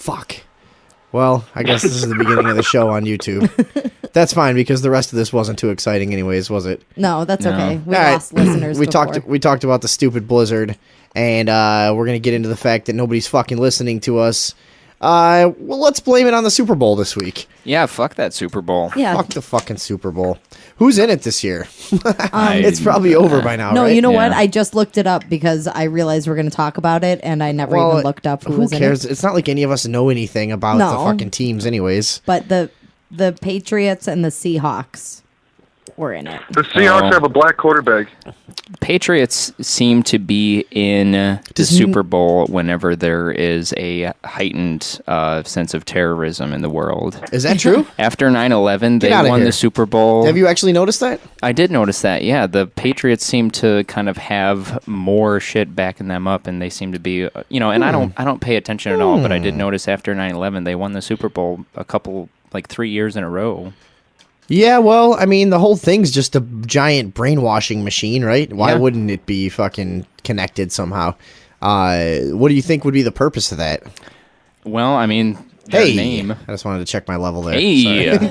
fuck. Well, I guess this is the beginning of the show on YouTube. That's fine because the rest of this wasn't too exciting anyways, was it? No, that's okay. We All lost listeners we before. We talked about the stupid blizzard, and we're going to get into the fact that nobody's fucking listening to us. Well, let's blame it on the Super Bowl this week. Yeah, fuck that Super Bowl. Yeah. Fuck the fucking Super Bowl. Who's in it this year? It's probably over by now, No, right? you know what? Yeah. I just looked it up because I realized we're going to talk about it, and I never even looked up who was cares? in it. It's not like any of us know anything about No. the fucking teams anyways. But the Patriots and the Seahawks were in it. The Seahawks have a black quarterback. Patriots seem to be in the Super Bowl whenever there is a heightened sense of terrorism in the world. Is that true? After 9/11, they Get outta won here. the Super Bowl. Have you actually noticed that? I did notice that, yeah. The Patriots seem to kind of have more shit backing them up, and they seem to be, and I don't pay attention at all, but I did notice after 9/11, they won the Super Bowl a couple, 3 years in a row. Yeah, well, I mean, the whole thing's just a giant brainwashing machine, right? Why Yeah. wouldn't it be fucking connected somehow? What do you think would be the purpose of that? Well, I mean, their Hey, name. I just wanted to check my level there. Hey. Sorry.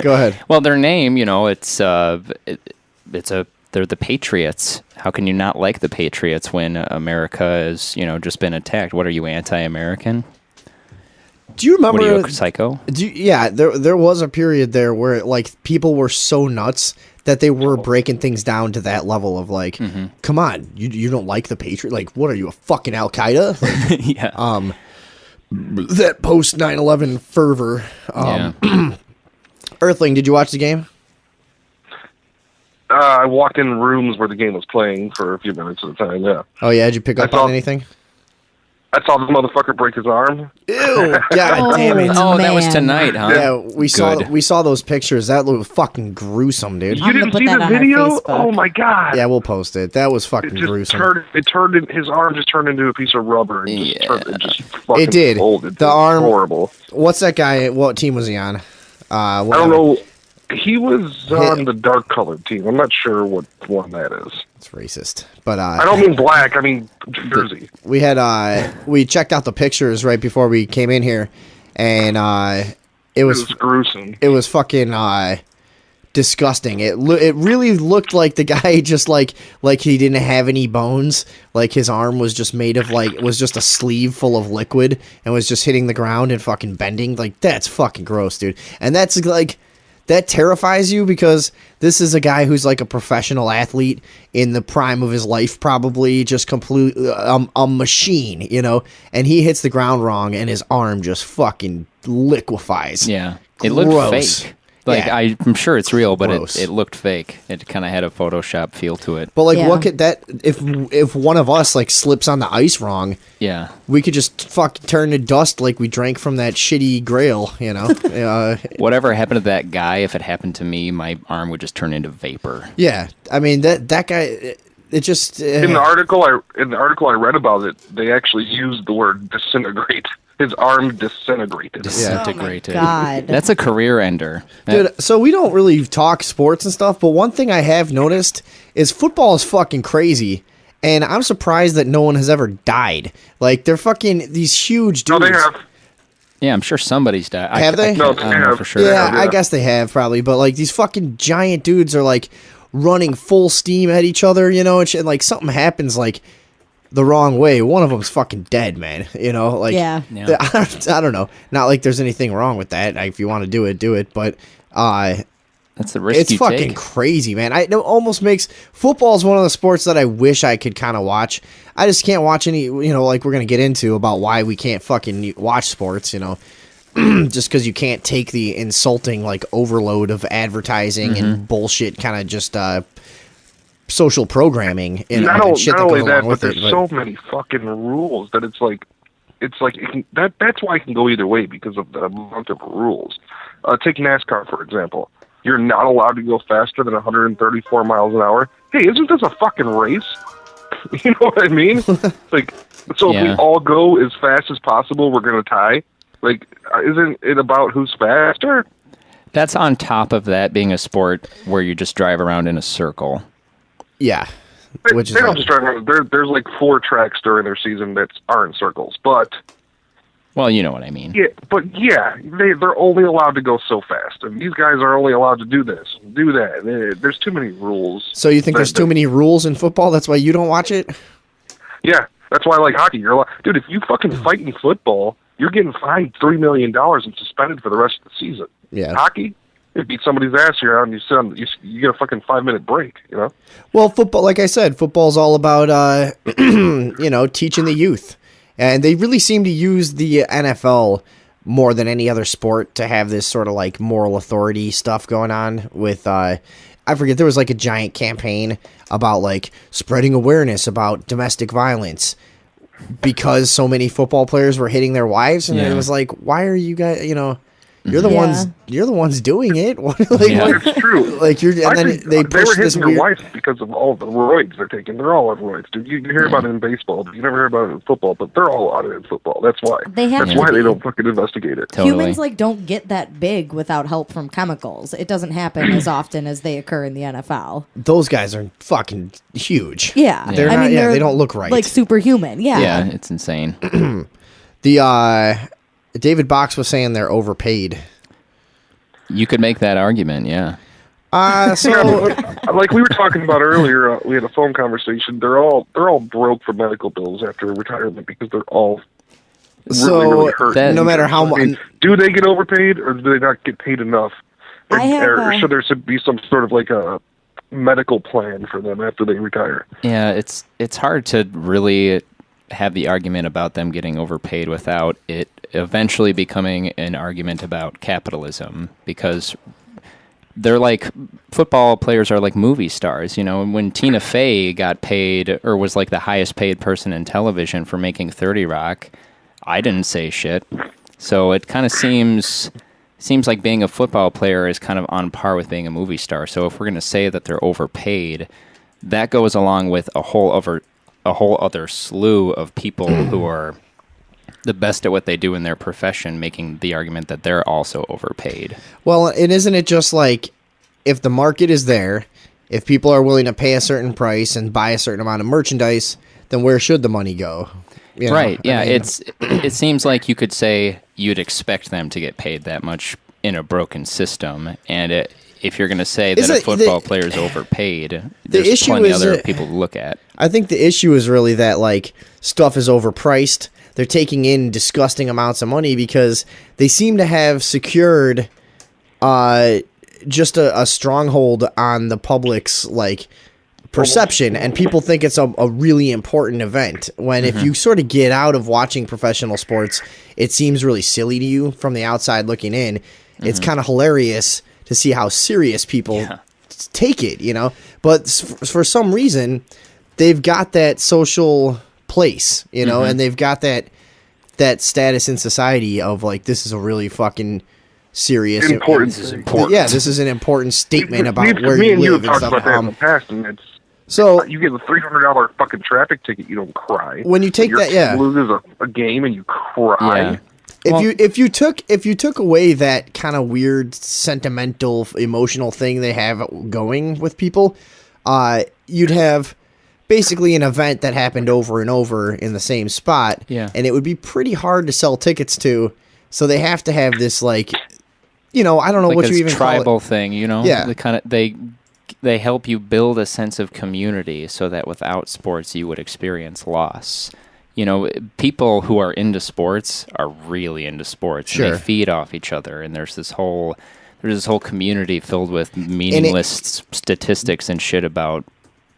Go ahead. Well, their name, they're the Patriots. How can you not like the Patriots when America has, just been attacked? What are you, anti-American? Do you remember? What are you, a psycho? There was a period there where people were so nuts that they were breaking things down to that level of come on, you don't like the Patriot? Like, what are you, a fucking Al Qaeda? Yeah. That post 9/11 fervor. Yeah. Earthling, did you watch the game? I walked in rooms where the game was playing for a few minutes at a time, yeah. Oh yeah, did you pick up on anything? I saw the motherfucker break his arm. Ew! God damn it! Oh, that was man. tonight, huh? Yeah, we Good. saw those pictures. That looked fucking gruesome, dude. You I'm didn't gonna put see that the on our video? Facebook. Oh my god! Yeah, we'll post it. That was fucking It just gruesome. his arm just turned into a piece of rubber. And it just fucking It did. folded. The It was arm- horrible. What's that guy? What team was he on? I don't know. He was on the dark colored team. I'm not sure what one that is. It's racist, but I don't mean black. I mean jersey. we had we checked out the pictures right before we came in here, and it It was was gruesome. it was fucking disgusting. It really looked like the guy just like he didn't have any bones. Like his arm was just made of was just a sleeve full of liquid and was just hitting the ground and fucking bending. Like, that's fucking gross, dude. And that's that terrifies you because this is a guy who's like a professional athlete in the prime of his life, probably just complete a machine, and he hits the ground wrong and his arm just fucking liquefies. Yeah. It looked Gross. fake. Yeah. I'm sure it's real, but Gross. it looked fake. It kind of had a Photoshop feel to it. But Yeah. what could that if one of us slips on the ice wrong, Yeah. we could just fucking turn to dust like we drank from that shitty grail, Whatever happened to that guy, if it happened to me, my arm would just turn into vapor. Yeah, I mean that guy. It just In the article I read about it, they actually used the word disintegrate. His arm disintegrated. Disintegrated. Oh my God. That's a career ender. Dude, so we don't really talk sports and stuff, but one thing I have noticed is football is fucking crazy, and I'm surprised that no one has ever died. Like, they're fucking these huge No, dudes. they have. Yeah, I'm sure somebody's died. Have they? No, I they don't know have. for sure. Yeah, Yeah. I guess they have probably, but these fucking giant dudes are running full steam at each other, and shit, something happens the wrong way, one of them's fucking dead, man. Yeah. Yeah. I don't know. Not like there's anything wrong with that. If you want to do it, do it. But That's the risk it's you fucking take. crazy, man. It almost makes football is one of the sports that I wish I could kind of watch. I just can't watch any. We're gonna get into about why we can't fucking watch sports. Just because you can't take the insulting overload of advertising and bullshit, kind of just social programming and shit not that only goes that, along with but it. there's so many fucking rules that it's that's why it can go either way because of the amount of rules. Take NASCAR for example. You're not allowed to go faster than 134 miles an hour. Hey, isn't this a fucking race? You know what I mean? So if we all go as fast as possible, we're gonna tie. Isn't it about who's faster? That's on top of that being a sport where you just drive around in a circle. Yeah. They Which is don't just drive around. There's 4 tracks during their season that aren't circles, but Well, you know what I mean. Yeah, but they're only allowed to go so fast, and these guys are only allowed to do this, do that. There's too many rules. So you think there's too many rules in football? That's why you don't watch it? Yeah, that's why I like hockey. Dude, if you fucking fight in football, you're getting fined $3 million and suspended for the rest of the season. Yeah. Hockey, you beat somebody's ass here and you get a fucking 5-minute break, you know? Well, football, like I said, football's all about, teaching the youth. And they really seem to use the NFL more than any other sport to have this sort of like moral authority stuff going on with, I forget, there was like a giant campaign about like spreading awareness about domestic violence because so many football players were hitting their wives. And it was like, why are you guys, you're the ones doing it. It's true. Like and then they push were this hitting their wives because of all the roids they're taking. They're all on roids, dude. You hear about it in baseball, but you never hear about it in football. But they're all on it in football. That's why. That's why they don't fucking investigate it. Totally. Humans don't get that big without help from chemicals. It doesn't happen as often as they occur in the NFL. Those guys are fucking huge. Yeah, they're not. They don't look right. Like superhuman. Yeah. Yeah, it's insane. David Box was saying they're overpaid. You could make that argument, yeah. Like we were talking about earlier, we had a phone conversation. They're all broke for medical bills after retirement because they're all really hurt. No matter how much, do they get overpaid or do they not get paid enough? Or should there be some sort of like a medical plan for them after they retire? Yeah, it's hard to really have the argument about them getting overpaid without it eventually becoming an argument about capitalism, because they're like, football players are like movie stars. When Tina Fey got paid, or was like the highest paid person in television for making 30 Rock, I didn't say shit. So it kind of seems like being a football player is kind of on par with being a movie star. So if we're going to say that they're overpaid, that goes along with a whole other slew of people who are the best at what they do in their profession, making the argument that they're also overpaid. Well, and isn't it just like, if the market is there, if people are willing to pay a certain price and buy a certain amount of merchandise, then where should the money go? Right, yeah. It seems like you could say you'd expect them to get paid that much in a broken system, and if you're going to say that a football player is overpaid, there's plenty other people to look at. I think the issue is really that like stuff is overpriced. They're taking in disgusting amounts of money because they seem to have secured just a stronghold on the public's like perception, and people think it's a really important event, when if you sort of get out of watching professional sports, it seems really silly to you from the outside looking in. It's kind of hilarious to see how serious people take it, but for some reason they've got that social place, and they've got that status in society of like, this is a really fucking serious important. This is important. Yeah, this is an important statement about where me you and you live have and talked stuff. about that in the past, and it's So you get a $300 fucking traffic ticket, you don't cry. when you take that, you lose a game and you cry. Yeah. If you took away that kind of weird sentimental emotional thing they have going with people, you'd have basically an event that happened over and over in the same spot, and it would be pretty hard to sell tickets to. So they have to have this like, I don't know like what you even tribal call it. thing, Yeah. They help you build a sense of community so that without sports you would experience loss. People who are into sports are really into sports. Sure. And they feed off each other, and there's this whole community filled with meaningless statistics and shit about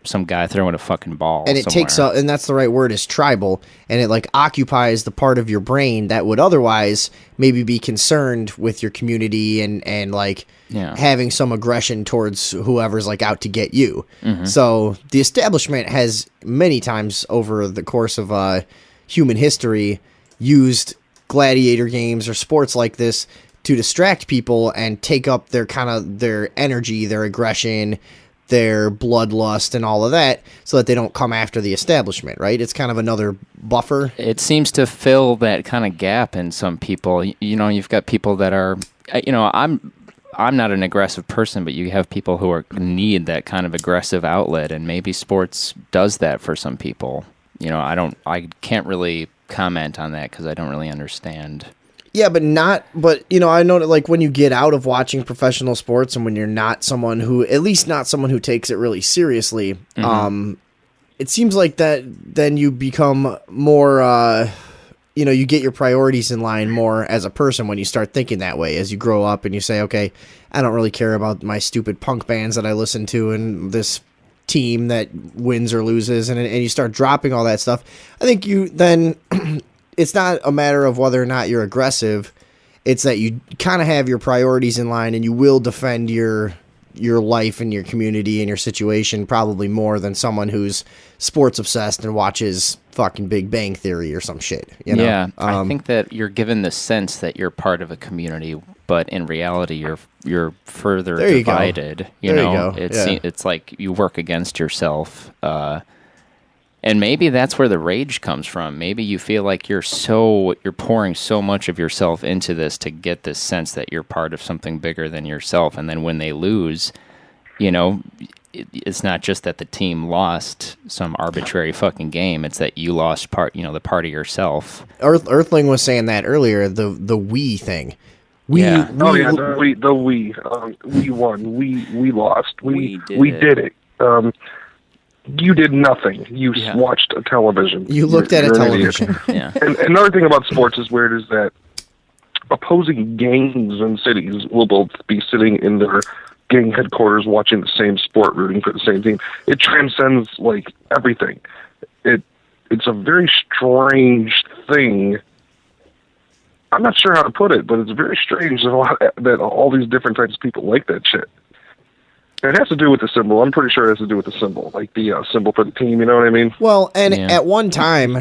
some guy throwing a fucking ball. And it takes up, and that's the right word, is tribal, and it like occupies the part of your brain that would otherwise maybe be concerned with your community and like having some aggression towards whoever's like out to get you. So the establishment has many times over the course of human history used gladiator games or sports like this to distract people and take up their energy, their aggression, their bloodlust and all of that, so that they don't come after the establishment, right? It's kind of another buffer. It seems to fill that kind of gap in some people. You've got people that are, I'm not an aggressive person, but you have people who need that kind of aggressive outlet, and maybe sports does that for some people. I can't really comment on that because I don't really understand. Yeah, but I know that like when you get out of watching professional sports and when you're not someone who, at least not someone who takes it really seriously, it seems like that then you become more, you get your priorities in line more as a person when you start thinking that way as you grow up and you say, okay, I don't really care about my stupid punk bands that I listen to and this team that wins or loses, and you start dropping all that stuff. I think you then it's not a matter of whether or not you're aggressive. It's that you kind of have your priorities in line and you will defend your life and your community and your situation probably more than someone who's sports obsessed and watches fucking Big Bang Theory or some shit. Yeah, I think that you're given the sense that you're part of a community, but in reality, you're further divided. You know, it's like you work against yourself. And maybe that's where the rage comes from. Maybe you feel like you're pouring so much of yourself into this to get this sense that you're part of something bigger than yourself. And then when they lose, it's not just that the team lost some arbitrary fucking game. It's that you lost the part of yourself. Earthling was saying that earlier, the we thing. We won. We lost. We did it. You did nothing. You watched a television. You looked at a television. Yeah. And another thing about sports is weird is that opposing gangs and cities will both be sitting in their gang headquarters watching the same sport, rooting for the same team. It transcends like everything. It's a very strange thing. I'm not sure how to put it, but it's very strange that all these different types of people like that shit. It has to do with the symbol. I'm pretty sure it has to do with the symbol, like the symbol for the team. You know what I mean? Well, and at one time,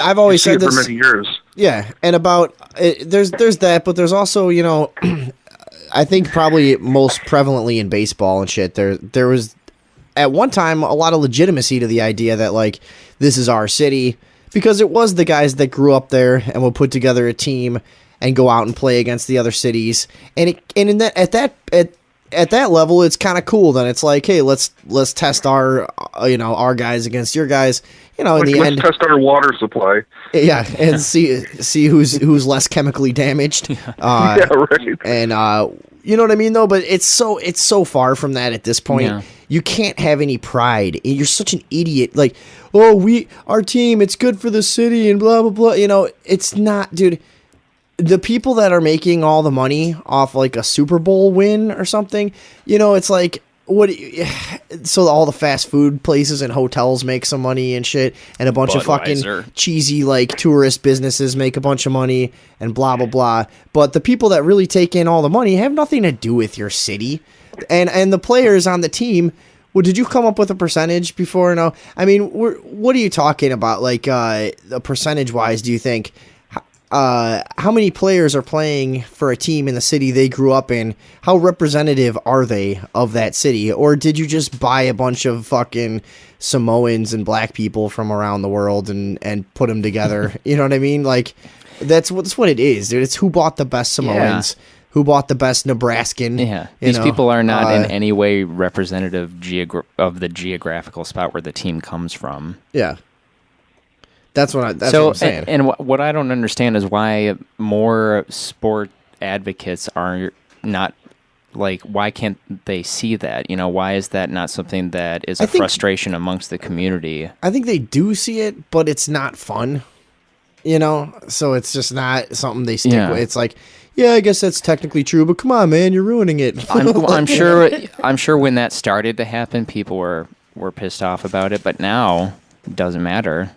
I've always said this for many years. Yeah, and about there's that, but there's also I think probably most prevalently in baseball and shit. There was at one time a lot of legitimacy to the idea that like this is our city because it was the guys that grew up there and would put together a team and go out and play against the other cities, at that level, it's kind of cool. Then it's like, hey, let's test our guys against your guys. Let's test our water supply. Yeah, and see who's less chemically damaged. Yeah, right. And you know what I mean, though. But it's so far from that at this point. Yeah. You can't have any pride. You're such an idiot. Like, our team, it's good for the city and blah blah blah. It's not, dude. The people that are making all the money off like a Super Bowl win or something, it's like so all the fast food places and hotels make some money and shit, and a bunch of fucking cheesy like tourist businesses make a bunch of money and blah blah blah. But the people that really take in all the money have nothing to do with your city, and the players on the team. Well, did you come up with a percentage before? No, I mean, what are you talking about? Like, the percentage wise, do you think? How many players are playing for a team in the city they grew up in? How representative are they of that city? Or did you just buy a bunch of fucking Samoans and black people from around the world and put them together? You know what I mean? Like, that's what it is, dude. It's who bought the best Samoans, who bought the best Nebraskan. Yeah, these people are not in any way representative of the geographical spot where the team comes from. Yeah. That's what I'm saying. And what I don't understand is why more sport advocates are not like, why can't they see that? Why is that not something that is a frustration amongst the community? I think they do see it, but it's not fun. So it's just not something they stick with. It's like, yeah, I guess that's technically true, but come on, man, you're ruining it. I'm sure when that started to happen, people were pissed off about it, but now it doesn't matter.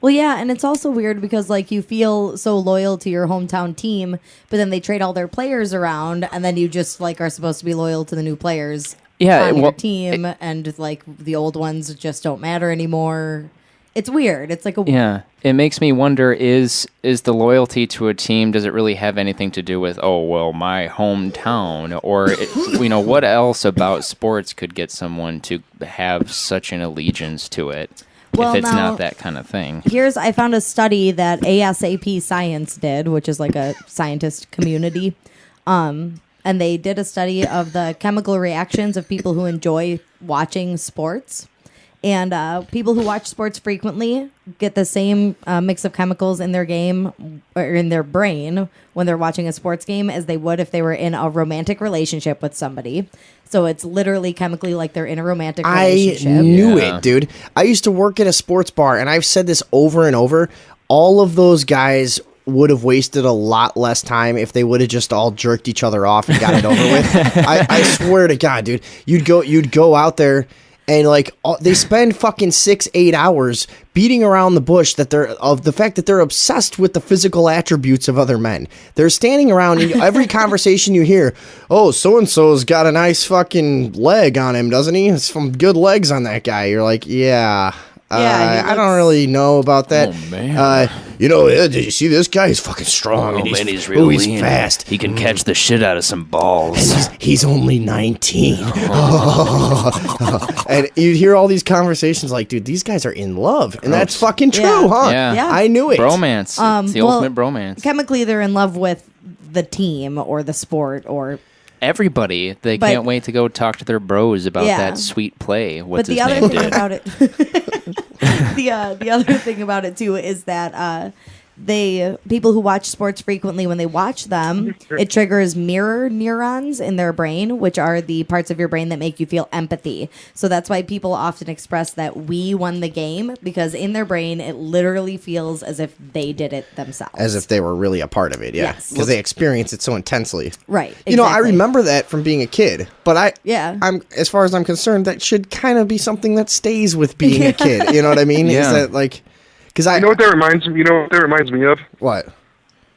Well, yeah, and it's also weird because, like, you feel so loyal to your hometown team, but then they trade all their players around, and then you just, like, are supposed to be loyal to the new players on your team, and, like, the old ones just don't matter anymore. It's weird. It's like it makes me wonder, is the loyalty to a team, does it really have anything to do with, my hometown? Or, what else about sports could get someone to have such an allegiance to it? Well, if it's not that kind of thing. I found a study that ASAP Science did, which is like a scientist community. And they did a study of the chemical reactions of people who enjoy watching sports. And people who watch sports frequently get the same mix of chemicals in their game or in their brain when they're watching a sports game as they would if they were in a romantic relationship with somebody. So it's literally chemically like they're in a romantic relationship. I knew it, dude. I used to work at a sports bar, and I've said this over and over. All of those guys would have wasted a lot less time if they would have just all jerked each other off and got it over with. I swear to God, dude. You'd go out there. And like they spend fucking 6-8 hours beating around the bush that they're of the fact that they're obsessed with the physical attributes of other men. They're standing around in every conversation you hear. Oh, so and so's got a nice fucking leg on him, doesn't he? It's some good legs on that guy. You're like, yeah. I don't really know about that. Oh, man. Did you see this guy? He's fucking strong. Oh, man, he's really he's fast. He can catch the shit out of some balls. And he's only 19. And you hear all these conversations like, dude, these guys are in love. And that's fucking true, huh? Yeah. I knew it. Bromance. It's the ultimate bromance. Chemically, they're in love with the team or the sport or... Everybody, they can't wait to go talk to their bros about that sweet play. What's his name did. About it, the other thing about it too is that people who watch sports frequently, when they watch them, it triggers mirror neurons in their brain, which are the parts of your brain that make you feel empathy. So that's why people often express that we won the game, because in their brain it literally feels as if they did it themselves, as if they were really a part of it. Yeah, because they experience it so intensely. Right. Exactly. You know, I remember that from being a kid, but I'm as far as I'm concerned, that should kind of be something that stays with being a kid. You know what I mean? Yeah. Is that like? Because You know what that reminds me? You know what that reminds me of? What?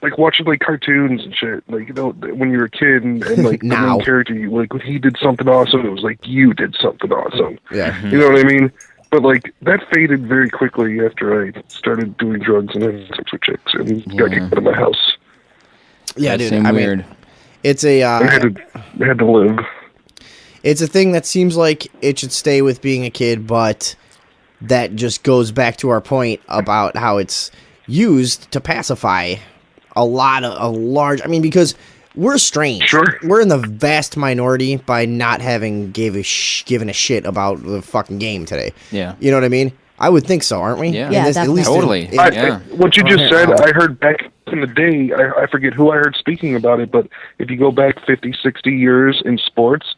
Like watching like cartoons and shit. Like when you were a kid and like the Now. main character, like when he did something awesome, it was like you did something awesome. Yeah. You know what I mean? But like that faded very quickly after I started doing drugs and having sex with chicks and got kicked out of my house. Yeah, That dude. seemed weird. It's a. I had to live. It's a thing that seems like it should stay with being a kid, but that just goes back to our point about how it's used to pacify a large. I mean, because we're strange. Sure. We're in the vast minority by not having given a shit about the fucking game today. Yeah. You know what I mean? I would think so, aren't we? Yeah. Yeah, At least Totally. What you just said, I heard back in the day, I forget who I heard speaking about it, but if you go back 50, 60 years in sports,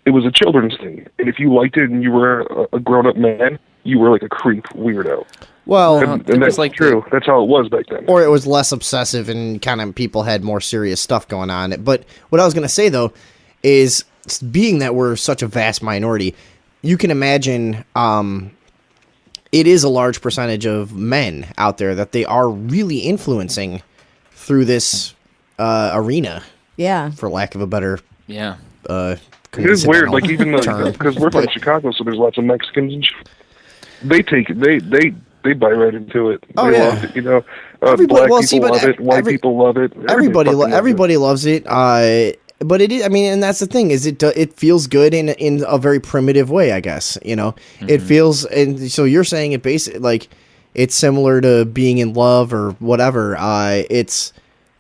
it was a children's thing. And if you liked it and you were a grown-up man, you were like a creep weirdo. Well, And that's like true. That's how it was back then. or it was less obsessive and kind of people had more serious stuff going on. But what I was going to say, though, is being that we're such a vast minority, you can imagine it is a large percentage of men out there that they are really influencing through this arena, for lack of a better Yeah. It is weird, like even term. because we're from Chicago, so there's lots of Mexicans and shit. They take it. They buy right into it. Oh, They yeah. love it, you know. Everybody- Black well, people see, but love it. White people love it. Everybody loves it. But it is. I mean, and that's the thing is it feels good in a very primitive way. I guess you know it feels. And so you're saying it basically like it's similar to being in love or whatever. It's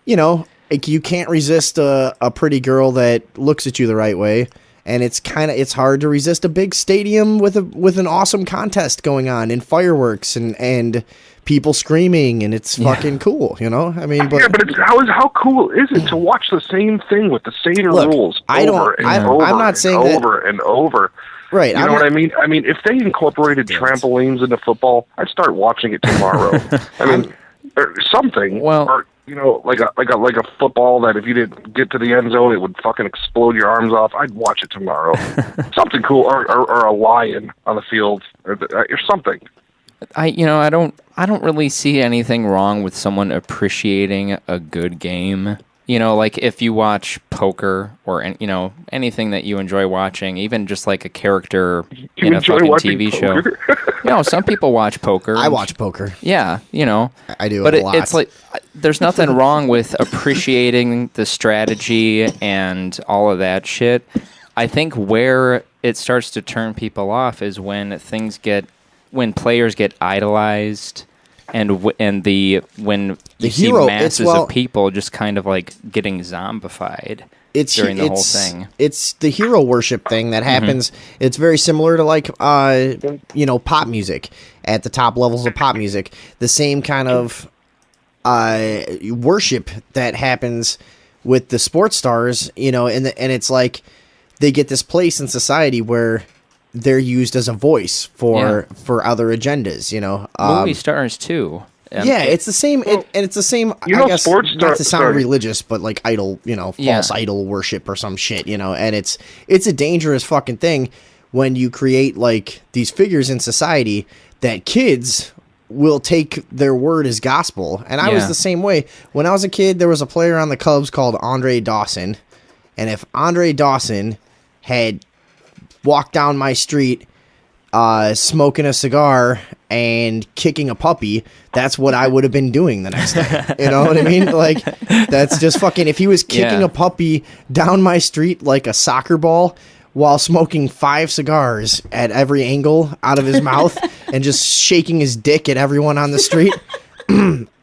you can't resist a pretty girl that looks at you the right way. And it's hard to resist a big stadium with an awesome contest going on and fireworks and people screaming and it's fucking cool, you know. I mean, but it's how cool is it to watch the same thing with the same rules over and over? Right. You know what I mean? I mean, if they incorporated trampolines into football, I'd start watching it tomorrow. I mean, or something. Well, or, you know, like a football that if you didn't get to the end zone, it would fucking explode your arms off. I'd watch it tomorrow. Something cool, or a lion on the field, or something. I don't really see anything wrong with someone appreciating a good game. You know, like if you watch poker or anything that you enjoy watching, even just like a character in a fucking TV show. Some people watch poker. I watch poker. Yeah, I do, but a lot. it's like there's nothing wrong with appreciating the strategy and all of that shit. I think where it starts to turn people off is when players get idolized. And when you see masses of people just kind of like getting zombified, during the whole thing. It's the hero worship thing that happens. It's very similar to like pop music at the top levels of pop music. The same kind of worship that happens with the sports stars, and it's like they get this place in society where they're used as a voice for other agendas. Movie stars too. It's the same, and it's the same. I guess not to sound religious, but like idol, false idol worship or some shit, And it's a dangerous fucking thing when you create like these figures in society that kids will take their word as gospel. And I was the same way when I was a kid. There was a player on the Cubs called Andre Dawson, and if Andre Dawson had walked down my street smoking a cigar and kicking a puppy, that's what I would have been doing the next day. You know what I mean? Like, that's just fucking, if he was kicking a puppy down my street like a soccer ball while smoking 5 cigars at every angle out of his mouth and just shaking his dick at everyone on the street,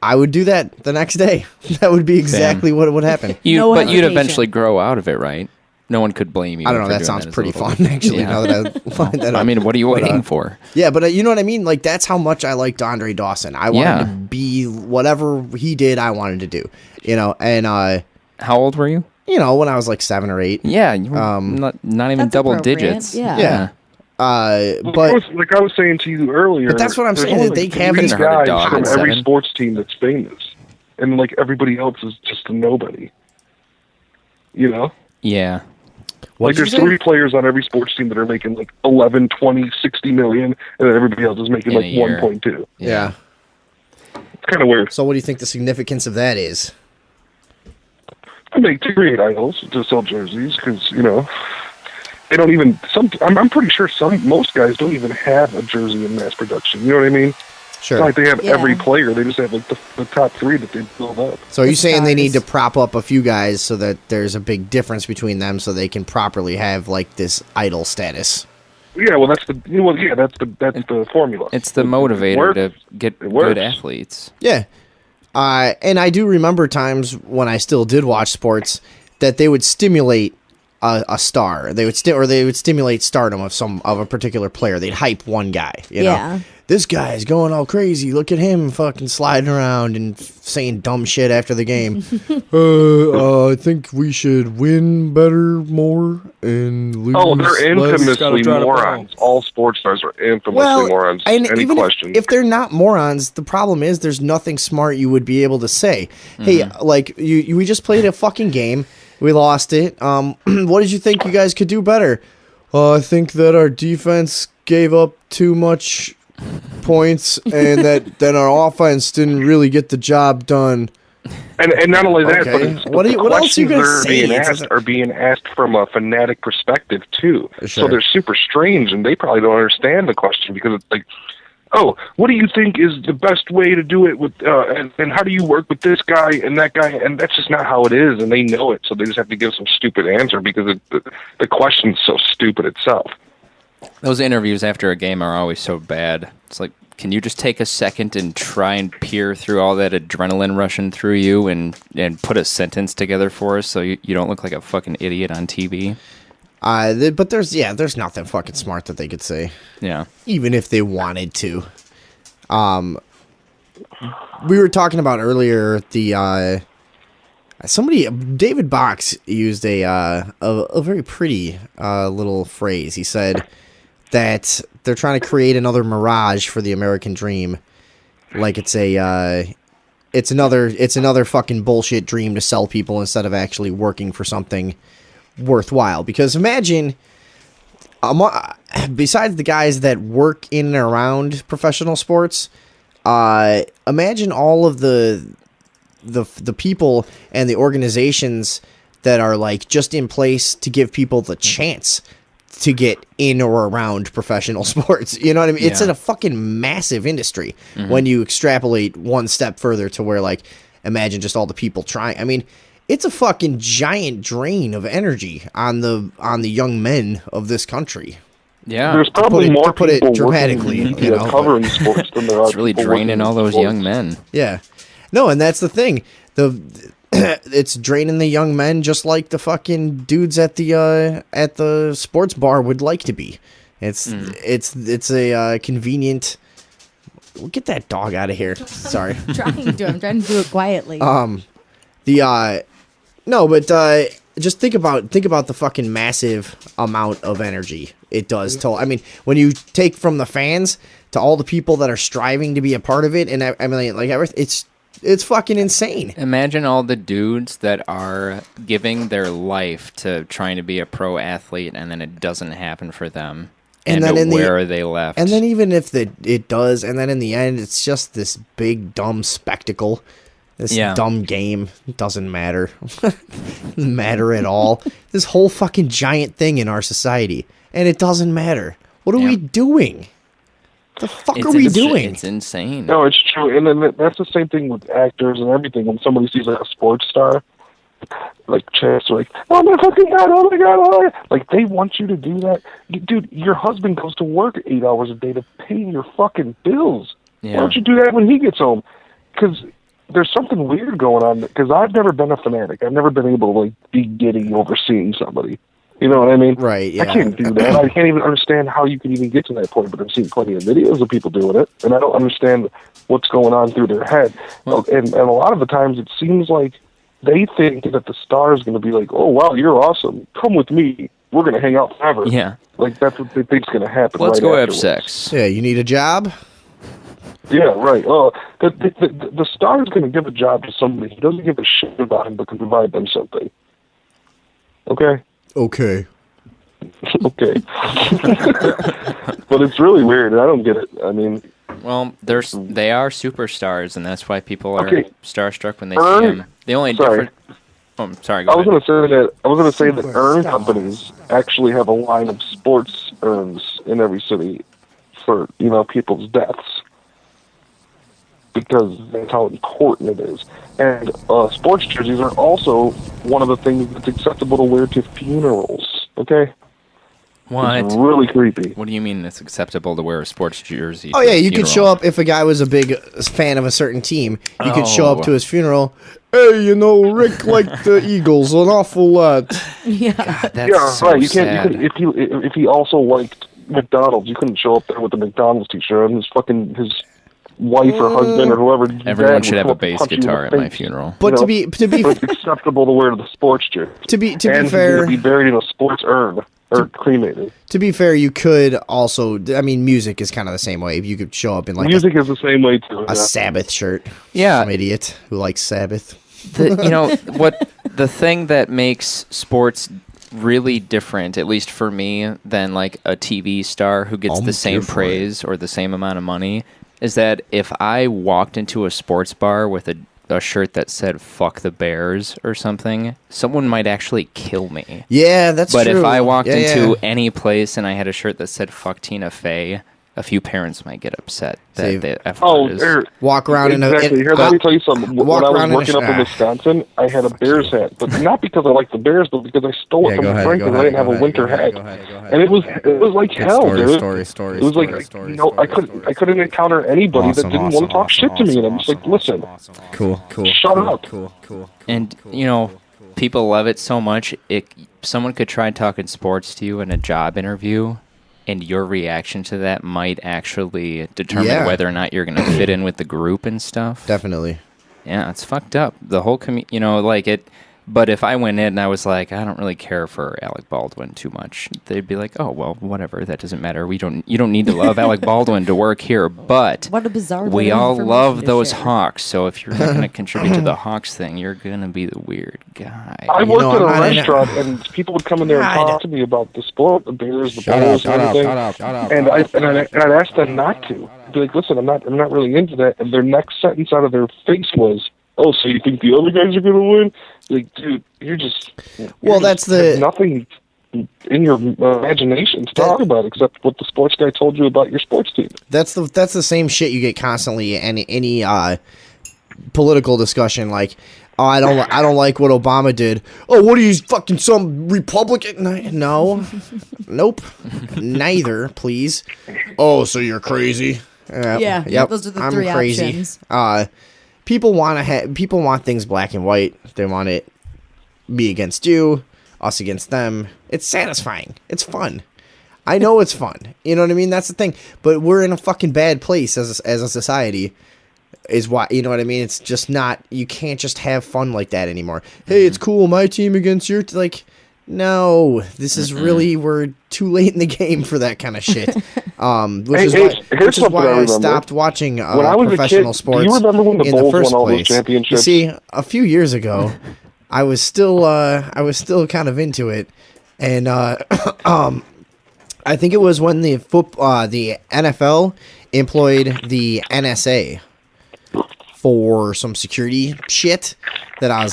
I would do that the next day. That would be exactly what would happen. But you'd eventually grow out of it, right? No one could blame you. I don't know. That sounds pretty fun, actually. Now that I find that I mean, what are you waiting for? Yeah, but you know what I mean? Like, that's how much I liked Andre Dawson. I wanted to be whatever he did, I wanted to do. And how old were you? When I was like 7 or 8. Yeah, you were not even double digits. Yeah. But like I was saying to you earlier, but that's what I'm saying. That they have these guys from every sports team that's famous, and like everybody else is just a nobody. Yeah. Like there's 3 players on every sports team that are making like 11, 20, 60 million, and then everybody else is making like 1.2. Yeah. It's kind of weird. So what do you think the significance of that is? I make to create idols to sell jerseys because, they don't even, I'm pretty sure most guys don't even have a jersey in mass production. You know what I mean? Sure. It's not like they have every player. They just have like the top 3 that they build up. So are you saying they need to prop up a few guys so that there's a big difference between them so they can properly have like this idol status? Yeah, well, that's the formula. It's the motivator to get good athletes. Yeah. And I do remember times when I still did watch sports that they would stimulate a star. They would stimulate stardom of a particular player. They'd hype one guy. You know? This guy's going all crazy. Look at him fucking sliding around and saying dumb shit after the game. I think we should win better, more, and lose. Oh, they're infamously morons. All sports stars are infamously morons. And Any even question? If they're not morons, the problem is there's nothing smart you would be able to say. Hey, like we just played a fucking game. We lost it. What did you think you guys could do better? I think that our defense gave up too much points and that our offense didn't really get the job done. And not only that, but what else are you going to say? Are being asked from a fanatic perspective too. Sure. So they're super strange, and they probably don't understand the question because it's like, oh, what do you think is the best way to do it with, and how do you work with this guy and that guy? And that's just not how it is, and they know it, so they just have to give some stupid answer because the question's so stupid itself. Those interviews after a game are always so bad. It's like, can you just take a second and try and peer through all that adrenaline rushing through you and put a sentence together for us so you don't look like a fucking idiot on TV? But there's nothing fucking smart that they could say. Yeah. Even if they wanted to. We were talking about earlier David Box used a very pretty little phrase. He said that they're trying to create another mirage for the American dream, like it's another fucking bullshit dream to sell people instead of actually working for something worthwhile. Because imagine, besides the guys that work in and around professional sports, imagine all of the people and the organizations that are like just in place to give people the chance to get in or around professional sports. You know what I mean? It's a fucking massive industry when you extrapolate one step further to where, like, imagine just all the people trying. I mean, it's a fucking giant drain of energy on the young men of this country. Yeah. There's probably more put people it dramatically, covering sports than there are. It's really draining all those young men. Yeah. No, and that's the thing. it's draining the young men just like the fucking dudes at the sports bar would like to be. It's a convenient. We'll get that dog out of here. Sorry. I'm trying to do it quietly. Just think about the fucking massive amount of energy it does. I mean, when you take from the fans to all the people that are striving to be a part of it, and I mean, like everything, it's fucking insane. Imagine all the dudes that are giving their life to trying to be a pro athlete, and then it doesn't happen for them. And then where are they left? And then even if it does, and then in the end, it's just this big dumb spectacle. This dumb game doesn't matter. Doesn't matter at all. This whole fucking giant thing in our society, and it doesn't matter. What are we doing? The fuck are we doing? It's insane. No, it's true. And then that's the same thing with actors and everything. When somebody sees like a sports star, like Chance, like, oh my fucking god, oh my god, oh my god. Like, they want you to do that. Dude, your husband goes to work 8 hours a day to pay your fucking bills. Yeah. Why don't you do that when he gets home? Because there's something weird going on. Because I've never been a fanatic. I've never been able to, like, be giddy over seeing somebody. You know what I mean? Right, yeah. I can't do that. I can't even understand how you can even get to that point, but I've seen plenty of videos of people doing it, and I don't understand what's going on through their head. Well, and a lot of the times it seems like they think that the star is going to be like, oh, wow, you're awesome. Come with me. We're going to hang out forever. Yeah. Like, that's what they think's going to happen. Let's go afterwards. have sex. Yeah, you need a job? Yeah, right. Oh, the star is going to give a job to somebody. He doesn't give a shit about him, but can provide them something. Okay? Okay. Okay. But it's really weird. I don't get it. I mean... Well, they are superstars, and that's why people are starstruck when they see them. The only difference... Oh, sorry, go ahead. I was going to say that urn companies actually have a line of sports urns in every city for, people's deaths. Because that's how important it is. And sports jerseys are also one of the things that's acceptable to wear to funerals. Okay? What? It's really creepy. What do you mean it's acceptable to wear a sports jersey? Oh, yeah, you could show up if a guy was a big fan of a certain team. You could show up to his funeral. Hey, Rick liked the Eagles an awful lot. Yeah. God, that's so right. You sad. can't. If he also liked McDonald's, you couldn't show up there with the McDonald's t-shirt and his wife or husband or whoever. Everyone should have a bass guitar at my funeral. But to be it's acceptable to wear to the sports jersey. To be and fair, to be buried in a sports urn or cremated. To be fair, you could also. I mean, music is kind of the same way. You could show up in like music is the same way too. A Sabbath shirt. Yeah, some idiot who likes Sabbath. The thing that makes sports really different, at least for me, than like a TV star who gets the same praise or the same amount of money, is that if I walked into a sports bar with a shirt that said "fuck the Bears" or something, someone might actually kill me. Yeah, that's true. But if I walked into any place and I had a shirt that said "fuck Tina Fey," a few parents might get upset that the F word is... Walk around exactly. Here, let me tell you something. When I was working up in Wisconsin, I had a Bears hat, but not because I liked the Bears, but because I stole it from a friend because I didn't have a winter hat. And it was like hell, dude. It was like, I couldn't encounter anybody that didn't want to talk shit to me, and I'm just like, listen, cool, shut up. Cool. And, people love it so much, someone could try talking sports to you in a job interview, and your reaction to that might actually determine whether or not you're going to fit in with the group and stuff. Definitely. Yeah, it's fucked up. The whole But if I went in and I was like, I don't really care for Alec Baldwin too much, they'd be like, oh, well, whatever. That doesn't matter. You don't need to love Alec Baldwin to work here. But what a bizarre we all love those Hawks. So if you're not going to contribute to the Hawks thing, you're going to be the weird guy. I worked at a restaurant, and people would come in there and talk to me about the sport, the Bears, the Bulls, and everything. Shut up. And I'd ask them not to. I'd be like, listen, I'm not really into that. And their next sentence out of their face was, oh, so you think the other guys are going to win? Like, dude, there's nothing in your imagination to talk about except what the sports guy told you about your sports team. That's the same shit you get constantly in any political discussion. Like, oh, I don't like what Obama did. Oh, what are you, fucking some Republican? No, nope, neither. Please. Oh, so you're crazy? Yeah, those are the three options. people want things black and white. They want it me against you, us against them. It's satisfying. It's fun. I know it's fun. You know what I mean? That's the thing. But we're in a fucking bad place as a society. Is why, you know what I mean? It's just not. You can't just have fun like that anymore. Hey, it's cool. My team against your like. No, this is really, we're too late in the game for that kind of shit. Which is why I stopped watching professional sports. Do you remember when the Bulls won all those You championships? see, a few years ago, I was still kind of into it, and I think it was when the NFL employed the NSA for some security shit that I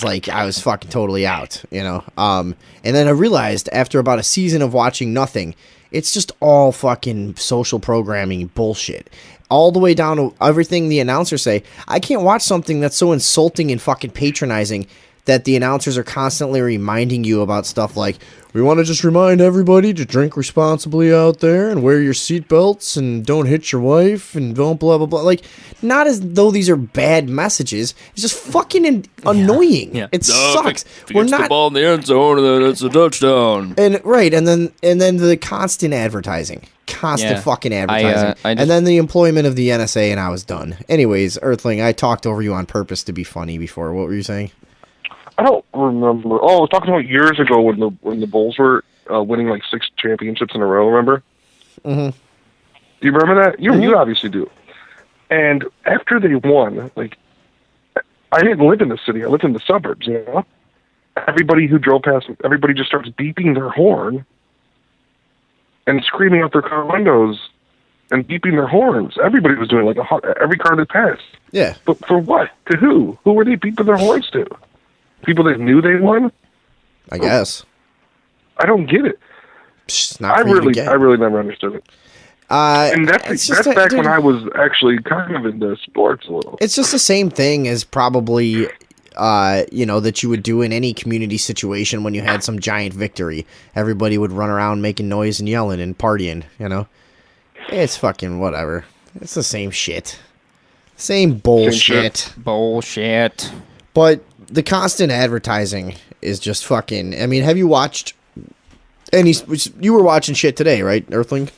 was fucking totally out, you know. And then I realized after about a season of watching nothing, it's just all fucking social programming bullshit. All the way down to everything the announcers say. I can't watch something that's so insulting and fucking patronizing that the announcers are constantly reminding you about stuff like, we want to just remind everybody to drink responsibly out there and wear your seatbelts and don't hit your wife and don't blah, blah, blah. Like, not as though these are bad messages. It's just fucking annoying. Yeah. It sucks. We're not the ball in the end zone and then it's a touchdown. And then the constant advertising. Fucking advertising. And then the employment of the NSA, and I was done. Anyways, Earthling, I talked over you on purpose to be funny before. What were you saying? I don't remember. Oh, I was talking about years ago when the Bulls were winning like 6 championships in a row. Remember? Mm-hmm. Do you remember that? You obviously do. And after they won, like, I didn't live in the city. I lived in the suburbs. You know, everybody who drove past, everybody just starts beeping their horn and screaming out their car windows and beeping their horns. Everybody was doing every car that passed. Yeah. But for what? To who? Who were they beeping their horns to? People that knew they won? I guess. I don't get it. I really never understood it. And that's back when I was actually kind of into sports a little. It's just the same thing as probably, that you would do in any community situation when you had some giant victory. Everybody would run around making noise and yelling and partying, you know? It's fucking whatever. It's the same shit. Same bullshit. Bullshit. But the constant advertising is just fucking... I mean, have you watched any... You were watching shit today, right, Earthling?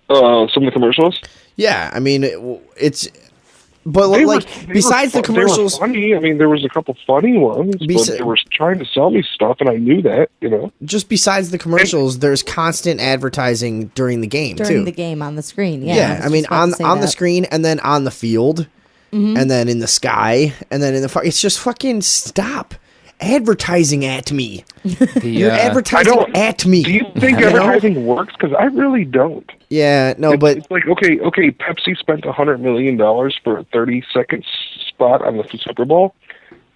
Some of the commercials? Yeah, I mean, it's... But besides the commercials... They were funny. I mean, there was a couple funny ones, but they were trying to sell me stuff, and I knew that, you know? Just besides the commercials, there's constant advertising during the game, too. During the game on the screen, yeah. Yeah, I mean, on the screen, and then on the field... Mm-hmm. And then in the sky, and then in the it's just fucking stop advertising at me. You're advertising at me. Do you think advertising works? Because I really don't. Yeah, no, but it's like okay, Pepsi spent $100 million for a 30-second spot on the Super Bowl.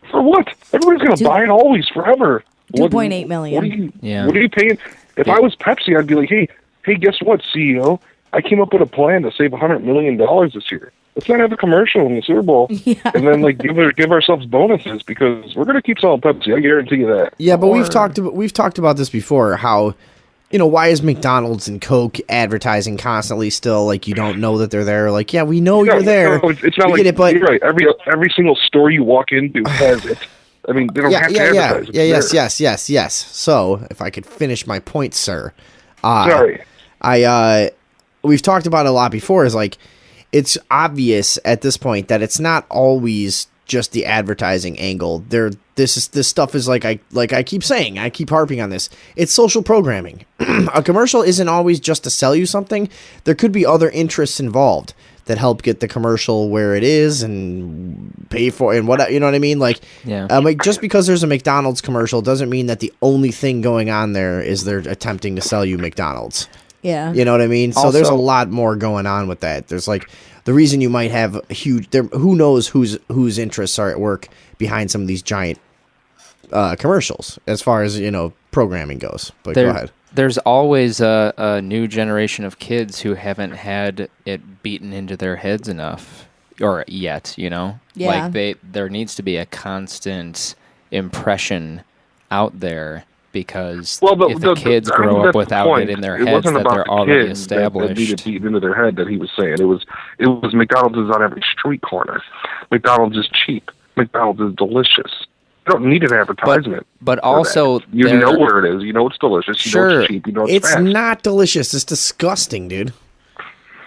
For what? Everybody's gonna buy it always forever. $2.8 million. What are you paying? If I was Pepsi, I'd be like, hey, guess what, CEO? I came up with a plan to save $100 million this year. Let's not have a commercial in the Super Bowl, and then give ourselves bonuses because we're gonna keep selling Pepsi. I guarantee you that. Yeah, but we've talked about this before. How, why is McDonald's and Coke advertising constantly still like you don't know that they're there? Like, yeah, we know you're there. No, it's not like but you're right. Every single store you walk into has it. I mean, they don't have to advertise it. Yes. So, if I could finish my point, sir. Sorry. We've talked about it a lot before. Is like. It's obvious at this point that it's not always just the advertising angle. This stuff is like I keep saying, I keep harping on this. It's social programming. A commercial isn't always just to sell you something. There could be other interests involved that help get the commercial where it is and pay for it and what, you know what I mean? Like, just because there's a McDonald's commercial doesn't mean that the only thing going on there is they're attempting to sell you McDonald's. Yeah. You know what I mean? So there's a lot more going on with that. There's like the reason you might have who knows whose interests are at work behind some of these giant commercials as far as, programming goes. But go ahead. There's always a new generation of kids who haven't had it beaten into their heads enough or yet, Yeah. Like there needs to be a constant impression out there because Well, if the kids grow up without it in their heads that they're already established. That needed beaten into their head that he was saying. It was McDonald's is on every street corner. McDonald's is cheap. McDonald's is delicious. You don't need an advertisement. But also, you know where it is. You know it's delicious. You know it's cheap. You know it's fast. It's not delicious. It's disgusting, dude.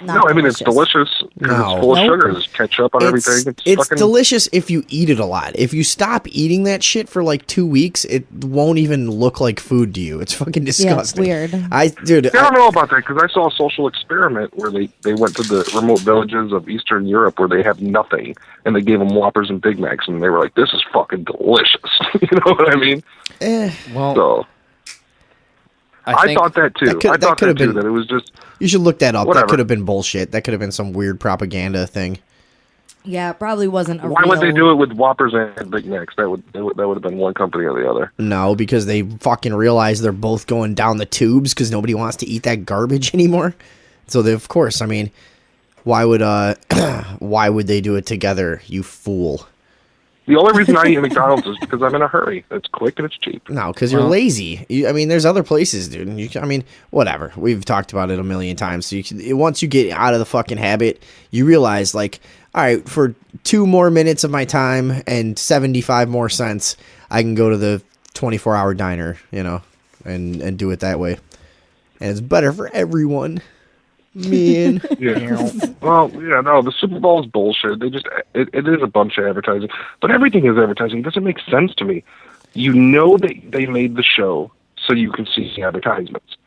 No, I mean, it's delicious because it's full of sugar. There's ketchup on everything. It's delicious if you eat it a lot. If you stop eating that shit for like 2 weeks, it won't even look like food to you. It's fucking disgusting. Yeah, it's weird. I don't know about that because I saw a social experiment where they went to the remote villages of Eastern Europe where they have nothing, and they gave them Whoppers and Big Macs, and they were like, this is fucking delicious. You know what I mean? Well... So... I thought that too. I thought that too. That it was just. You should look that up. Whatever. That could have been bullshit. That could have been some weird propaganda thing. Yeah, it probably wasn't a Why would they do it with Whoppers and Big Macs? That would have been one company or the other. No, because they fucking realize they're both going down the tubes because nobody wants to eat that garbage anymore. So they, of course, I mean, why would they do it together? You fool. The only reason I eat at McDonald's is because I'm in a hurry. It's quick and it's cheap. No, because you're lazy. I mean, there's other places, dude. I mean, whatever. We've talked about it a million times. So once you get out of the fucking habit, you realize, like, all right, for 2 more minutes of my time and 75 more cents, I can go to the 24-hour diner, you know, and do it that way. And it's better for everyone. Man. Yeah. Well, yeah, no, the Super Bowl is bullshit. It is a bunch of advertising. But everything is advertising. It doesn't make sense to me. You know that they made the show so you can see the advertisements.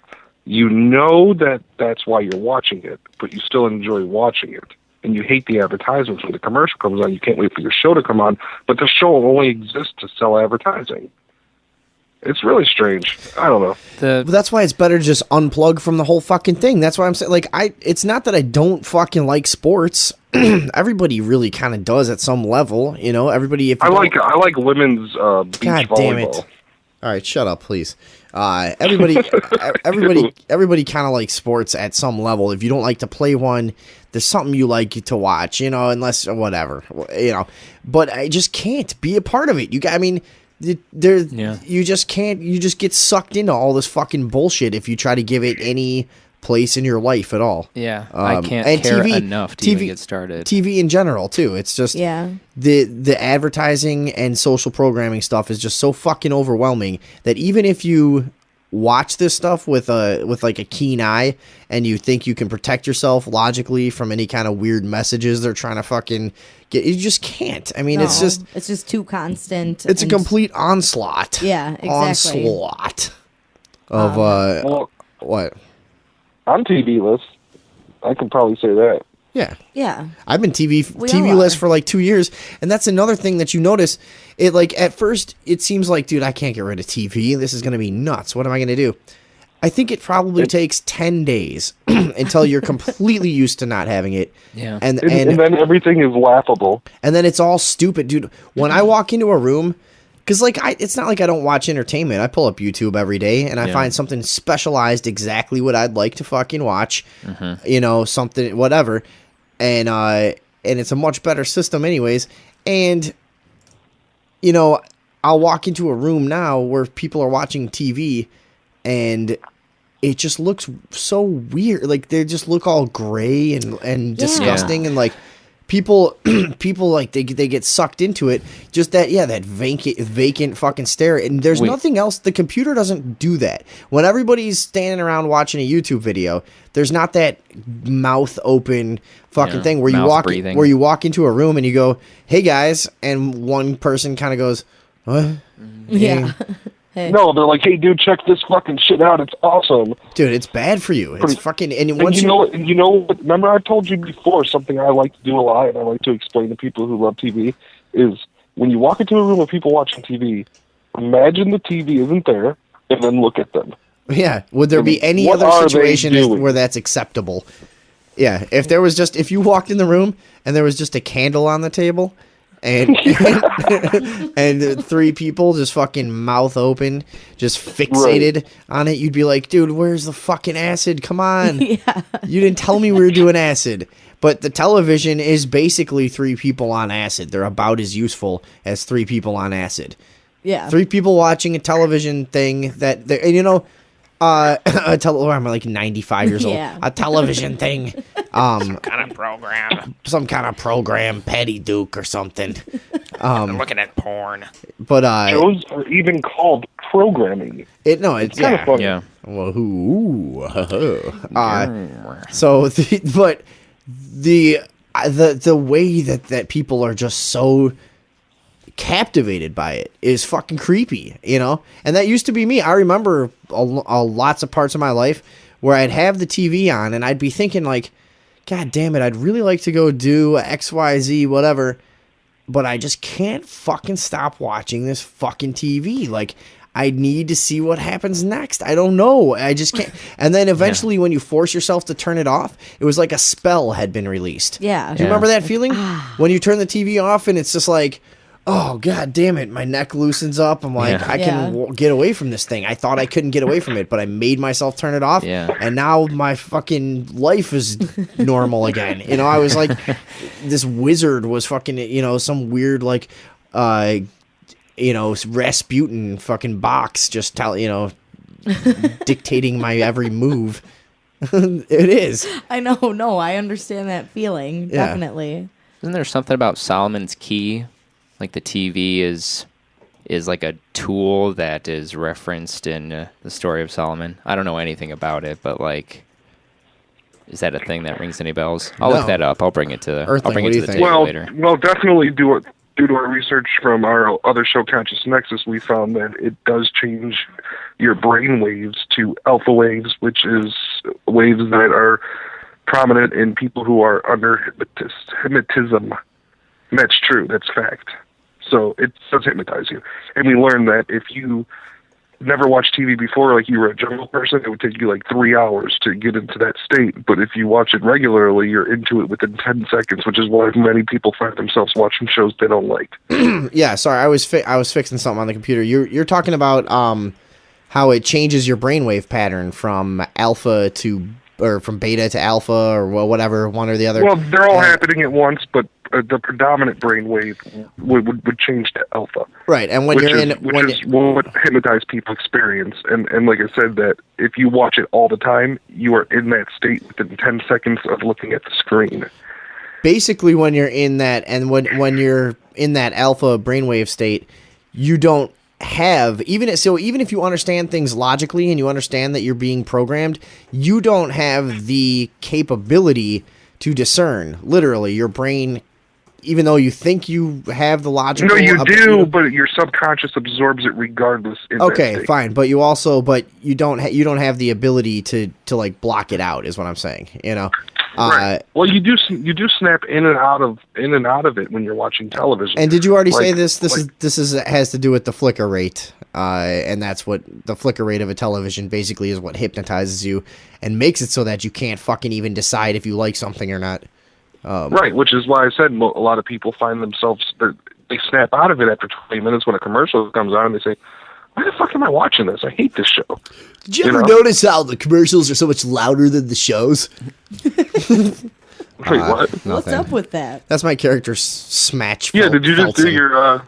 You know that that's why you're watching it, but you still enjoy watching it. And you hate the advertisements when the commercial comes on. You can't wait for your show to come on. But the show only exists to sell advertising. It's really strange. I don't know. But that's why it's better to just unplug from the whole fucking thing. That's why I'm saying, like, it's not that I don't fucking like sports. Everybody really kind of does at some level, you know. Everybody. I like women's beach volleyball. God damn it! All right, shut up, please. Everybody kind of likes sports at some level. If you don't like to play one, there's something you like to watch, you know. Unless whatever, you know. But I just can't be a part of it. You just can't. You just get sucked into all this fucking bullshit if you try to give it any place in your life at all. Yeah, I can't care enough to even get started. TV in general too. It's just the advertising and social programming stuff is just so fucking overwhelming that even if you watch this stuff with like a keen eye and you think you can protect yourself logically from any kind of weird messages they're trying to fucking get, you just can't. I mean, it's just too constant. It's a complete onslaught. Yeah, exactly. Onslaught of what? I'm TV-less. I can probably say that. Yeah. I've been TV-less for like 2 years, and that's another thing that you notice. It like at first it seems like, dude, I can't get rid of TV. This is gonna be nuts. What am I gonna do? I think it probably takes 10 days until you're completely used to not having it. Yeah. And then everything is laughable. And then it's all stupid, dude. When I walk into a room, because like it's not like I don't watch entertainment. I pull up YouTube every day and I find something specialized exactly what I'd like to fucking watch. Mm-hmm. You know, something whatever. And it's a much better system anyways. And you know, I'll walk into a room now where people are watching TV and it just looks so weird. Like they just look all gray and disgusting and like people like they get sucked into it. Just that vacant fucking stare. And there's nothing else. The computer doesn't do that. When everybody's standing around watching a YouTube video, there's not that mouth open fucking thing where you walk into a room and you go, "Hey guys," and one person kind of goes, "What?" Yeah. Hey. No, they're like, "Hey, dude, check this fucking shit out. It's awesome." Dude, it's bad for you. It's fucking... And you know what? Remember I told you before, something I like to do a lot, and I like to explain to people who love TV, is when you walk into a room of people watching TV, imagine the TV isn't there, and then look at them. Yeah. Would there be any other situation where that's acceptable? Yeah. If you walked in the room and there was just a candle on the table... And and 3 people just fucking mouth open, just fixated on it, you'd be like, dude, where's the fucking acid? Come on. Yeah. You didn't tell me we were doing acid. But the television is basically 3 people on acid. They're about as useful as 3 people on acid. Yeah. 3 people watching a television thing that, and you know, I'm like 95 years old. Yeah. A television thing. Kind of program. Some kind of program, Patty Duke or something. I'm looking at porn. But Shows are even called programming. it's Kind of funny. Yeah. Well, so the way that people are just so captivated by it is fucking creepy, you know? And that used to be me. I remember lots of parts of my life where I'd have the TV on and I'd be thinking like, God damn it, I'd really like to go do XYZ, whatever, but I just can't fucking stop watching this fucking TV. Like, I need to see what happens next. I don't know. I just can't. And then eventually when you force yourself to turn it off, it was like a spell had been released. Yeah. Do you remember that feeling? When you turn the TV off and it's just like, oh, God damn it, my neck loosens up. I'm like, I can get away from this thing. I thought I couldn't get away from it, but I made myself turn it off. Yeah. And now my fucking life is normal again. You know, I was like, this wizard was fucking, you know, some weird, like, you know, Rasputin fucking box just dictating my every move. It is. I know. No, I understand that feeling. Yeah. Definitely. Isn't there something about Solomon's key? Like the TV is like a tool that is referenced in the story of Solomon. I don't know anything about it, but like, is that a thing that rings any bells? I'll look that up. I'll bring it to the table later. Well, definitely due to our research from our other show, Conscious Nexus, we found that it does change your brain waves to alpha waves, which is waves that are prominent in people who are under hypnotism. And that's true. That's fact. So it does hypnotize you. And we learned that if you never watched TV before, like you were a jungle person, it would take you like 3 hours to get into that state. But if you watch it regularly, you're into it within 10 seconds, which is why many people find themselves watching shows they don't like. Yeah, sorry, I was fixing something on the computer. You're talking about how it changes your brainwave pattern from alpha to, or from beta to alpha, or whatever, one or the other. Well, they're all happening at once, but the predominant brainwave would change to alpha. Right, and when which is what hypnotized people experience. And like I said, that if you watch it all the time, you are in that state within 10 seconds of looking at the screen. Basically, when you're in that, and when you're in that alpha brainwave state, you don't have, even if you understand things logically and you understand that you're being programmed, you don't have the capability to discern. Literally, your brain, even though you think you have the logical... No, you do, but your subconscious absorbs it regardless. Okay, fine, but you don't have the ability to like block it out, is what I'm saying. You know. Right. Well, you do snap in and out of it when you're watching television. And did you already say this? This has to do with the flicker rate, and that's what the flicker rate of a television basically is. What hypnotizes you and makes it so that you can't fucking even decide if you like something or not. Right, which is why I said a lot of people find themselves, they snap out of it after 20 minutes when a commercial comes on and they say, why the fuck am I watching this? I hate this show. Did you ever notice how the commercials are so much louder than the shows? Wait, what? What's up with that? That's my character, Smatch. Yeah, did you just do your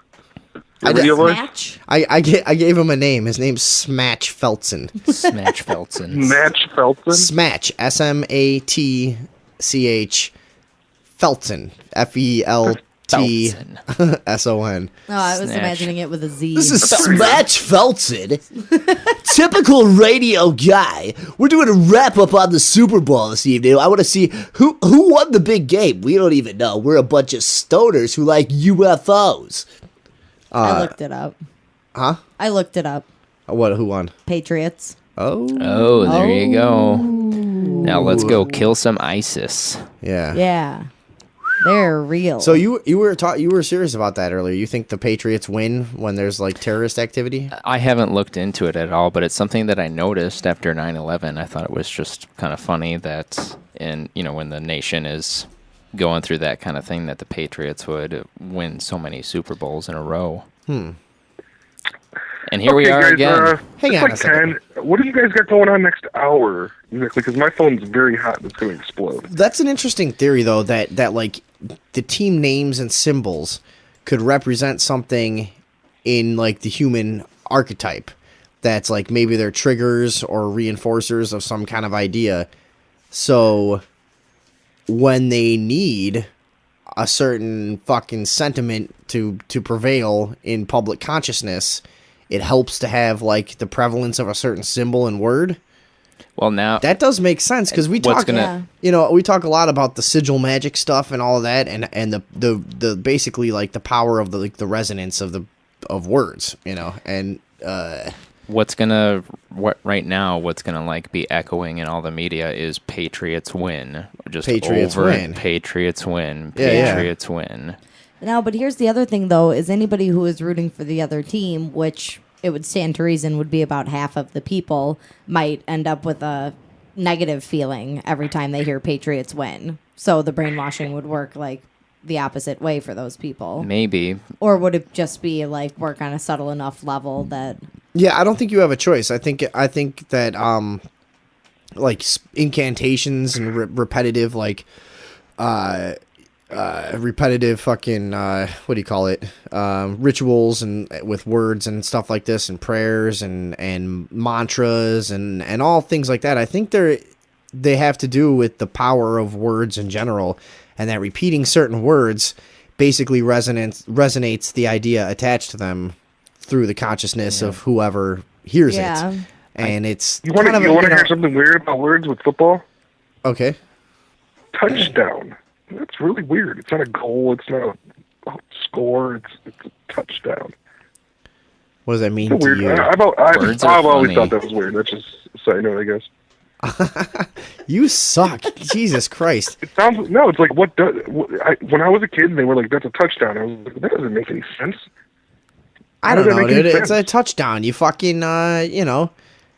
video voice? Match? I gave him a name. His name's Smatch Feltzen. Smatch Feltzen. Match Feltzen? Smatch. SMATCH. Feltzen. FELTSON. Oh, I was imagining it with a Z. This is Smatch Feltzen. Typical radio guy. We're doing a wrap up on the Super Bowl this evening. I want to see who won the big game. We don't even know. We're a bunch of stoners who like UFOs. I looked it up. Huh? I looked it up. What? Who won? Patriots. Oh, there you go. Now let's go kill some ISIS. Yeah. Yeah. They're real. So you were serious about that earlier. You think the Patriots win when there's like terrorist activity? I haven't looked into it at all, but it's something that I noticed after 9/11. I thought it was just kind of funny that when the nation is going through that kind of thing, that the Patriots would win so many Super Bowls in a row. And here we are guys, again. Hang on a second. What do you guys got going on next hour? Because my phone's very hot and it's going to explode. That's an interesting theory, though, that like the team names and symbols could represent something in like the human archetype. That's like maybe they're triggers or reinforcers of some kind of idea. So when they need a certain fucking sentiment to prevail in public consciousness, it helps to have like the prevalence of a certain symbol and word. Well, now that does make sense because we talk, we talk a lot about the sigil magic stuff and all of that, and the basically like the power of the resonance of words, and what's gonna like be echoing in all the media is Patriots win, just Patriots win, Patriots win, Patriots win. Now, but here's the other thing though: is anybody who is rooting for the other team, which it would stand to reason would be about half of the people, might end up with a negative feeling every time they hear Patriots win. So the brainwashing would work like the opposite way for those people. Maybe. Or would it just be like work on a subtle enough level that... Yeah, I don't think you have a choice. I think that like incantations and repetitive like repetitive fucking what do you call it, rituals and with words and stuff like this and prayers and mantras and all things like that. I think they have to do with the power of words in general, and that repeating certain words basically resonates the idea attached to them through the consciousness of whoever hears it. And it's you want to hear something weird about words with football? Okay. Touchdown. That's really weird. It's not a goal. It's not a score. It's a touchdown. What does that mean to weird. you? I've always thought that was weird. That's just a side note, I guess. You suck. Jesus Christ. It sounds it's like when I was a kid and they were like, that's a touchdown. I was like, that doesn't make any sense. I don't know, dude. It's a touchdown. You fucking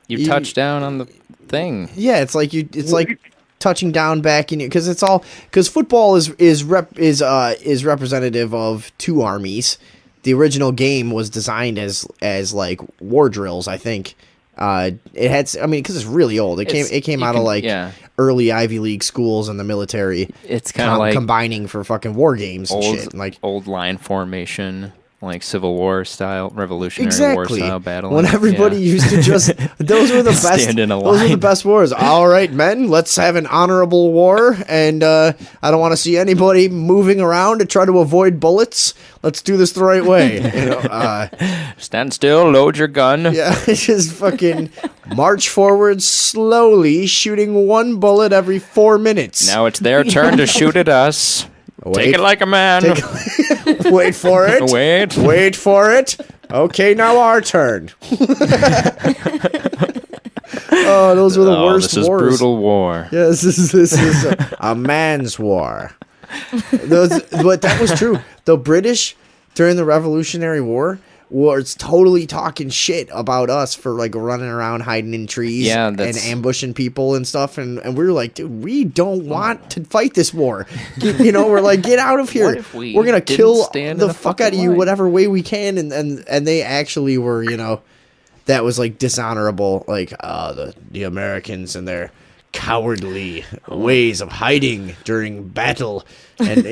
you touch down on the thing. Yeah, it's like touching down back in you, because football is representative of two armies. The original game was designed as like war drills, I think. It had, because it's really old. It came out of early Ivy League schools and the military. It's kind of like combining for fucking war games and shit. Like old line formation. Like Civil War style, Revolutionary War style battle. When everybody used to just those were the best. Stand in a line. Those were the best wars. All right, men, let's have an honorable war, and I don't want to see anybody moving around to try to avoid bullets. Let's do this the right way. Stand still, load your gun. Yeah, just fucking march forward slowly, shooting one bullet every 4 minutes. Now it's their turn to shoot at us. Take it like a man. Wait for it. Wait for it. Okay, now our turn. Oh, those were the worst wars. This is brutal war. Yes, this is a man's war. But that was true. The British, during the Revolutionary War, was totally talking shit about us for like running around hiding in trees and ambushing people and stuff, and we were like, dude, we don't want to fight this war. We're like, get out of here. We're gonna kill the fuck out of you whatever way we can, and they actually were, that was like dishonorable, like the Americans and their cowardly ways of hiding during battle and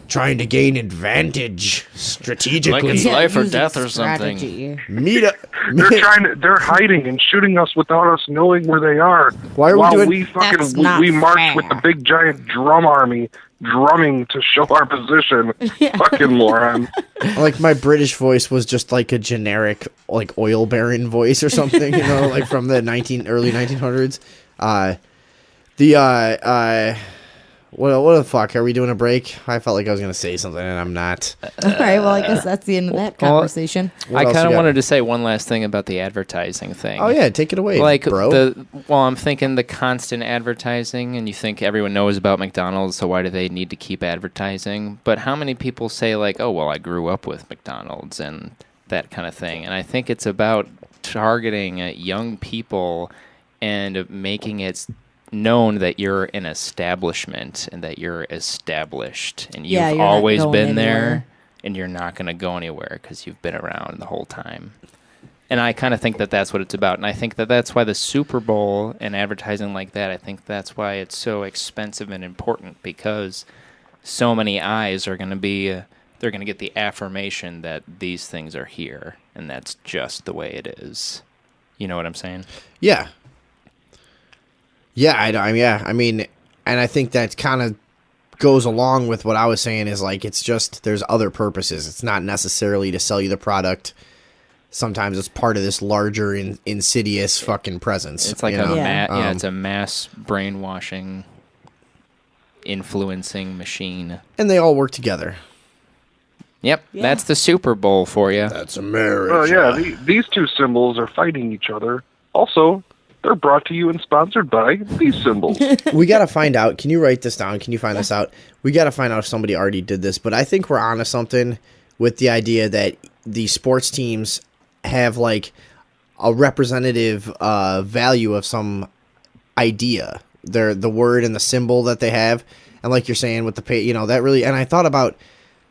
trying to gain advantage strategically, like it's life or death or something. They're hiding and shooting us without us knowing where they are. Why are we doing? We march with the big giant drum army drumming to show our position. Fucking moron. Like my British voice was just like a generic like oil baron voice or something, like from the early 1900s. What the fuck? Are we doing a break? I felt like I was going to say something and I'm not. All right, well, I guess that's the end of that conversation. I kind of wanted to say one last thing about the advertising thing. Oh, yeah, take it away, bro. I'm thinking the constant advertising, and you think everyone knows about McDonald's, so why do they need to keep advertising? But how many people say, like, oh, well, I grew up with McDonald's and that kind of thing? And I think it's about targeting young people and making it known that you're an establishment and that you're established and you've always been there and you're not going to go anywhere because you've been around the whole time. And I kind of think that that's what it's about. And I think that that's why the Super Bowl and advertising like that, I think that's why it's so expensive and important, because so many eyes are going to be they're going to get the affirmation that these things are here, and that's just the way it is. You know what I'm saying? Yeah. Yeah, I mean, and I think that kind of goes along with what I was saying is like, it's just, there's other purposes. It's not necessarily to sell you the product. Sometimes it's part of this larger insidious fucking presence. It's like it's a mass brainwashing, influencing machine. And they all work together. Yep, that's the Super Bowl for you. That's America. Oh, yeah, these two symbols are fighting each other. Also, they're brought to you and sponsored by these symbols. We got to find out. Can you write this down? Can you find this out? We got to find out if somebody already did this. But I think we're onto something with the idea that the sports teams have like a representative value of some idea. The word and the symbol that they have. And like you're saying with the that really, and I thought about,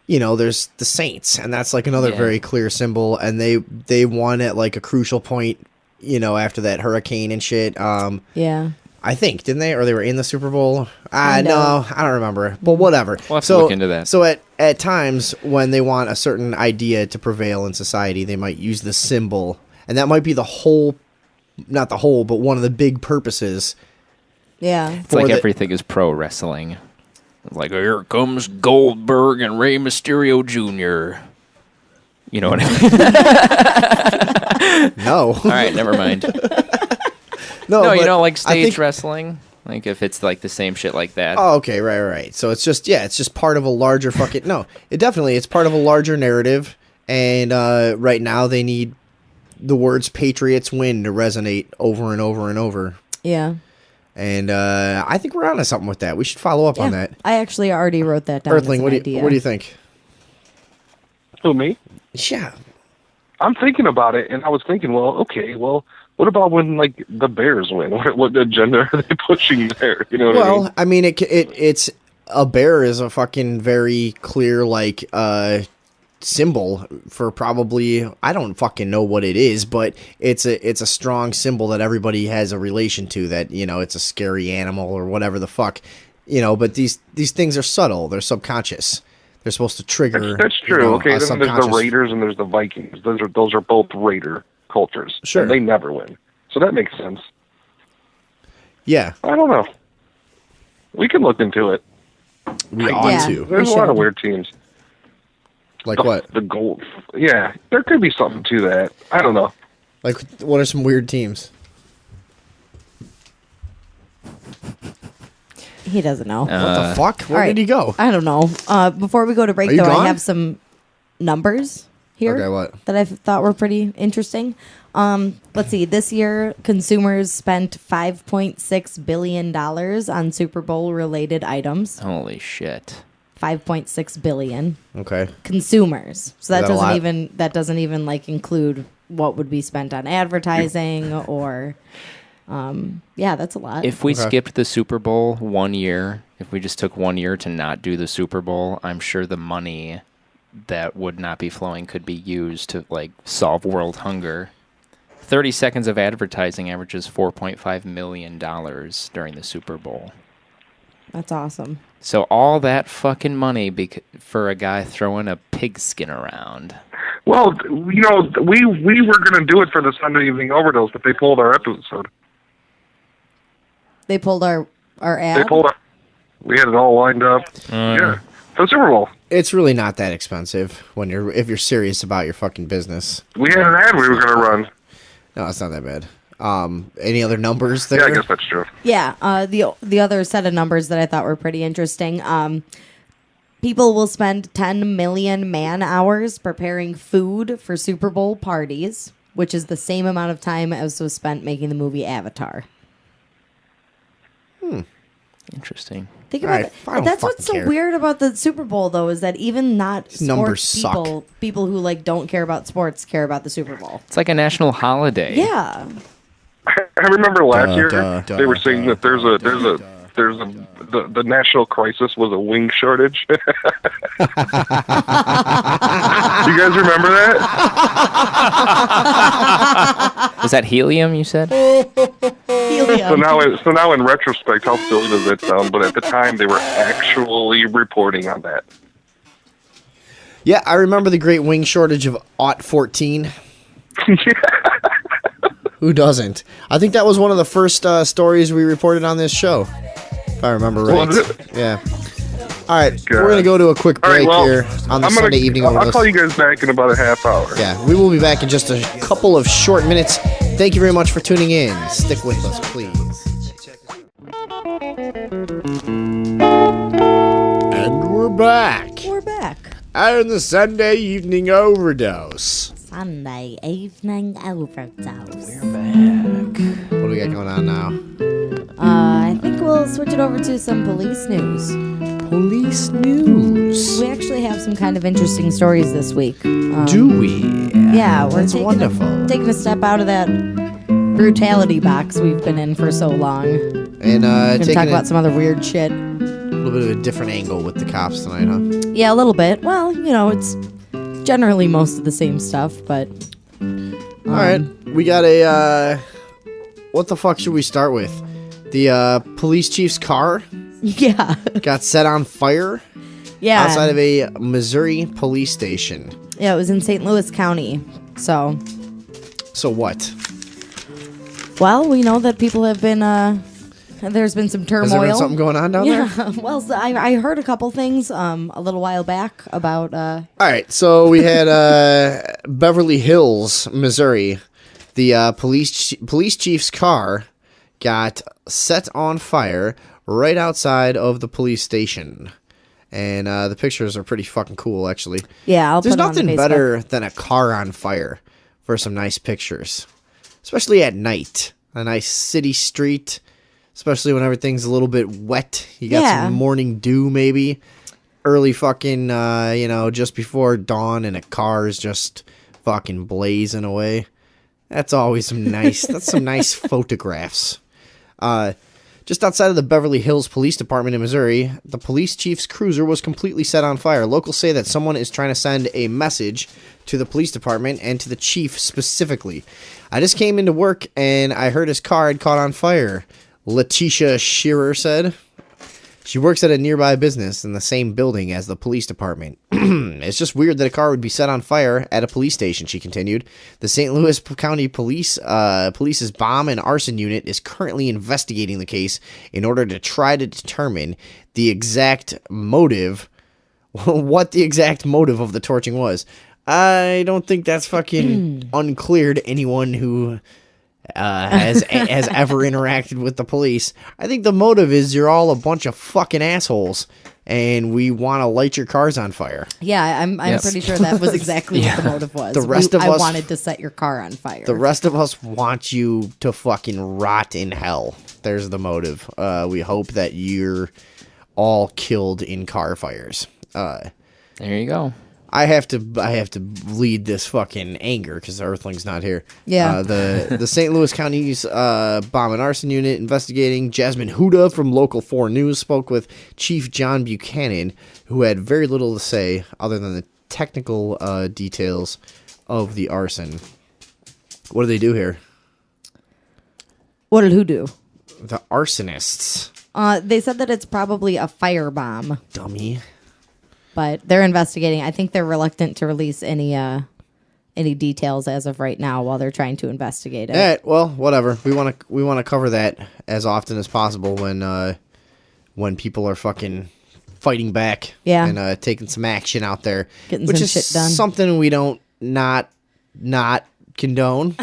there's the Saints, and that's like another very clear symbol. And they won at like a crucial point, after that hurricane and shit. Yeah. I think, didn't they? Or they were in the Super Bowl? No, I don't remember. But whatever. We'll have to look into that. So at times when they want a certain idea to prevail in society, they might use the symbol. And that might be not the whole, but one of the big purposes. Yeah. It's like everything is pro wrestling. Like, here comes Goldberg and Rey Mysterio Jr. You know what I mean? No. All right, never mind. No, you don't like stage wrestling? Like if it's like the same shit like that. Oh, okay, right. So it's just part of a larger fucking it's part of a larger narrative, and right now they need the words Patriots win to resonate over and over and over. Yeah. And I think we're onto something with that. We should follow up on that. I actually already wrote that down. Earthling, what do you think? Who, me? Yeah. I'm thinking about it, and I was thinking, what about when like the Bears win? What agenda are they pushing there? You know what I mean? Well, I mean, it's a bear is a fucking very clear like symbol for probably, I don't fucking know what it is, but it's a strong symbol that everybody has a relation to, that it's a scary animal or whatever the fuck, but these things are subtle, they're subconscious. They're supposed to trigger. That's true. Okay, then there's the Raiders and there's the Vikings. Those are both Raider cultures. Sure. And they never win. So that makes sense. Yeah. I don't know. We can look into it. We ought to. There's a lot of weird teams. Like what? The gold. Yeah, there could be something to that. I don't know. Like, what are some weird teams? He doesn't know. What the fuck? Where did he go? I don't know. Before we go to break, though, I have some numbers here that I thought were pretty interesting. Let's see. This year, consumers spent $5.6 billion on Super Bowl related items. Holy shit. 5.6 billion. Okay. Consumers. So that doesn't even like include what would be spent on advertising or that's a lot. If we skipped the Super Bowl 1 year, if we just took 1 year to not do the Super Bowl, I'm sure the money that would not be flowing could be used to like solve world hunger. 30 seconds of advertising averages $4.5 million during the Super Bowl. That's awesome. So all that fucking money for a guy throwing a pigskin around. Well, we were going to do it for the Sunday Evening Overdose, but they pulled our episode. They pulled our ad? We had it all lined up. Yeah. For the Super Bowl. It's really not that expensive if you're serious about your fucking business. We had an ad we were going to run. No, it's not that bad. Any other numbers there? Yeah, I guess that's true. Yeah, the other set of numbers that I thought were pretty interesting. People will spend 10 million man-hours preparing food for Super Bowl parties, which is the same amount of time as was spent making the movie Avatar. Interesting. Think about it. That's what's so weird about the Super Bowl, though, is that even not sports people who like don't care about sports care about the Super Bowl. It's like a national holiday. Yeah. I remember last year they were saying that the national crisis was a wing shortage. You guys remember that? Was that helium you said? Helium. So now in retrospect, how silly does that sound? But at the time, they were actually reporting on that. Yeah, I remember the great wing shortage of Aught 14. Who doesn't? I think that was one of the first stories we reported on this show, if I remember right. Was it? Yeah. All right, we're going to go to a quick break here on the Sunday evening I'll Overdose. call you guys back in about a half hour. Yeah, we will be back in just a couple of short minutes. Thank you very much for tuning in. Stick with us, please. And we're back. We're back. On the Sunday evening Overdose. Sunday evening overdose. Back. What do we got going on now? I think we'll switch it over to some police news. Police news. We actually have some kind of interesting stories this week. Do we? Yeah, we're That's wonderful. taking a step out of that brutality box we've been in for so long. And We're gonna taking talk about some other weird shit. a little bit of a different angle with the cops tonight, huh? Yeah, a little bit. Well, it's generally most of the same stuff, but All right, we got a. What the fuck should we start with? The police chief's car yeah, got set on fire yeah, outside of a Missouri police station. yeah. It was in St. Louis County. So, what? well, we know that people have been. There's been some turmoil. Has there been something going on down there? Yeah, well, I heard a couple things a little while back about. All right, so we had Beverly Hills, Missouri. The police chief's car got set on fire right outside of the police station. And the pictures are pretty fucking cool, actually. Yeah, I'll There's put it on nothing Facebook. better than a car on fire for some nice pictures. Especially at night. A nice city street. Especially when everything's a little bit wet. You got Yeah. some morning dew, maybe. Early fucking, just before dawn, and a car is just fucking blazing away. That's always some nice, that's some nice photographs. Just outside of the Beverly Hills Police Department in Missouri, the police chief's cruiser was completely set on fire. Locals say that someone is trying to send a message to the police department and to the chief specifically. I just came into work and I heard his car had caught on fire, Letitia Shearer said. She works at a nearby business in the same building as the police department. It's just weird that a car would be set on fire at a police station, she continued. The St. Louis County Police's bomb and arson unit is currently investigating the case in order to try to determine the exact motive, what the exact motive of the torching was. I don't think that's fucking unclear to anyone who has ever interacted with the police. I think the motive is you're all a bunch of fucking assholes and we want to light your cars on fire. Yeah, I'm pretty sure that was exactly what the motive was. The rest of I us- wanted to set your car on fire. The rest of us want you to fucking rot in hell. There's the motive. We hope that you're all killed in car fires. There you go. I have to lead this fucking anger because the Earthling's not here. Yeah. The St. Louis County's bomb and arson unit investigating Jasmine Huda from Local 4 News spoke with Chief John Buchanan, who had very little to say other than the technical details of the arson. What do they do here? What did who do? The arsonists. They said that it's probably a firebomb, Dummy. but they're investigating. I think they're reluctant to release any details as of right now while they're trying to investigate it. All right, well, whatever. We want to cover that as often as possible when people are fucking fighting back, Yeah. and taking some action out there, Getting which some is shit done. something we don't not condone,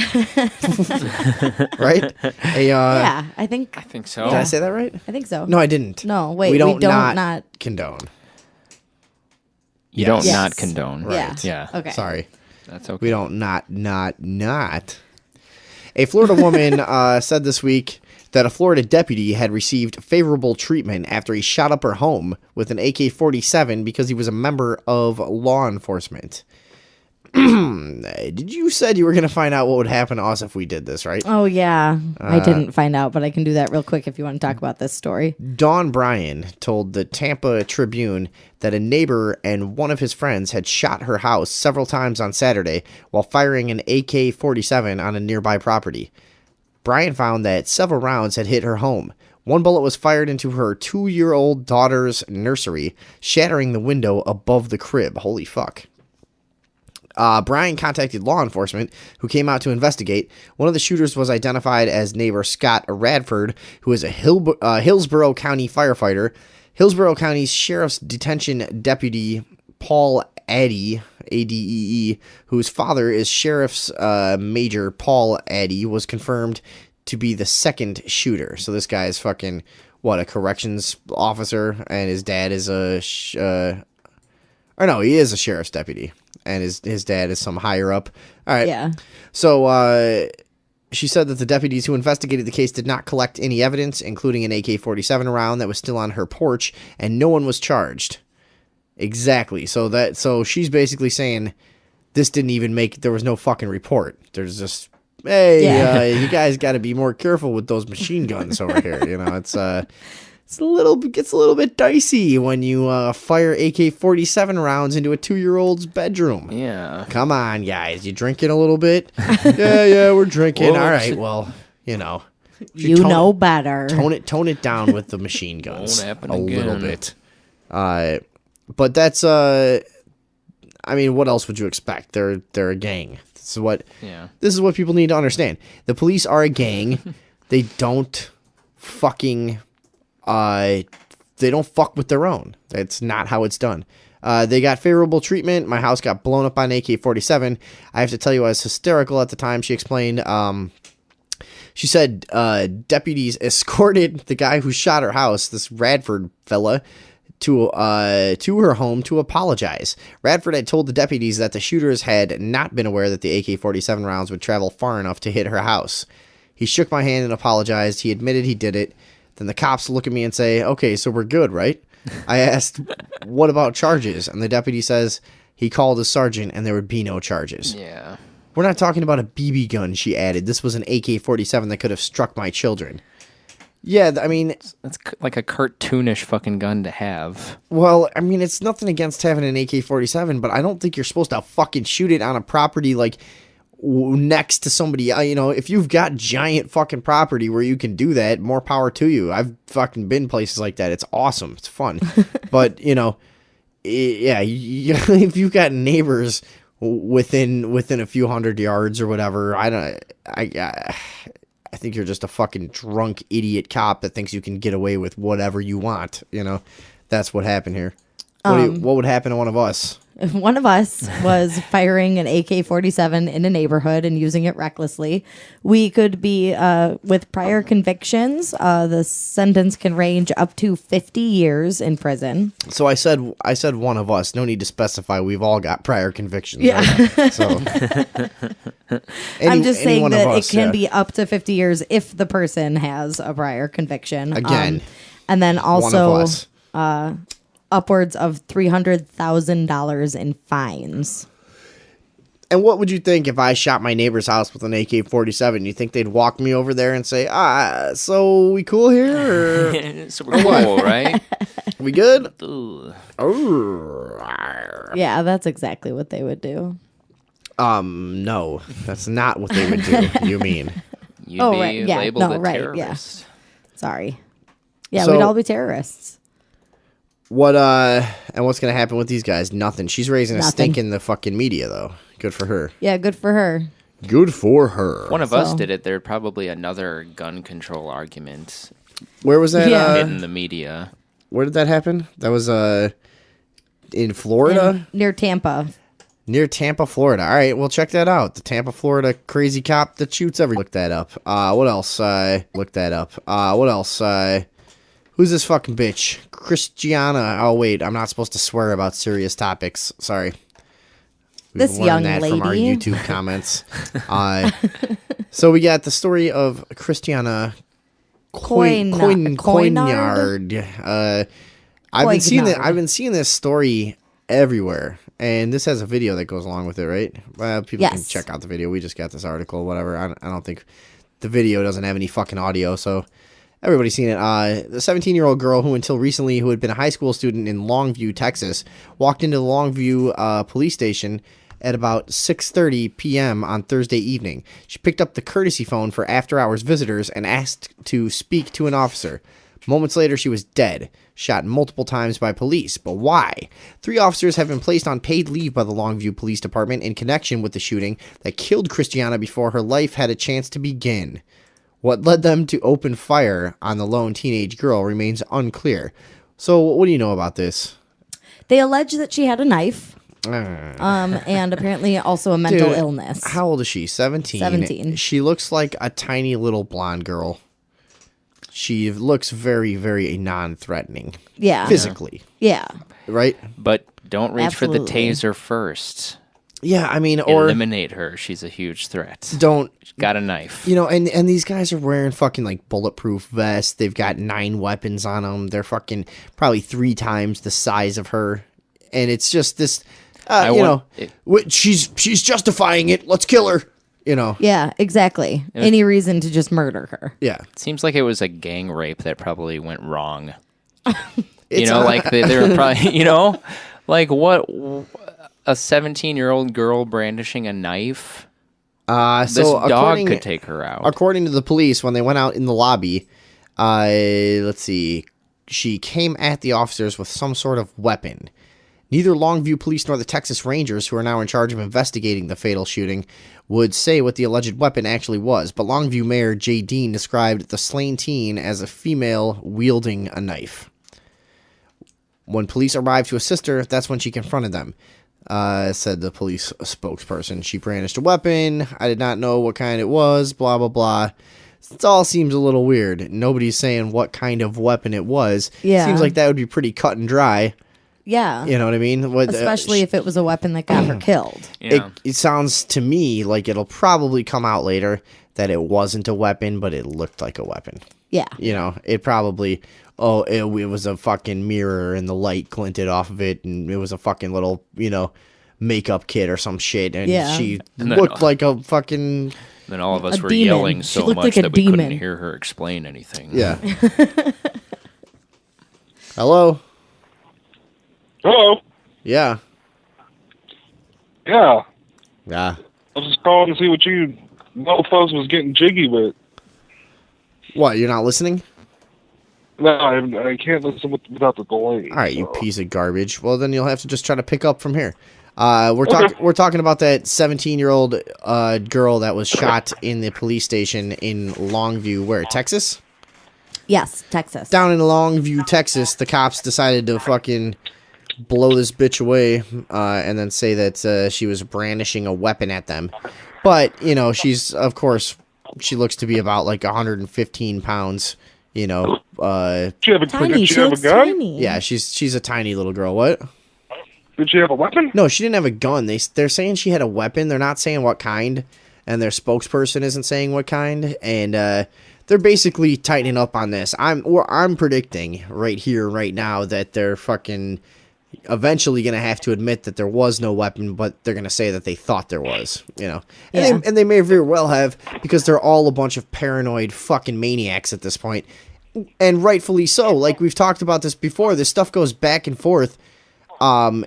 right? Yeah, I think. I think so. Did I say that right? I think so. No, I didn't. No, wait. we don't not. not condone. You don't Yes. not condone. Yeah. Right. Yeah. Okay. Sorry. That's okay. We don't not. A Florida woman said this week that a Florida deputy had received favorable treatment after he shot up her home with an AK-47 because he was a member of law enforcement. Did you said you were going to find out what would happen to us if we did this, right? Oh yeah, I didn't find out, but I can do that real quick if you want to talk about this story. Dawn Bryan told the Tampa Tribune that a neighbor and one of his friends had shot her house several times on Saturday while firing an AK-47 on a nearby property. Bryan found that several rounds had hit her home. One bullet was fired into her 2-year-old daughter's nursery, shattering the window above the crib. Holy fuck. Brian contacted law enforcement, who came out to investigate. One of the shooters was identified as neighbor Scott Radford, who is a Hillsborough County firefighter. Hillsborough County's Sheriff's Detention Deputy Paul Addy, A-D-E-E, whose father is Sheriff's Major Paul Addy, was confirmed to be the second shooter. So this guy is fucking, a corrections officer, and his dad is he is a sheriff's deputy. And his dad is some higher up. All right. Yeah. So she said that the deputies who investigated the case did not collect any evidence, including an AK-47 round that was still on her porch, and no one was charged. Exactly. So she's basically saying this didn't even there was no fucking report. There's just, hey, you guys got to be more careful with those machine guns over here. You know, gets a little bit dicey when you fire AK-47 rounds into a 2-year-old's bedroom. Yeah. Come on, guys. You drinking a little bit? yeah, we're drinking. Well, all right, well, you know. You know better. Tone it down with the machine guns. Won't happen a again. little bit. But that's I mean, what else would you expect? They're a gang. This is what people need to understand. The police are a gang. They don't fucking they don't fuck with their own. That's not how it's done. They got favorable treatment. My house got blown up by an AK-47. I have to tell you, I was hysterical at the time. She explained, she said deputies escorted the guy who shot her house, this Radford fella, to her home to apologize. Radford had told the deputies that the shooters had not been aware that the AK-47 rounds would travel far enough to hit her house. He shook my hand and apologized. He admitted he did it. Then the cops look at me and say, okay, so we're good, right? I asked, what about charges? And the deputy says he called his sergeant and there would be no charges. Yeah. We're not talking about a BB gun, she added. This was an AK-47 that could have struck my children. Yeah, I mean... That's like a cartoonish fucking gun to have. Well, I mean, it's nothing against having an AK-47, but I don't think you're supposed to fucking shoot it on a property like... next to somebody, you know, if you've got giant fucking property where you can do that, more power to you. I've fucking been places like that. It's awesome. It's fun. But, you know, if you've got neighbors within a few hundred yards or whatever, I think you're just a fucking drunk idiot cop that thinks you can get away with whatever you want. You know, that's what happened here. What would happen to one of us? If one of us was firing an AK-47 in a neighborhood and using it recklessly, we could be, with prior convictions, the sentence can range up to 50 years in prison. So I said one of us. No need to specify. We've all got prior convictions. Yeah. Right? So I'm just saying that it can be up to 50 years if the person has a prior conviction. Again. And then also... one of us. Upwards of $300,000 in fines. And what would you think if I shot my neighbor's house with an AK-47? You think they'd walk me over there and say, so we cool here? Or So we're cool, right? we good? Yeah, that's exactly what they would do. No, that's not what they would do. You mean? You'd be labeled a Yeah. terrorist. Sorry. Yeah, So- we'd all be terrorists. What's gonna happen with these guys? Nothing. She's raising a Nothing. stink in the fucking media, though. Good for her. Yeah, good for her. Good for her. One of us did it. There'd probably another gun control argument Where was that? Yeah. in the media. Where did that happen? That was in Florida, Near Tampa. near Tampa, Florida. All right, well check that out. The Tampa, Florida crazy cop that shoots every. Look that up. What else? Look that up. What else? Who's this fucking bitch? Christiana. Oh wait, I'm not supposed to swear about serious topics. Sorry. We've This learned young that from our lady. YouTube comments. So we got the story of Christiana Coignard. Coignard. I've been seeing this story everywhere, and this has a video that goes along with it, right? Well, people can Yes. check out the video. We just got this article, whatever. I don't think the video doesn't have any fucking audio, so everybody's seen it. The 17-year-old girl who had been a high school student in Longview, Texas, walked into the Longview police station at about 6:30 p.m. on Thursday evening. She picked up the courtesy phone for after-hours visitors and asked to speak to an officer. Moments later, she was dead, shot multiple times by police. But why? 3 officers have been placed on paid leave by the Longview Police Department in connection with the shooting that killed Christiana before her life had a chance to begin. What led them to open fire on the lone teenage girl remains unclear. So, what do you know about this? They allege that she had a knife, and apparently also a mental illness. How old is she? 17? 17. She looks like a tiny little blonde girl. She looks very, very non-threatening. Yeah. Physically. Yeah. Right? But don't reach for the Absolutely. taser first. Yeah, I mean, or... Eliminate her. She's a huge threat. Don't... She's got a knife. You know, and these guys are wearing fucking, like, bulletproof vests. They've got 9 weapons on them. They're fucking probably 3 times the size of her. And it's just this... she's justifying it. Let's kill her. You know. Yeah, exactly. Any reason to just murder her. Yeah. It seems like it was a gang rape that probably went wrong. Like they were probably, like what, a 17-year-old girl brandishing a knife? This dog could take her out. According to the police, when they went out in the lobby, let's see, she came at the officers with some sort of weapon. Neither Longview Police nor the Texas Rangers, who are now in charge of investigating the fatal shooting, would say what the alleged weapon actually was, but Longview Mayor Jay Dean described the slain teen as a female wielding a knife. When police arrived to assist her, that's when she confronted them, said the police spokesperson. She brandished a weapon. I did not know what kind it was, blah, blah, blah. It all seems a little weird. Nobody's saying what kind of weapon it was. Yeah. Seems like that would be pretty cut and dry. Yeah. You know what I mean? Especially if it was a weapon that got her killed. Yeah. It sounds to me like it'll probably come out later that it wasn't a weapon, but it looked like a weapon. Yeah. You know, it probably, it was a fucking mirror and the light glinted off of it, and it was a fucking little, makeup kit or some shit, and she looked like a fucking... Then all of us were demon. yelling She so looked much like a that we demon. couldn't hear her explain anything. Yeah. Hello? Hello. Yeah. Yeah. Yeah. I was just calling to see what you mofos was getting jiggy with. What, you're not listening? No, I can't listen without the delay. All right, you piece of garbage. Well, then you'll have to just try to pick up from here. We're talking about that 17-year-old girl that was shot in the police station in Longview, where, Texas? Yes, Texas. Down in Longview, Texas, the cops decided to fucking blow this bitch away and then say that she was brandishing a weapon at them. But, she's, of course, she looks to be about like 115 pounds, She have a Tiny. She have a looks gun? tiny. Yeah, she's a tiny little girl. What? Did she have a weapon? No, she didn't have a gun. They're saying she had a weapon. They're not saying what kind, and their spokesperson isn't saying what kind, and they're basically tightening up on this. I'm predicting right here, right now, that they're fucking eventually gonna have to admit that there was no weapon, but they're gonna say that they thought there was, Yeah. and they may very well have, because they're all a bunch of paranoid fucking maniacs at this point, and rightfully so. Like we've talked about this before, this stuff goes back and forth, in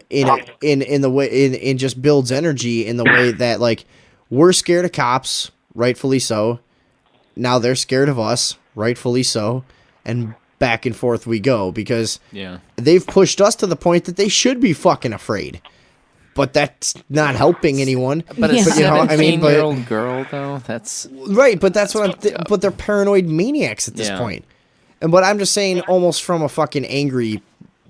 the way just builds energy in the way that like we're scared of cops, rightfully so. Now they're scared of us, rightfully so, and back and forth we go, because they've pushed us to the point that they should be fucking afraid. But that's not helping anyone. But a Yeah. 17-year-old girl, though, that's... Right, but that's what but they're paranoid maniacs at this point. And but I'm just saying, almost from a fucking angry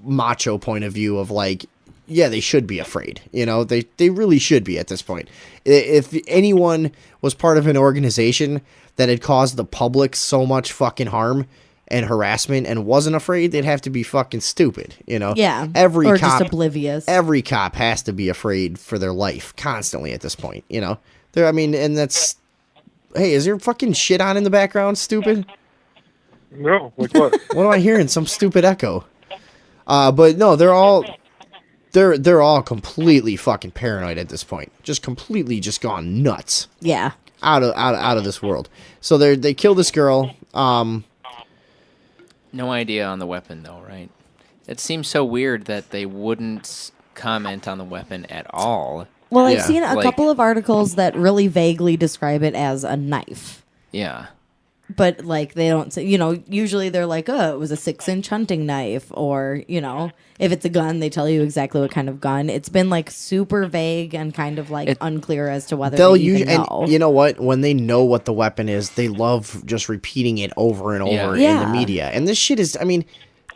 macho point of view of like, yeah, they should be afraid. They really should be at this point. If anyone was part of an organization that had caused the public so much fucking harm and harassment and wasn't afraid, they'd have to be fucking stupid, Yeah. Every or cop, just oblivious. Every cop has to be afraid for their life constantly at this point, and that's... Hey, is there fucking shit on in the background, stupid? No, like what? What am I hearing? Some stupid echo. But no, they're all completely fucking paranoid at this point. Just completely just gone nuts. Yeah. Out of this world. So they kill this girl. No idea on the weapon, though, right? It seems so weird that they wouldn't comment on the weapon at all. Well, I've Yeah. seen a Like- couple of articles that really vaguely describe it as a knife. Yeah. But, like, they don't say, usually they're like, oh, it was a 6-inch hunting knife. Or, if it's a gun, they tell you exactly what kind of gun. It's been, like, super vague and kind of, like, unclear as to whether They'll they even usually, know. and you know what? When they know what the weapon is, they love just repeating it over and over in Yeah. the media. And this shit is, I mean,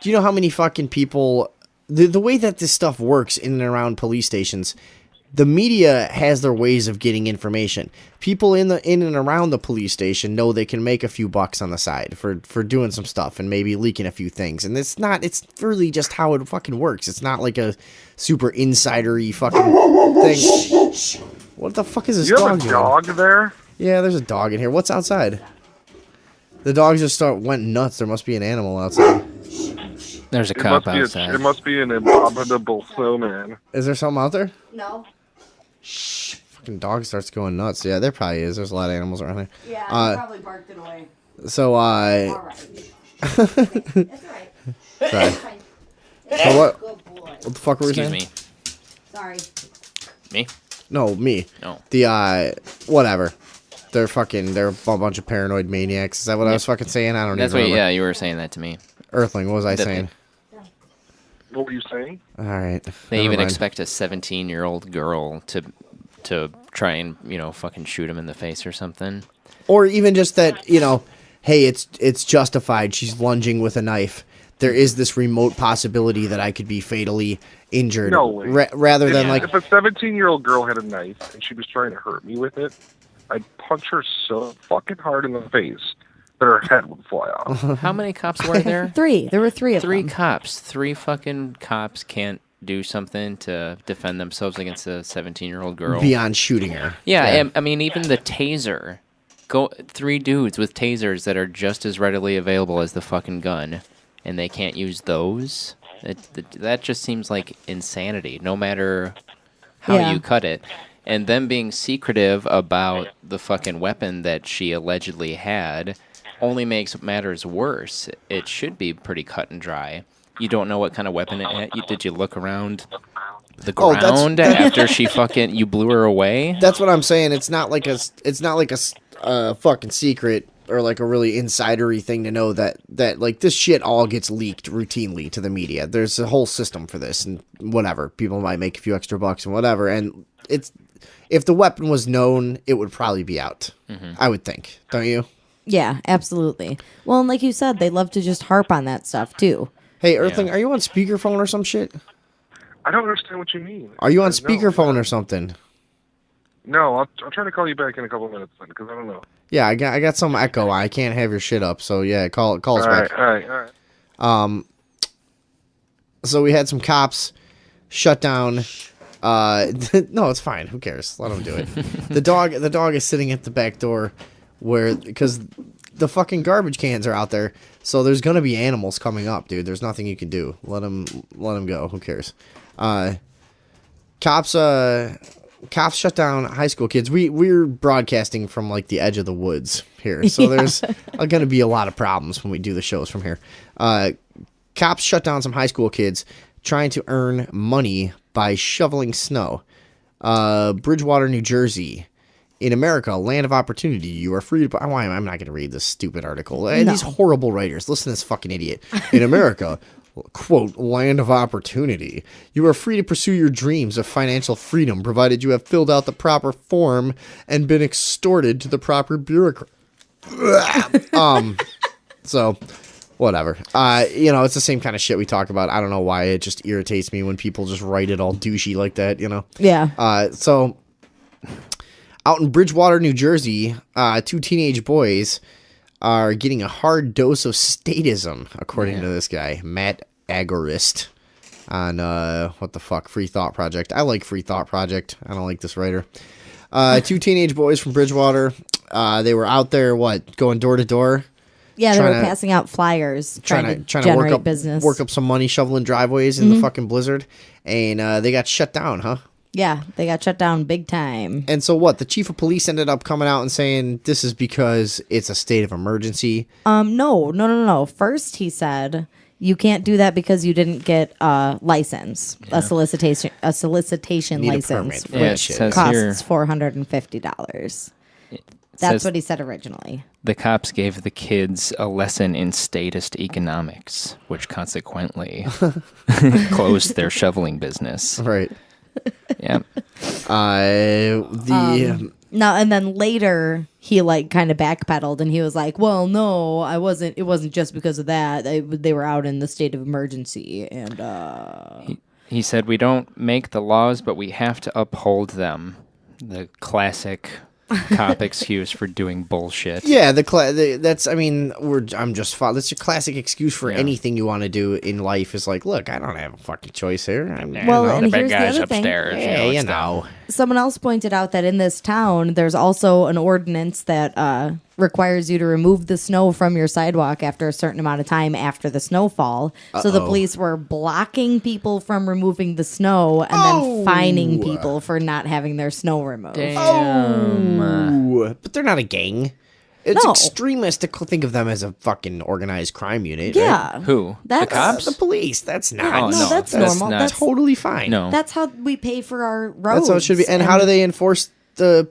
do you know how many fucking people, the way that this stuff works in and around police stations, the media has their ways of getting information. People in and around the police station know they can make a few bucks on the side for doing some stuff and maybe leaking a few things. And it's really just how it fucking works. It's not like a super insider-y fucking thing. What the fuck is this You dog have a doing? dog there? Yeah, there's a dog in here. What's outside? The dogs just went nuts. There must be an animal outside. There's a It cop must be outside. it must be an abominable snowman. Is there something out there? No. Fucking dog starts going nuts. Yeah, there probably is. There's a lot of animals around here. Yeah, probably barked it away. So, All right. It's all right. sorry. So what the fuck were we Excuse saying? me. Sorry. Me? No, me. No. The, whatever. They're a bunch of paranoid maniacs. Is that what I was fucking saying? I don't That's even what. remember. Yeah, you were saying that to me. Earthling, what was I That- saying? What were you saying? All right. They never even mind. expect a 17-year-old girl to try and fucking shoot him in the face or something. Or even just that, hey, it's justified. She's lunging with a knife. There is this remote possibility that I could be fatally injured. No way. Rather than like, If a 17-year-old girl had a knife and she was trying to hurt me with it, I'd punch her so fucking hard in the face that her head would fly off. How many cops were there? 3. There were 3 of Three them. cops. 3 fucking cops can't do something to defend themselves against a 17-year-old girl. beyond shooting her. Yeah, I mean, even the taser. 3 dudes with tasers that are just as readily available as the fucking gun, and they can't use those? That just seems like insanity, no matter how Yeah. you cut it. And them being secretive about the fucking weapon that she allegedly had only makes matters worse. It should be pretty cut and dry. You don't know what kind of weapon it had. Did you look around the Oh, that's- ground after she fucking you blew her away? That's what I'm saying. It's not like a fucking secret or like a really insidery thing to know that like this shit all gets leaked routinely to the media. There's a whole system for this and whatever. People might make a few extra bucks and whatever. And if the weapon was known, it would probably be out. I would think. Don't you? Yeah, absolutely. Well, and like you said, they love to just harp on that stuff, too. Hey, Earthling, are you on speakerphone or some shit? I don't understand what you mean. Are you on No, speakerphone or something? No, I'll try to call you back in a couple of minutes then, because I don't know. Yeah, I got some echo. I can't have your shit up. So yeah, call us back. All right. So we had some cops shut down. No, it's fine. Who cares? Let them do it. The dog is sitting at the back door because the fucking garbage cans are out there. So there's gonna be animals coming up, dude. There's nothing you can do. Let them go. Who cares? Cops shut down high school kids. We're broadcasting from like the edge of the woods here, so there's going to be a lot of problems when we do the shows from here. Cops shut down some high school kids trying to earn money by shoveling snow. Bridgewater, New Jersey. In America, land of opportunity, you are free to... I'm not going to read this stupid article. And these horrible writers. Listen to this fucking idiot. In America... quote, land of opportunity. You are free to pursue your dreams of financial freedom, provided you have filled out the proper form and been extorted to the proper bureaucrat. So, whatever. It's the same kind of shit we talk about. I don't know why it just irritates me when people just write it all douchey like that, Yeah. So, out in Bridgewater, New Jersey, 2 teenage boys are getting a hard dose of statism, according to this guy, Matt Agorist, on, Free Thought Project. I like Free Thought Project. I don't like this writer. 2 teenage boys from Bridgewater, they were out there, going door to door? Yeah, they were passing out flyers, trying to generate business. Work up some money, shoveling driveways in the fucking blizzard, and they got shut down, huh? Yeah, they got shut down big time. And so what? The chief of police ended up coming out and saying this is because it's a state of emergency. No. First, he said, You can't do that because you didn't get a license, a solicitation Need a license, permit for that which shit. says costs here- $450. That's what he said originally. The cops gave the kids a lesson in statist economics, which consequently closed their shoveling business. Right. Yeah. No, and then later he like kind of backpedaled and he was like, "Well, no, I wasn't. It wasn't just because of that. They were out in the state of emergency." And He said, "We don't make the laws, but we have to uphold them." The classic cop excuse for doing bullshit. Yeah, that's. I mean, that's your classic excuse for anything you want to do in life. Is like, look, I don't have a fucking choice here. well, and the big here's the guys other thing. upstairs. yeah, it's you know. Someone else pointed out that in this town, there's also an ordinance that requires you to remove the snow from your sidewalk after a certain amount of time after the snowfall. So the police were blocking people from removing the snow and then fining people for not having their snow removed. Ooh, but they're not a gang. It's No. extremist to think of them as a fucking organized crime unit. Yeah. right? Who? That's- the cops? The police. That's not. Oh, no, that's that's normal. not- That's totally fine. No. That's how we pay for our roads. That's how it should be. And how do they enforce how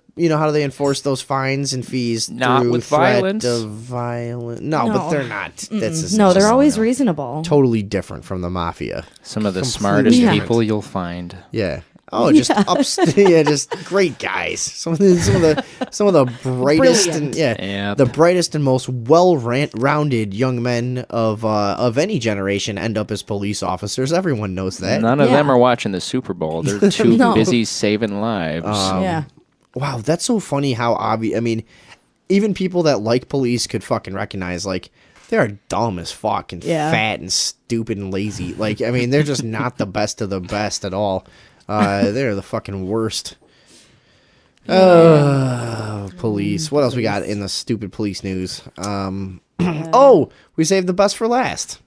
do they enforce those fines and fees? Not through with threat violence. of violence. No, but No. they're not. That's No, they're just always reasonable. totally different from the mafia. Some of the Completely smartest different. people you'll find. Yeah. Oh, just just great guys. Some of the brightest and Yep. the brightest and most well-rounded young men of any generation end up as police officers. Everyone knows that. None of Yeah. them are watching the Super Bowl. They're too No. busy saving lives. Yeah. Wow, that's so funny how obvious. I mean, even people that like police could fucking recognize, like, they are dumb as fuck and fat and stupid and lazy. Like, I mean, they're just not the best of the best at all. They're the fucking worst. Police. What else we got in the stupid police news? We saved the best for last.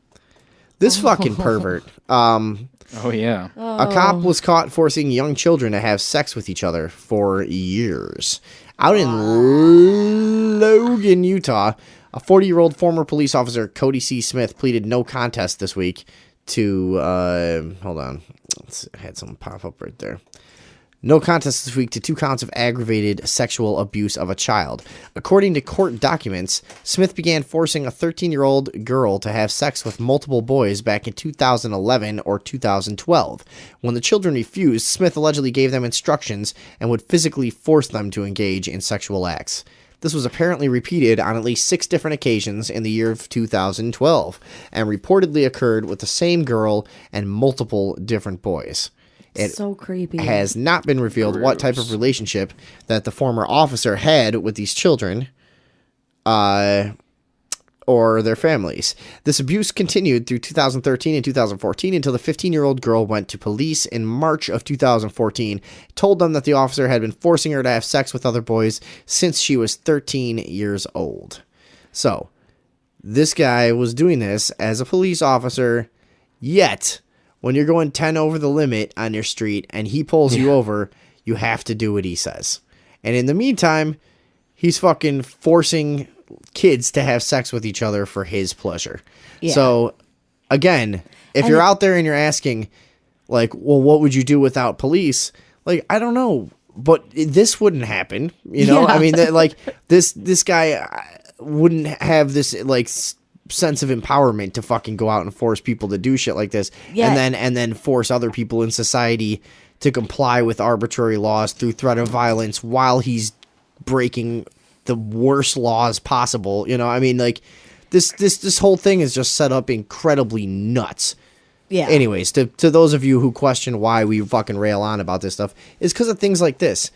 This fucking pervert. Oh, yeah. A cop was caught forcing young children to have sex with each other for years. Out in Logan, Utah, a 40-year-old former police officer, Cody C. Smith, pleaded no contest this week to, hold on. I had something pop up right there. No contest this week to 2 counts of aggravated sexual abuse of a child. According to court documents, Smith began forcing a 13-year-old girl to have sex with multiple boys back in 2011 or 2012. When the children refused, Smith allegedly gave them instructions and would physically force them to engage in sexual acts. This was apparently repeated on at least 6 different occasions in the year of 2012 and reportedly occurred with the same girl and multiple different boys. It so creepy. has not been revealed what type of relationship that the former officer had with these children or their families. This abuse continued through 2013 and 2014 until the 15-year-old girl went to police in March of 2014, told them that the officer had been forcing her to have sex with other boys since she was 13 years old. So, this guy was doing this as a police officer, yet when you're going 10 over the limit on your street and he pulls you over, you have to do what he says. And in the meantime, he's fucking forcing kids to have sex with each other for his pleasure. Yeah. So, again, if you're out there and you're asking, like, well, what would you do without police? Like, I don't know, but this wouldn't happen. You know, Yeah. I mean, this guy wouldn't have this, like, sense of empowerment to fucking go out and force people to do shit like this, Yeah. and then force other people in society to comply with arbitrary laws through threat of violence while he's breaking the worst laws possible. You know, I mean, like, this whole thing is just set up incredibly nuts. Yeah. Anyways, to those of you who question why we fucking rail on about this stuff, it's because of things like this.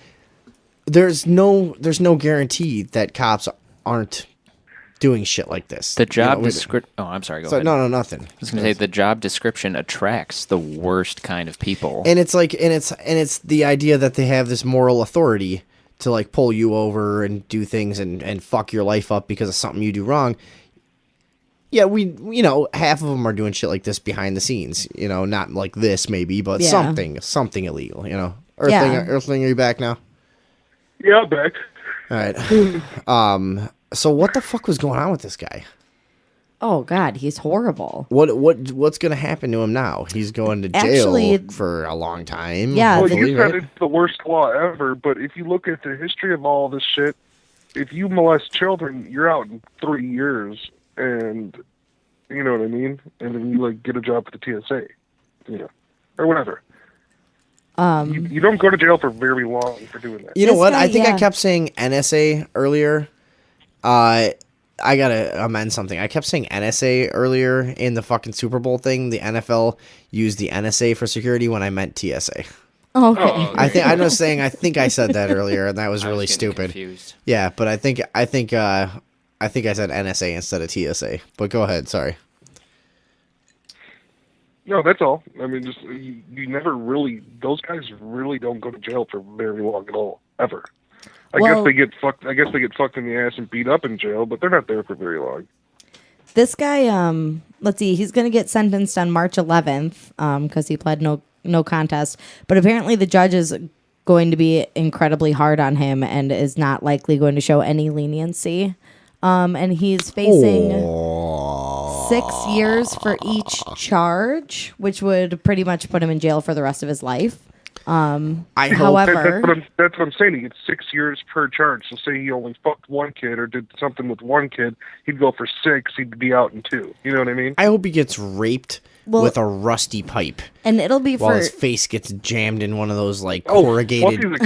There's no guarantee that cops aren't doing shit like this. The job you know, description. Oh, I'm sorry. Go so, ahead. no, nothing. I was going to say the job description attracts the worst kind of people. And it's like, and it's the idea that they have this moral authority to, like, pull you over and do things and fuck your life up because of something you do wrong. Yeah, half of them are doing shit like this behind the scenes. You know, not like this maybe, but Yeah. something illegal. You know, Yeah. Earthling, are you back now? Yeah, back. All right. So what the fuck was going on with this guy? Oh God, he's horrible. What's going to happen to him now? He's going to jail for a long time. Yeah. Well, you said it's the worst law ever, but if you look at the history of all this shit, if you molest children, you're out in 3 years, and you know what I mean? And then you get a job at the TSA, or whatever. You don't go to jail for very long for doing that. You know what? I think I kept saying NSA earlier. I gotta amend something. I kept saying NSA earlier in the fucking Super Bowl thing. The NFL used the NSA for security when I meant TSA. Okay. I think I said that earlier, and that was really stupid. Confused. Yeah, but I think I said NSA instead of TSA. But go ahead. Sorry. No, that's all. I mean, just you never really. Those guys really don't go to jail for very long at all, ever. I guess they get fucked in the ass and beat up in jail, but they're not there for very long. This guy, let's see, he's going to get sentenced on March 11th because he pled no contest. But apparently the judge is going to be incredibly hard on him and is not likely going to show any leniency. And he's facing 6 years for each charge, which would pretty much put him in jail for the rest of his life. However, that's what I'm saying. He gets 6 years per charge. So say he only fucked one kid or did something with one kid, he'd go for 6. He'd be out in 2. You know what I mean? I hope he gets raped with a rusty pipe, and it'll be while his face gets jammed in one of those corrugated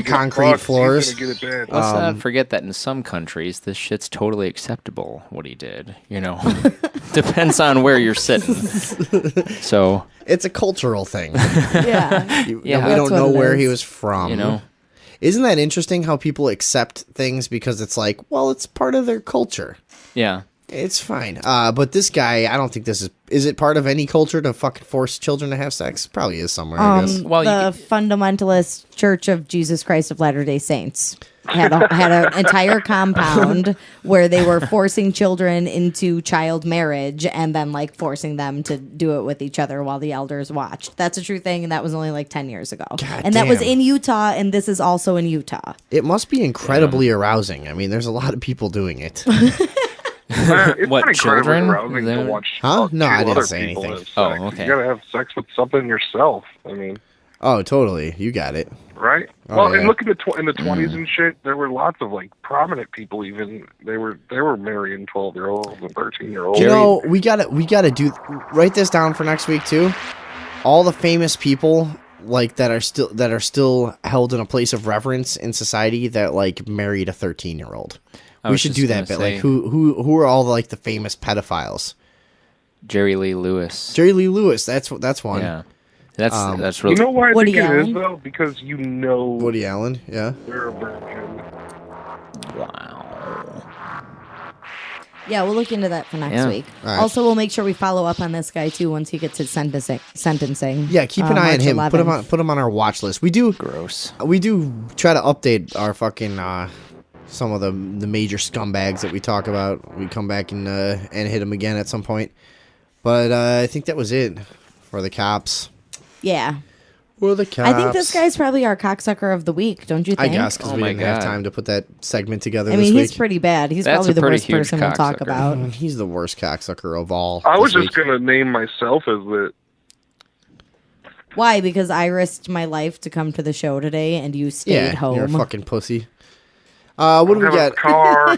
concrete floors. Let's not forget that in some countries, this shit's totally acceptable. What he did, depends on where you're sitting. So it's a cultural thing. Yeah, we don't know where he was from. Isn't that interesting how people accept things because it's it's part of their culture. Yeah. It's fine. But this guy, I don't think this is it part of any culture to fucking force children to have sex? Probably is somewhere, I guess. Well, the fundamentalist Church of Jesus Christ of Latter-day Saints had an entire compound where they were forcing children into child marriage and then forcing them to do it with each other while the elders watched. That's a true thing, and that was only 10 years ago. That was in Utah, and this is also in Utah. It must be incredibly arousing. I mean, there's a lot of people doing it. It's what, children? To watch huh? No, I didn't say anything. Oh, okay. You gotta have sex with something yourself. I mean. Oh, totally. You got it. Right. And look at in the 20s and shit. There were lots of prominent people. Even they were marrying 12-year-olds and 13-year-olds. We gotta write this down for next week too. All the famous people that are still held in a place of reverence in society that married a 13-year-old. We should do that bit. Who are all the famous pedophiles? Jerry Lee Lewis. That's one. Yeah, that's really. You know why I Woody think Allen? it is though? Because Woody Allen. Yeah. They're a virgin. Wow. Yeah, we'll look into that for next week. Right. Also, we'll make sure we follow up on this guy too once he gets his sentencing. Yeah, keep an eye on him. 11th. Put him on our watch list. We do Gross. We do try to update our fucking some of the major scumbags that we talk about. We come back and hit them again at some point. But I think that was it for the cops. Yeah. For the cops. I think this guy's probably our cocksucker of the week, don't you think? I guess, because we didn't have time to put that segment together this week. this week. He's pretty bad. He's That's probably the a pretty worst huge person we'll talk cocksucker. about. He's the worst cocksucker of all. I was this just week. gonna name myself as it. Why? Because I risked my life to come to the show today and you stayed home. You're a fucking pussy. What do we got? Car.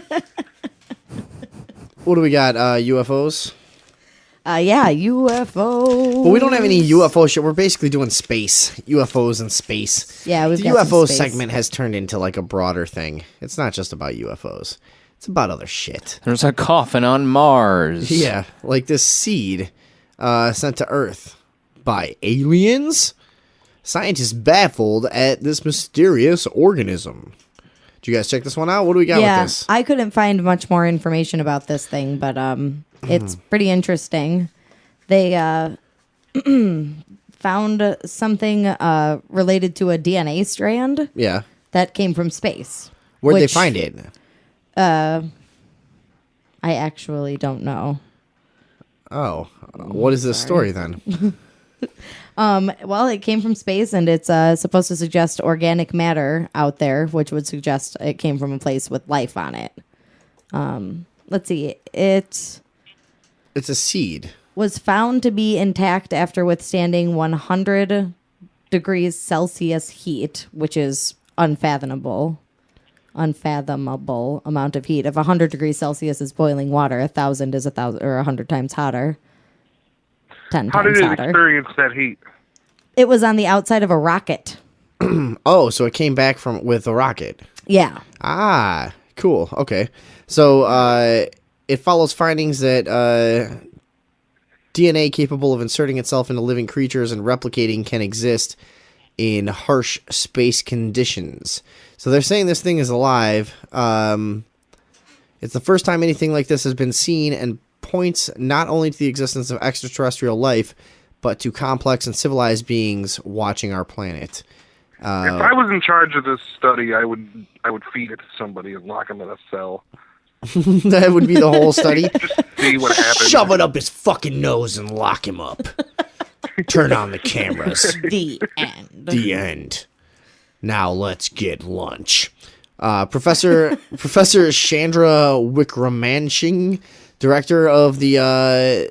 What do we got? UFOs? Yeah, UFO. Well, we don't have any UFO shit. We're basically doing space. UFOs and space. Yeah, we've the got some UFO space. segment has turned into a broader thing. It's not just about UFOs. It's about other shit. There's a coffin on Mars. Yeah, like this seed sent to Earth by aliens. Scientists baffled at this mysterious organism. Did you guys check this one out? What do we got with this? I couldn't find much more information about this thing, but it's pretty interesting. They found something related to a DNA strand Yeah. that came from space. Where'd they find it? I actually don't know. Oh, what is this story then? Well, it came from space, and it's supposed to suggest organic matter out there, which would suggest it came from a place with life on it. Let's see. It It's a seed. Was found to be intact after withstanding 100 degrees Celsius heat, which is unfathomable amount of heat. If 100 degrees Celsius is boiling water, 1,000 is 1,000 or 100 times hotter. 10 How times did it hotter. experience that heat? It was on the outside of a rocket. Oh, so it came back with a rocket. Yeah. Ah, cool. Okay. So it follows findings that DNA capable of inserting itself into living creatures and replicating can exist in harsh space conditions. So they're saying this thing is alive. It's the first time anything like this has been seen and points not only to the existence of extraterrestrial life, but to complex and civilized beings watching our planet. If I was in charge of this study, I would feed it to somebody and lock him in a cell. That would be the whole study. Just see what happens. Shove it up his fucking nose and lock him up. Turn on the cameras. The end. The end. Now let's get lunch. Professor Chandra Wickramanshing, director of the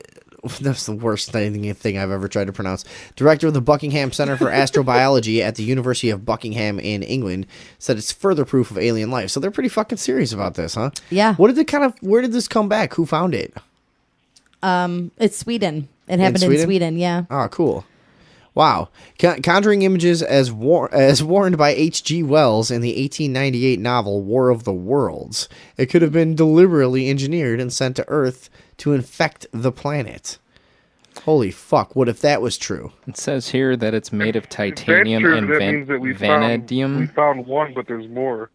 that's the worst thing I've ever tried to pronounce. Director of the Buckingham Center for Astrobiology at the University of Buckingham in England, said it's further proof of alien life. So they're pretty fucking serious about this, huh? Yeah. Where did this come back? Who found it? It's Sweden. It happened in Sweden, yeah. Oh, cool. Wow. Conjuring images as warned by H.G. Wells in the 1898 novel War of the Worlds. It could have been deliberately engineered and sent to Earth to infect the planet. Holy fuck, what if that was true? It says here that it's made of If that's titanium true, and that means that we vanadium found one, but there's more.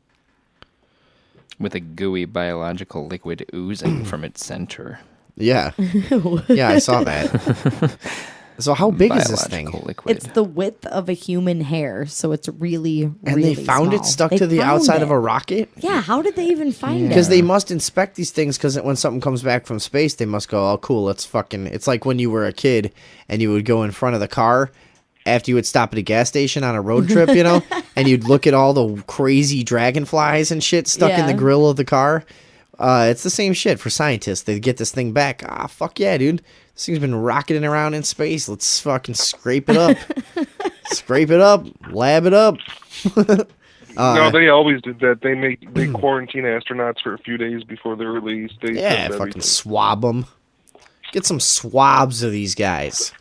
with a gooey biological liquid oozing from its center. Yeah. Yeah, I saw that. So how big is this thing? Liquid. It's the width of a human hair, so it's really, And really they found small. it stuck They to the found outside of it. a rocket? Yeah, how did they even find it? Because they must inspect these things, because when something comes back from space, they must go, oh, cool, let's fucking... It's like when you were a kid, and you would go in front of the car after you would stop at a gas station on a road trip, you know? And you'd look at all the crazy dragonflies and shit stuck in the Yeah. grill of the car. It's the same shit for scientists. They get this thing back. Ah, fuck yeah, dude. This thing's been rocketing around in space. Let's fucking scrape it up. Scrape it up. Lab it up. No, they always did that. They quarantine astronauts for a few days before they're released. They Yeah, test fucking everything. swab them. Get some swabs of these guys.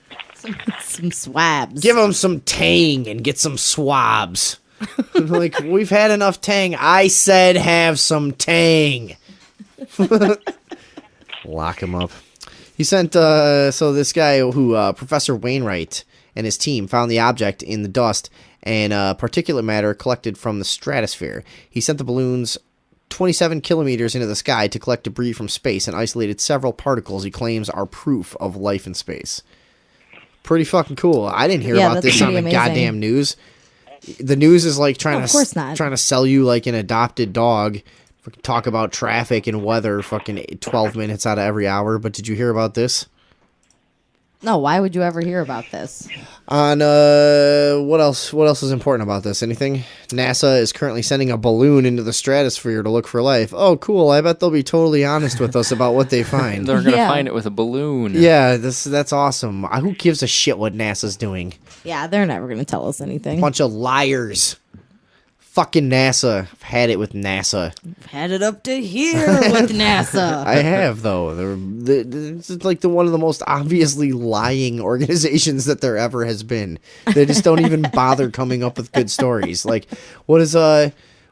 Some swabs. Give them some tang and get some swabs. Like, we've had enough tang. I said have some tang. Lock him up. He sent, so this guy who, Professor Wainwright and his team found the object in the dust and particulate matter collected from the stratosphere. He sent the balloons 27 kilometers into the sky to collect debris from space and isolated several particles he claims are proof of life in space. Pretty fucking cool. I didn't hear Yeah, about that's this on the pretty amazing. goddamn news. The news is like trying of course not. to sell you like an adopted dog. Talk about traffic and weather fucking 12 minutes out of every hour. But did you hear about this? No, why would you ever hear about this? On what else is important about this? Anything? NASA is currently sending a balloon into the stratosphere to look for life. Oh, cool. I bet they'll be totally honest with us about what they find. They're gonna Yeah. find it with a balloon. Yeah, that's awesome. Who gives a shit what NASA's doing? Yeah, they're never going to tell us anything. Bunch of liars. Fucking NASA. I've had it with NASA. Had it up to here with NASA. I have, though. It's like one of the most obviously lying organizations that there ever has been. They just don't even bother coming up with good stories. Like, what is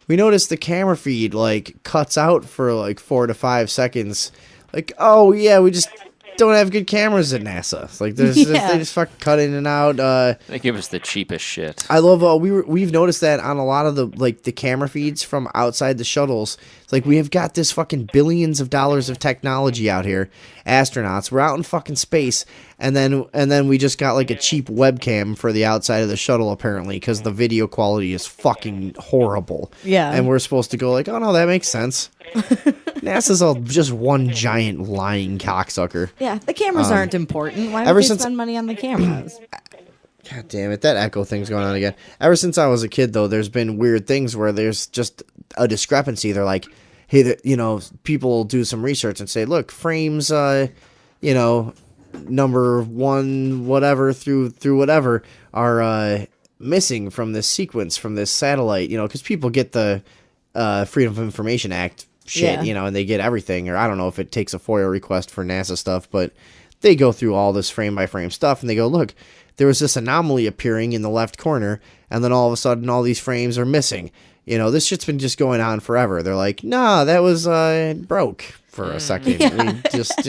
we noticed the camera feed like cuts out for like 4 to 5 seconds. Like, oh yeah, we just don't have good cameras at NASA. It's like they just fucking cut in and out. They give us the cheapest shit. I love we've noticed that on a lot of the camera feeds from outside the shuttles. It's like we have got this fucking billions of dollars of technology out here. Astronauts, we're out in fucking space, and then we just got like a cheap webcam for the outside of the shuttle apparently because the video quality is fucking horrible. Yeah. And we're supposed to go like, oh no, that makes sense. NASA's all just one giant lying cocksucker. Yeah, the cameras aren't important. Why ever would they since- spend money on the cameras? God damn it, that echo thing's going on again. Ever since I was a kid, though, there's been weird things where there's just a discrepancy. They're like, hey, people do some research and say, look, frames, number one whatever through whatever are missing from this sequence, from this satellite, because people get the Freedom of Information Act shit, and they get everything, or I don't know if it takes a FOIA request for NASA stuff, but they go through all this frame by frame stuff and they go, look, there was this anomaly appearing in the left corner, and then all of a sudden all these frames are missing. This shit's been just going on forever. They're like, nah, that was broke for a second. We just,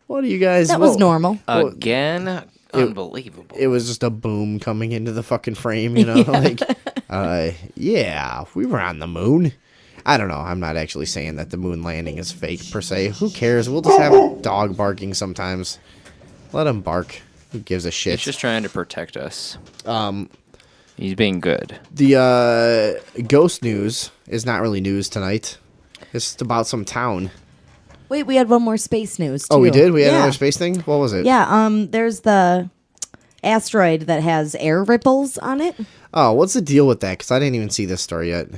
what do you guys... That was normal. Again, unbelievable. It was just a boom coming into the fucking frame, like, yeah, we were on the moon. I don't know. I'm not actually saying that the moon landing is fake, per se. Who cares? We'll just have a dog barking sometimes. Let him bark. Who gives a shit? He's just trying to protect us. He's being good. The ghost news is not really news tonight. It's just about some town. Wait, we had one more space news, too. Oh, we did? We had another space thing? What was it? Yeah, there's the asteroid that has air ripples on it. Oh, what's the deal with that? Because I didn't even see this story yet.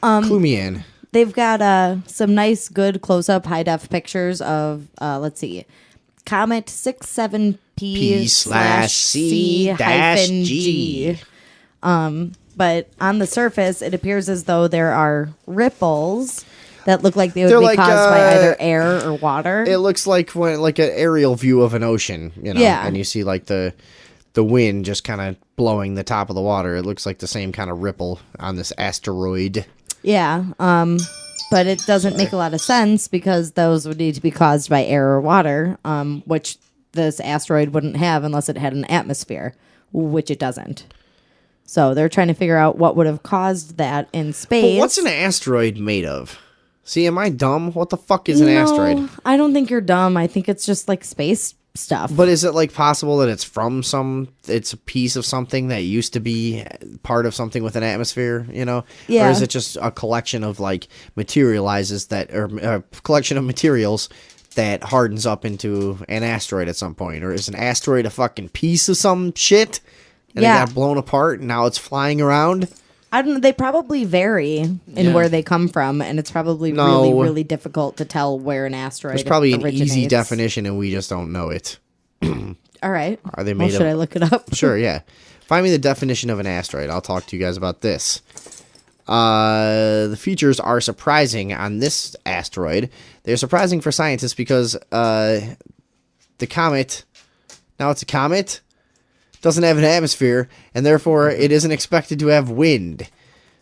Clue me in. They've got some nice, good close-up, high-def pictures of, let's see, Comet 67P/C-C-G. But on the surface, it appears as though there are ripples that look like they would be caused by either air or water. It looks like an aerial view of an ocean, Yeah. And you see like the wind just kind of blowing the top of the water. It looks like the same kind of ripple on this asteroid. Yeah, but it doesn't make a lot of sense because those would need to be caused by air or water, which this asteroid wouldn't have unless it had an atmosphere, which it doesn't. So they're trying to figure out what would have caused that in space. But what's an asteroid made of? See, am I dumb? What the fuck is an asteroid? I don't think you're dumb. I think it's just like space stuff. But is it like possible that it's from it's a piece of something that used to be part of something with an atmosphere, Yeah. Or is it just a collection of like materializes that, or a collection of materials that hardens up into an asteroid at some point? Or is an asteroid a fucking piece of some shit and it got blown apart and now it's flying around? I don't know. They probably vary in where they come from, and it's probably really, really difficult to tell where an asteroid There's probably an originates. easy definition, and we just don't know it. All right. Are they made should I look it up? Sure, yeah. Find me the definition of an asteroid. I'll talk to you guys about this. The features are surprising on this asteroid. They're surprising for scientists because the comet, now it's a comet, doesn't have an atmosphere, and therefore it isn't expected to have wind.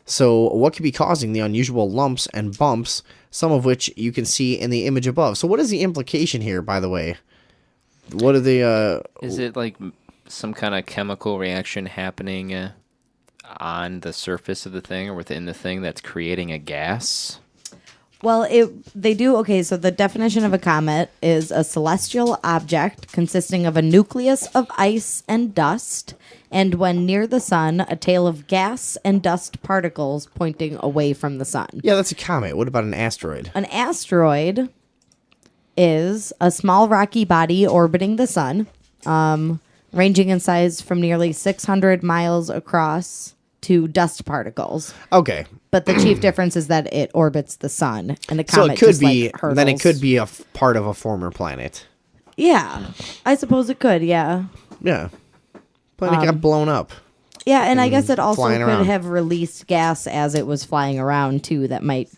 So what could be causing the unusual lumps and bumps, some of which you can see in the image above? So what is the implication here, by the way? What are the... Is it like some kind of chemical reaction happening on the surface of the thing or within the thing that's creating a gas? Well, they do. Okay, so the definition of a comet is a celestial object consisting of a nucleus of ice and dust, and when near the sun, a tail of gas and dust particles pointing away from the sun. Yeah, that's a comet. What about an asteroid? An asteroid is a small rocky body orbiting the sun, ranging in size from nearly 600 miles across to dust particles. Okay. But the chief difference is that it orbits the sun, and the So comet it could just, be, like, hurtles. then it could be a part of a former planet. Yeah, I suppose it could, yeah. Yeah. Planet got blown up. Yeah, and I guess it also flying could around. have released gas as it was flying around, too, that might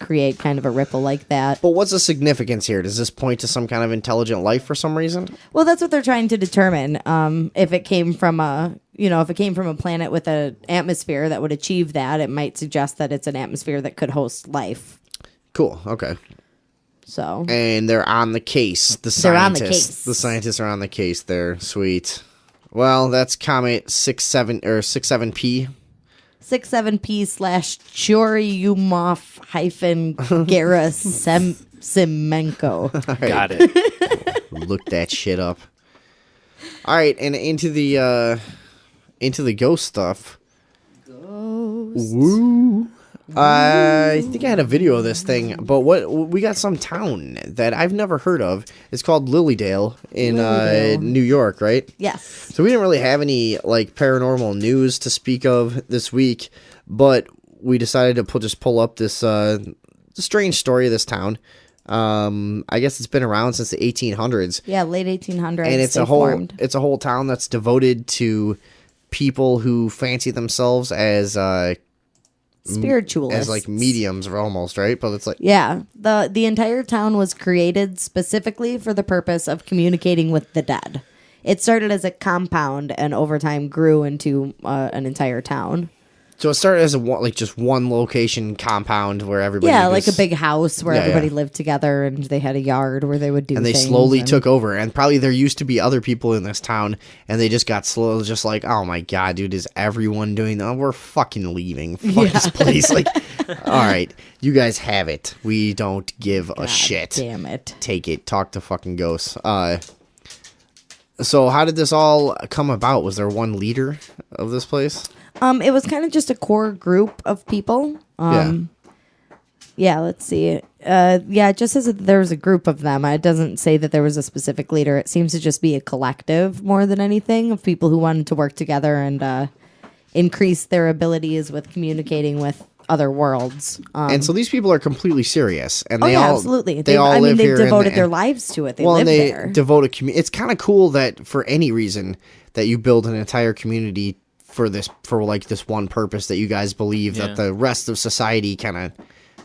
create kind of a ripple like that. But what's the significance here? Does this point to some kind of intelligent life for some reason? Well, that's what they're trying to determine. If it came from a planet with an atmosphere that would achieve that, it might suggest that it's an atmosphere that could host life. Cool. Okay. So. And they're on the case. They're on the case. The scientists are on the case. They're sweet. Well, that's Comet 67P. 67P/Churyumov-Gerasimenko. Got it. Look that shit up. All right, and into the ghost stuff. Woo. I think I had a video of this thing, but we got some town that I've never heard of. It's called Lilydale in New York, right? Yes. So we didn't really have any like paranormal news to speak of this week, but we decided to just pull up this strange story of this town. I guess it's been around since the 1800s. Yeah, late 1800s. And it's a whole town that's devoted to people who fancy themselves as spiritualists, as like mediums, almost, right? But it's like the entire town was created specifically for the purpose of communicating with the dead. It started as a compound and over time grew into an entire town. So it started as just one location compound where everybody like a big house where everybody lived together and they had a yard where they would do and they things slowly took over. And probably there used to be other people in this town and they just got slow, just like, oh my God, dude, is everyone doing that? We're fucking leaving. Fuck this place. Like, all right, you guys have it. We don't give a shit. Damn it. Take it. Talk to fucking ghosts. So how did this all come about? Was there one leader of this place? It was kind of just a core group of people. Let's see. It just says that there was a group of them. It doesn't say that there was a specific leader. It seems to just be a collective more than anything of people who wanted to work together and increase their abilities with communicating with other worlds. And so these people are completely serious, and absolutely. They all live here. They've devoted their lives to it. They live there. Devote a community. It's kind of cool that for any reason that you build an entire community for this one purpose that you guys believe that the rest of society kind of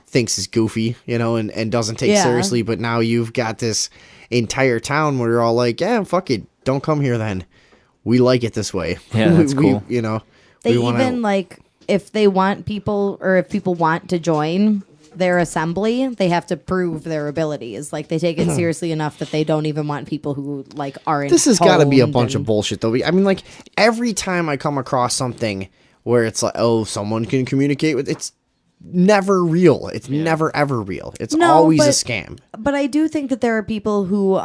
thinks is goofy, and doesn't take seriously. But now you've got this entire town where you're all like, yeah, fuck it, don't come here then. We like it this way. Yeah, that's cool. They if they want people or if people want to join their assembly, they have to prove their abilities. Like, they take it seriously enough that they don't even want people who aren't. This has got to be a bunch of bullshit, though. I mean, every time I come across something where it's like, oh, someone can communicate with, it's never real. It's never ever real. It's always a scam. But I do think that there are people who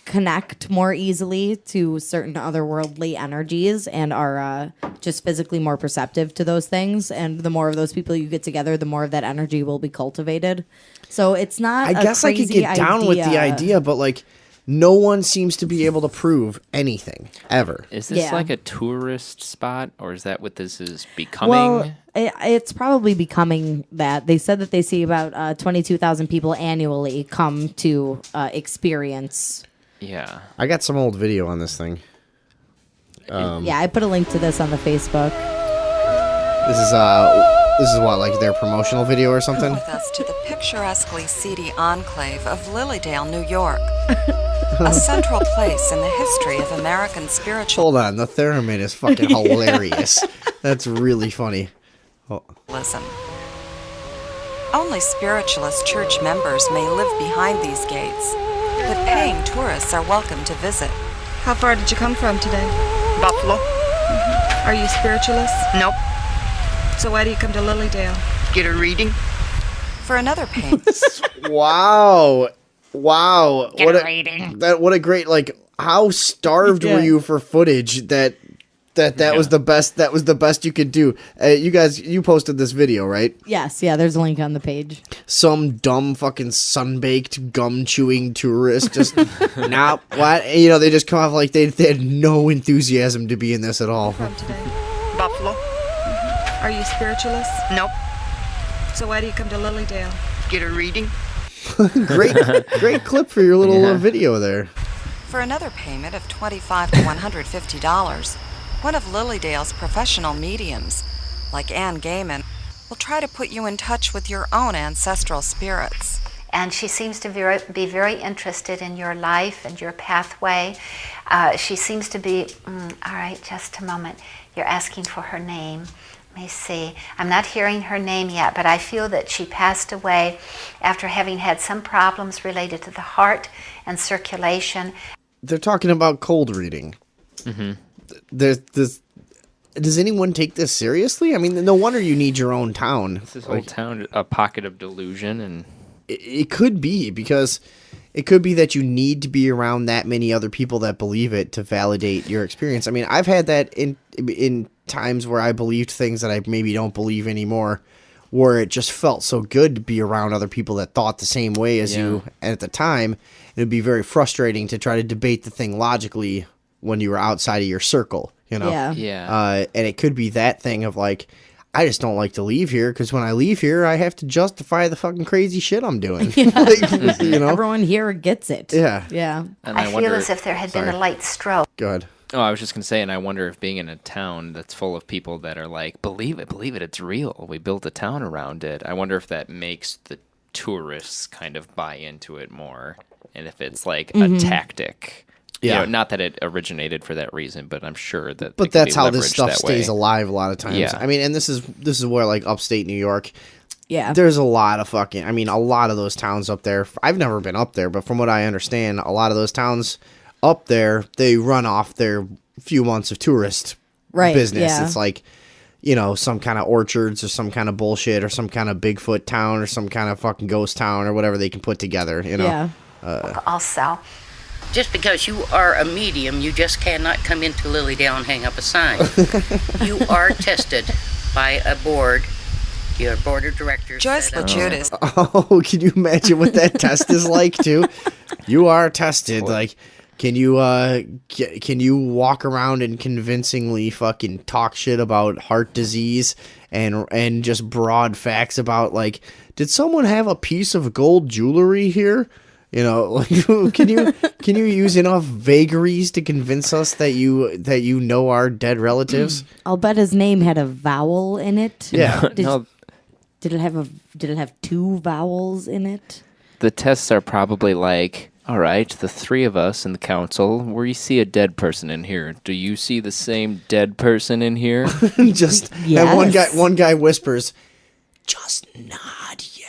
connect more easily to certain otherworldly energies and are just physically more perceptive to those things. And the more of those people you get together, the more of that energy will be cultivated. So it's not. I guess I could get down with the idea, but no one seems to be able to prove anything ever. Is this like a tourist spot, or is that what this is becoming? Well, it's probably becoming that. They said that they see about 22,000 people annually come to experience. Yeah. I got some old video on this thing. I put a link to this on the Facebook. This is what, their promotional video or something? With us to the picturesquely seedy enclave of Lilydale, New York. A central place in the history of American spiritualism. Hold on, the theremin is fucking hilarious. That's really funny. Oh. Only spiritualist church members may live behind these gates, but paying tourists are welcome to visit. How far did you come from today? Buffalo. Mm-hmm. Are you spiritualist? Nope. So why do you come to Lilydale? Get a reading. For another payment. Wow. Get a reading. What a great, how starved were you for footage that was the best you could do. You guys, you posted this video, right? Yes, there's a link on the page. Some dumb fucking sun-baked gum-chewing tourist just, nah, what? They just come off they had no enthusiasm to be in this at all. From today? Buffalo. Mm-hmm. Are you spiritualist? Nope. So why do you come to Lilydale? Get a reading. Great clip for your little video there. For another payment of $25 to $150, one of Lilydale's professional mediums, like Ann Gaiman, will try to put you in touch with your own ancestral spirits. And she seems to be very interested in your life and your pathway. She seems to be, all right, just a moment. You're asking for her name. Let me see. I'm not hearing her name yet, but I feel that she passed away after having had some problems related to the heart and circulation. They're talking about cold reading. Mm-hmm. Does anyone take this seriously? I mean, no wonder you need your own town. This whole town a pocket of delusion, and it could be, because it could be that you need to be around that many other people that believe it to validate your experience. I mean, I've had that in times where I believed things that I maybe don't believe anymore, where it just felt so good to be around other people that thought the same way as you. And at the time, it would be very frustrating to try to debate the thing logically when you were outside of your circle, Yeah. And it could be that thing of I just don't like to leave here because when I leave here, I have to justify the fucking crazy shit I'm doing. Everyone here gets it. Yeah. Yeah. And I feel as if there had been a light stroke. Good. Oh, I was just going to say, and I wonder if being in a town that's full of people that are like, believe it, it's real. We built a town around it. I wonder if that makes the tourists kind of buy into it more. And if it's like a tactic. Yeah. Not that it originated for that reason, but I'm sure that. But that's how this stuff stays alive a lot of times. Yeah. I mean, and this is where like upstate New York. Yeah. There's a lot of a lot of those towns up there. I've never been up there, but from what I understand, a lot of those towns up there, they run off their few months of tourist business. Yeah. It's like, some kind of orchards or some kind of bullshit or some kind of Bigfoot town or some kind of fucking ghost town or whatever they can put together, Yeah. Also, just because you are a medium, you just cannot come into Lilydale and hang up a sign. You are tested by a board, your board of directors. Joyce LaJudas. Oh, can you imagine what that test is like, too? You are tested. Like, can you walk around and convincingly fucking talk shit about heart disease and just broad facts about, like, did someone have a piece of gold jewelry here? Can you use enough vagaries to convince us that you know our dead relatives? I'll bet his name had a vowel in it. Yeah. Did it have 2 vowels in it? The tests are probably like, all right, the 3 of us in the council, we see a dead person in here. Do you see the same dead person in here? Just and one guy whispers, just nod yes.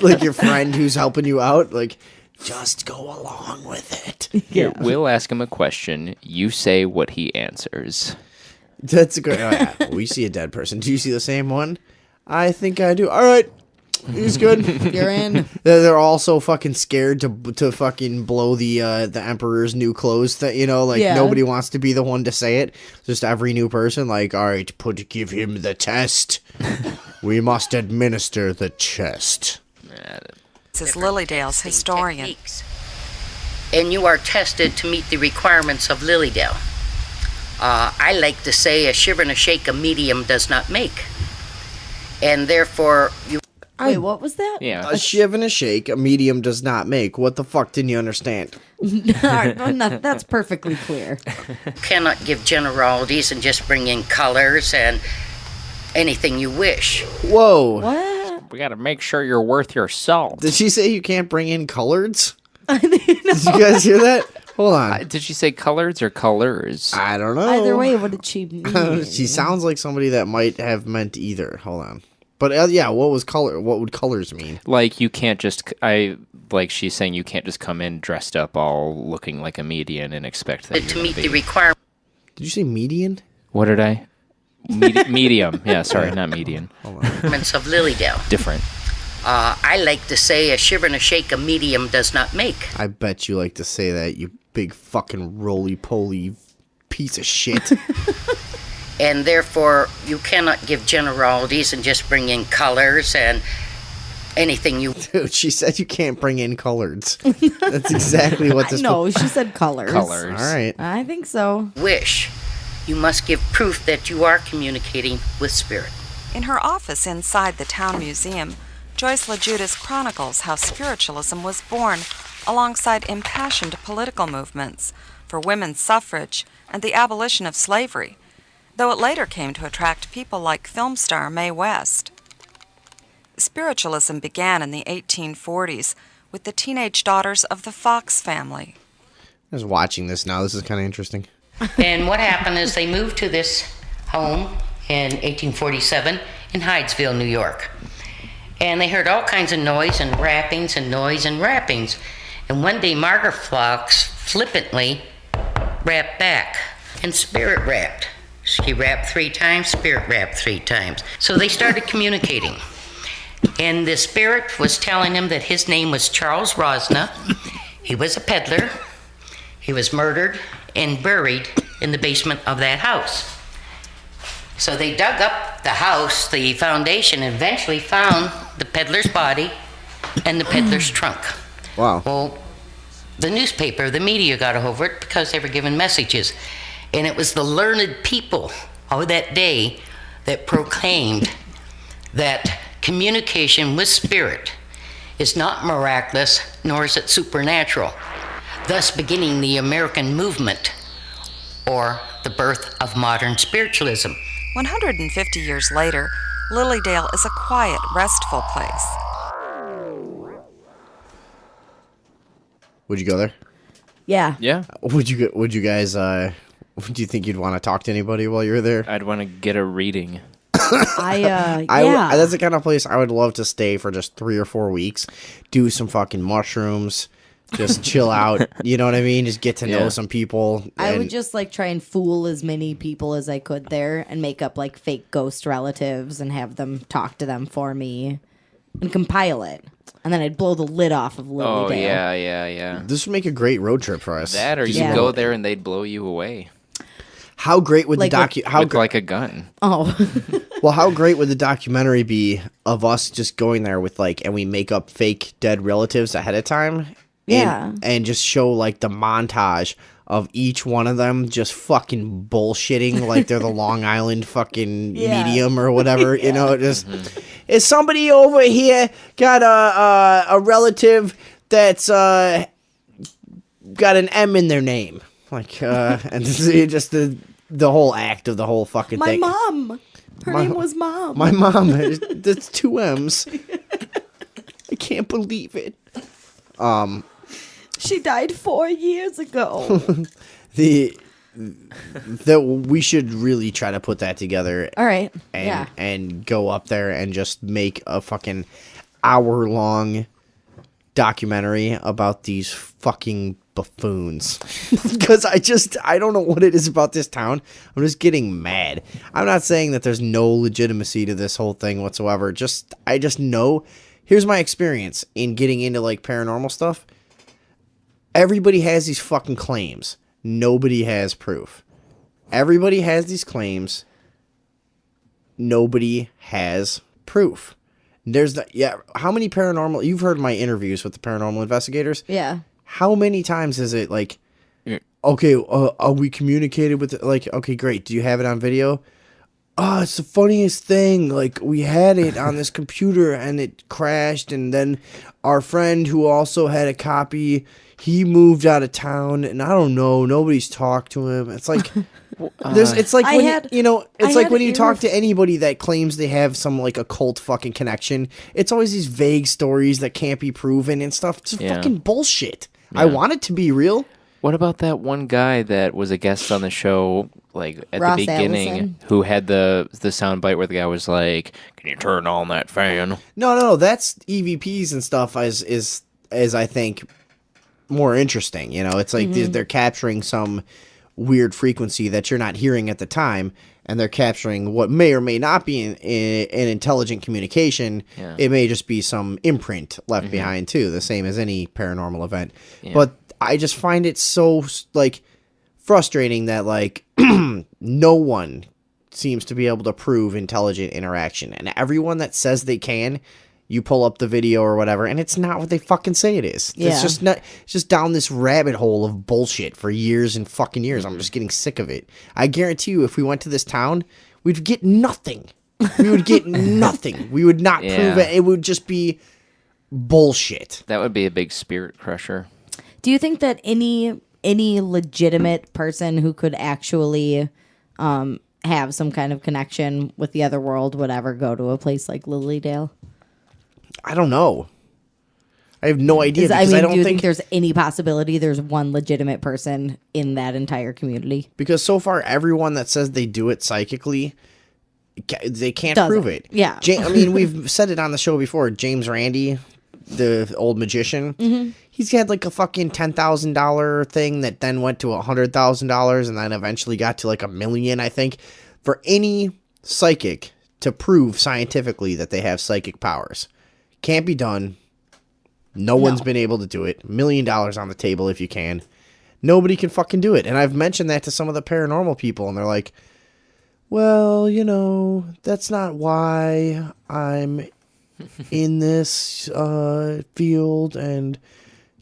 Like your friend who's helping you out, like, just go along with it. Yeah. We'll ask him a question. You say what he answers. That's a good. Oh, yeah. We see a dead person. Do you see the same one? I think I do. All right. He's good. You're in. They're all so fucking scared to fucking blow the emperor's new clothes that nobody wants to be the one to say it. Just every new person like, all right, give him the test. We must administer the chest. This is Lilydale's historian. Techniques. And you are tested to meet the requirements of Lilydale. I like to say a shiver and a shake a medium does not make. And therefore, you... Wait, what was that? Yeah. A shiv and a shake, a medium does not make. What the fuck didn't you understand? That's perfectly clear. cannot give generalities and just bring in colors and anything you wish. Whoa. What? We got to make sure you're worth your salt. Did she say you can't bring in coloreds? Did you guys hear that? Hold on. Did she say coloreds or colors? I don't know. Either way, what did she mean? She sounds like somebody that might have meant either. Hold on. But what was color? What would colors mean? Like you can't just she's saying you can't just come in dressed up all looking like a median and expect that to meet the requirements. Did you say median? What did I? Medium. Yeah, sorry, not median. Of Lilydale. Different. I like to say a shiver and a shake a medium does not make. I bet you like to say that, you big fucking roly-poly piece of shit. And therefore, you cannot give generalities and just bring in colors and anything you... Dude, she said you can't bring in coloreds. That's exactly what this... No, she said colors. Colors. All right. I think so. wish. You must give proof that you are communicating with spirit. In her office inside the town museum, Joyce LaJudas chronicles how spiritualism was born alongside impassioned political movements for women's suffrage and the abolition of slavery, though it later came to attract people like film star Mae West. Spiritualism began in the 1840s with the teenage daughters of the Fox family. I was watching this now. This is kind of interesting. And what happened is they moved to this home in 1847 in Hydesville, New York. And they heard all kinds of noise and rappings and noise and rappings. And one day Margaret Fox flippantly rapped back and spirit rapped. She rapped 3 times, spirit rapped 3 times. So they started communicating. And the spirit was telling him that his name was Charles Rosna. He was a peddler. He was murdered and buried in the basement of that house. So they dug up the house, the foundation, and eventually found the peddler's body and the peddler's trunk. Wow. Well, the newspaper, the media got over it because they were given messages. And it was the learned people of that day that proclaimed that communication with spirit is not miraculous, nor is it supernatural, thus beginning the American movement, or the birth of modern spiritualism. 150 years later, Lilydale is a quiet, restful place. Would you go there? Yeah. Yeah. Would you guys? Do you think you'd want to talk to anybody while you're there? I'd want to get a reading. Yeah. That's the kind of place I would love to stay for just 3 or 4 weeks. Do some fucking mushrooms. Just chill out. You know what I mean? Just get to know some people. I would just like try and fool as many people as I could there and make up like fake ghost relatives and have them talk to them for me and compile it. And then I'd blow the lid off of Lilydale. Oh, yeah. This would make a great road trip for us. That or you go there and they'd blow you away. How great would like with like a gun. Oh. Well, how great would the documentary be of us just going there with like, and we make up fake dead relatives ahead of time? And just show like the montage of each one of them just fucking bullshitting like they're the Long Island fucking medium or whatever, you know, just is somebody over here got a relative that's got an M in their name, like and just the whole act of the whole fucking thing. My mom, her name was Mom. My mom, that's 2 M's. I can't believe it. She died 4 years ago. That we should really try to put that together. All right. And go up there and just make a fucking hour-long documentary about these fucking buffoons. Because I don't know what it is about this town. I'm just getting mad. I'm not saying that there's no legitimacy to this whole thing whatsoever. I just know. Here's my experience in getting into like paranormal stuff. Everybody has these fucking claims. Nobody has proof. Everybody has these claims. Nobody has proof. How many paranormal... You've heard my interviews with the paranormal investigators. Yeah. How many times is it like, okay, we communicated with... Like, okay, great. Do you have it on video? Oh, it's the funniest thing. Like, we had it on this computer and it crashed, and then our friend who also had a copy, he moved out of town, and I don't know, nobody's talked to him. It's like, it's like when you talk to anybody that claims they have some like occult fucking connection, it's always these vague stories that can't be proven and stuff. It's fucking bullshit. Yeah. I want it to be real. What about that one guy that was a guest on the show, like at Ross the beginning, Allison? who had the soundbite where the guy was like, "Can you turn on that fan?" No, that's EVPs and stuff. Is I think more interesting. You know, it's like they're capturing some weird frequency that you're not hearing at the time, and they're capturing what may or may not be an intelligent communication. Yeah. It may just be some imprint left behind too, the same as any paranormal event. Yeah. But I just find it so like frustrating that like no one seems to be able to prove intelligent interaction, and everyone that says they can, you pull up the video or whatever, and it's not what they fucking say it is. Yeah. It's just down this rabbit hole of bullshit for years and fucking years. I'm just getting sick of it. I guarantee you, if we went to this town, we'd get nothing. We would get nothing. We would not prove it. It would just be bullshit. That would be a big spirit crusher. Do you think that any legitimate person who could actually have some kind of connection with the other world would ever go to a place like Lilydale? I don't know. I have no idea. Do you think there's any possibility there's one legitimate person in that entire community? Because so far, everyone that says they do it psychically, they can't prove it. Yeah. We've said it on the show before. James Randi, the old magician, he's had like a fucking $10,000 thing that then went to $100,000 and then eventually got to like $1 million, I think. For any psychic to prove scientifically that they have psychic powers. Can't be done. No one's been able to do it. $1 million on the table if you can. Nobody can fucking do it. And I've mentioned that to some of the paranormal people, and they're like, well, you know, that's not why I'm in this field, and,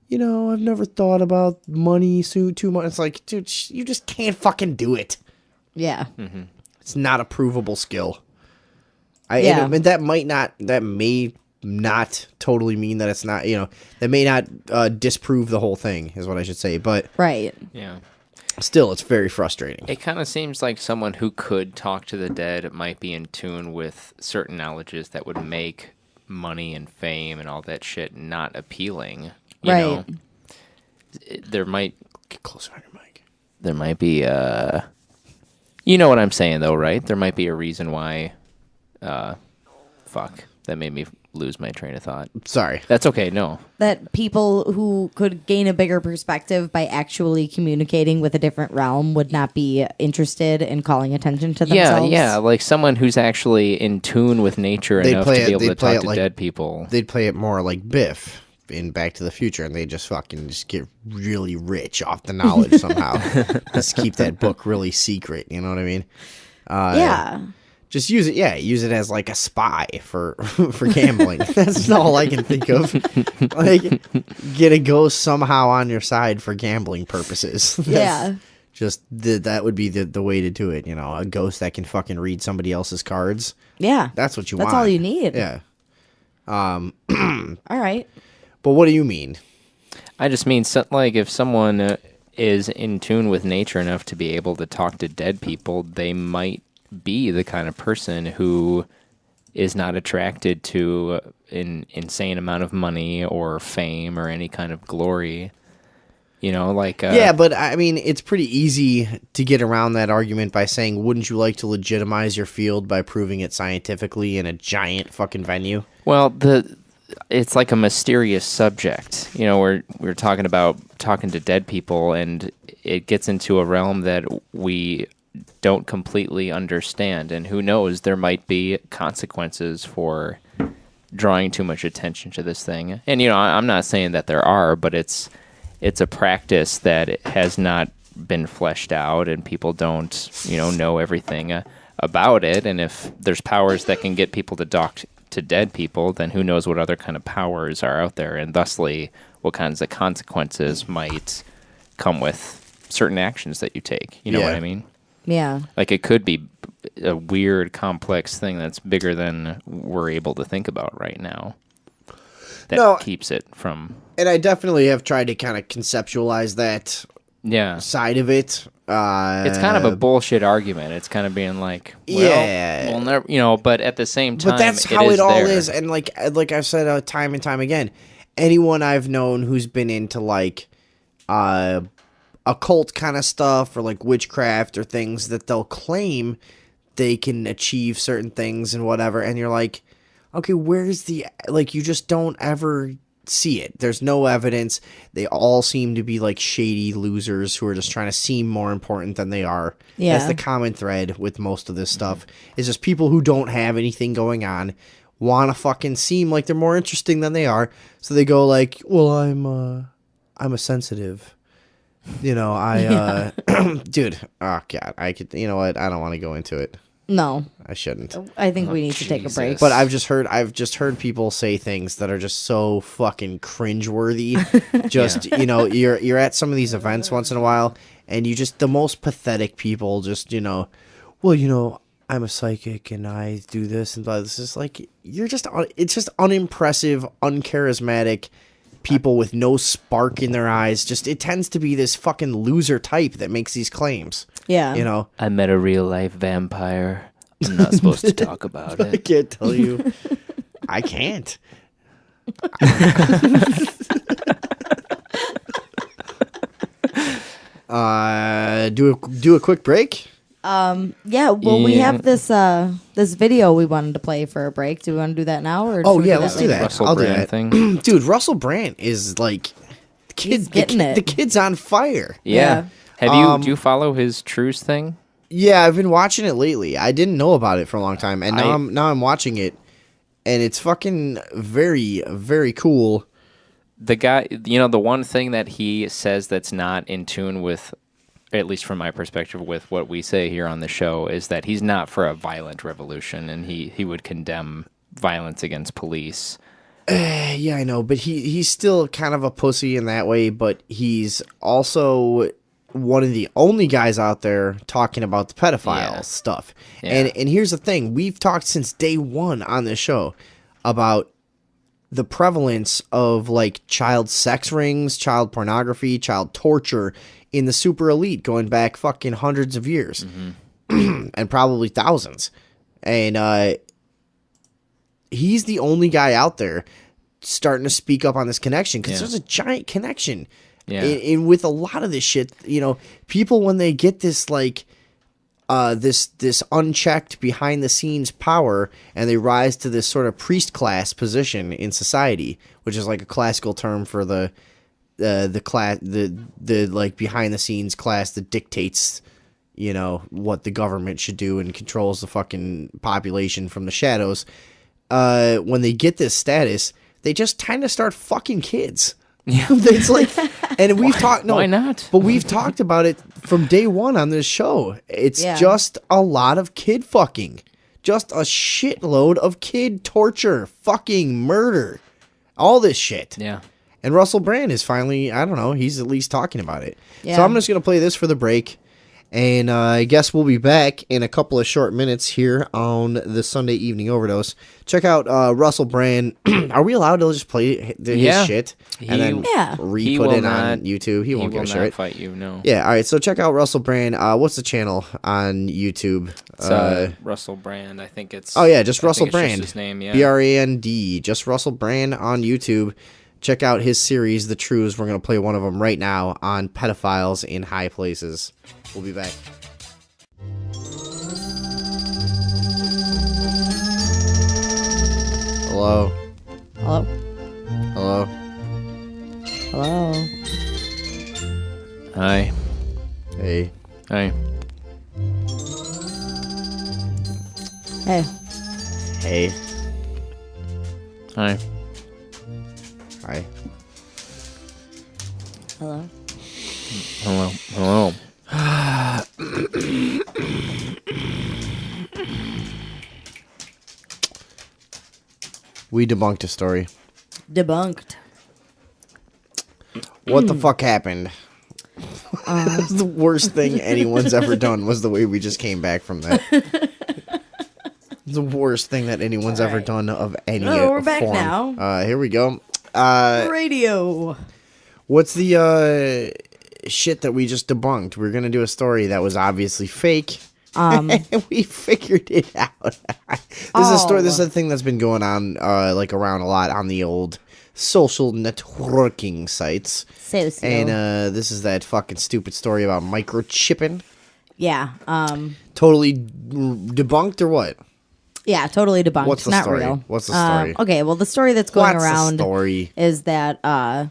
you know, I've never thought about money too much. It's like, dude, you just can't fucking do it. Yeah. It's not a provable skill. And that may not totally mean that it's not, that may not disprove the whole thing, is what I should say. But right. Yeah. Still, it's very frustrating. It kind of seems like someone who could talk to the dead might be in tune with certain knowledges that would make money and fame and all that shit not appealing. You know? There might... Get closer on your mic. There might be, you know what I'm saying, though, right? There might be a reason why... fuck. That made me lose my train of thought. Sorry. That's okay, no. That people who could gain a bigger perspective by actually communicating with a different realm would not be interested in calling attention to themselves. Yeah, like someone who's actually in tune with nature enough to be able to talk to dead people. They'd play it more like Biff in Back to the Future, and they just get really rich off the knowledge somehow. Just keep that book really secret, you know what I mean? Yeah. Just use it, use it as like a spy for gambling. That's all I can think of. Like, get a ghost somehow on your side for gambling purposes. Yeah. Just that would be the way to do it, a ghost that can fucking read somebody else's cards. Yeah. That's what you want. That's all you need. Yeah. All right. But what do you mean? I just mean, like, if someone is in tune with nature enough to be able to talk to dead people, they might be the kind of person who is not attracted to an insane amount of money or fame or any kind of glory. Yeah, but I mean, it's pretty easy to get around that argument by saying, wouldn't you like to legitimize your field by proving it scientifically in a giant fucking venue? Well, it's like a mysterious subject. We're talking about talking to dead people, and it gets into a realm that we don't completely understand, and who knows, there might be consequences for drawing too much attention to this thing. And I'm not saying that there are, but it's a practice that has not been fleshed out, and people don't know everything about it. And if there's powers that can get people to talk to dead people, then who knows what other kind of powers are out there, and thusly what kinds of consequences might come with certain actions that you take. You know what I mean? Yeah. Like, it could be a weird, complex thing that's bigger than we're able to think about right now. That keeps it from... And I definitely have tried to kind of conceptualize that side of it. It's kind of a bullshit argument. It's kind of being like, we'll never, but at the same time, but that's how it all is. And like I've said time and time again, anyone I've known who's been into like occult kind of stuff or like witchcraft or things that they'll claim they can achieve certain things and whatever, and you're like, okay, where's the, like, you just don't ever see it. There's no evidence. They all seem to be like shady losers who are just trying to seem more important than they are. Yeah. That's the common thread with most of this stuff. It's just people who don't have anything going on want to fucking seem like they're more interesting than they are. So they go like, well, I'm a sensitive. Dude, oh God, I could, you know what? I don't want to go into it. No, I shouldn't. I think we need to take a break. But I've just heard people say things that are just so fucking cringeworthy. Just, you're at some of these events once in a while, and you just, the most pathetic people just, well, I'm a psychic and I do this and that. This is like, it's just unimpressive, uncharismatic people with no spark in their eyes. Just, it tends to be this fucking loser type that makes these claims. Yeah. I met a real life vampire. I'm not supposed to talk about it. I can't tell you. I can't. Do a quick break? We have this video we wanted to play for a break. Do we want to do that now? Or let's do that. Russell I'll Brand do that. thing. Dude, Russell Brand is like, he's getting it. The kid's on fire. Yeah. Do you follow his Truce thing? Yeah, I've been watching it lately. I didn't know about it for a long time, and now I'm watching it, and it's fucking very, very cool. The guy, the one thing that he says that's not in tune with, at least from my perspective, with what we say here on the show, is that he's not for a violent revolution, and he would condemn violence against police. Yeah, I know, but he's still kind of a pussy in that way, but he's also one of the only guys out there talking about the pedophile stuff. Yeah. And here's the thing. We've talked since day one on this show about the prevalence of like child sex rings, child pornography, child torture in the super elite going back fucking hundreds of years and probably thousands. And he's the only guy out there starting to speak up on this connection because there's a giant connection. Yeah. In with a lot of this shit, people when they get this like this unchecked behind the scenes power and they rise to this sort of priest class position in society, which is like a classical term for the class the like behind the scenes class that dictates what the government should do and controls the fucking population from the shadows. When they get this status, they just kind of start fucking kids. Yeah, it's like, and we've talked. No, why not? But we've talked about it from day one on this show. It's just a lot of kid fucking, just a shitload of kid torture, fucking murder, all this shit. Yeah. And Russell Brand is finally, I don't know, he's at least talking about it. Yeah. So I'm just gonna play this for the break. And I guess we'll be back in a couple of short minutes here on the Sunday Evening Overdose. Check out Russell Brand. Are we allowed to just play his shit and then re-put it on YouTube? He won't give a shit. He will not fight you, no. Yeah, all right. So check out Russell Brand. What's the channel on YouTube? It's Russell Brand. I think it's... Oh, yeah, just Russell Brand. Just his name, yeah. B-R-A-N-D. Just Russell Brand on YouTube. Check out his series, The Truths. We're going to play one of them right now on pedophiles in high places. We'll be back. Hello. Hello. Hello. Hello. Hi. Hey. Hi. Hey. Hey. Hi. Hi. Hello. Hello. Hello. We debunked a story. Debunked. What the fuck happened? The worst thing anyone's ever done was the way we just came back from that. The worst thing that anyone's ever done of any form. We're back now. Here we go. Radio. What's the shit that we just debunked? We're gonna do a story that was obviously fake. And we figured it out. This is a story. This is a thing that's been going on, like around a lot on the old social networking sites. And this is that fucking stupid story about microchipping. Yeah. Totally debunked or what? Yeah, totally debunked. What's the Not story? real. What's the story? Okay, well, the story that's going around is that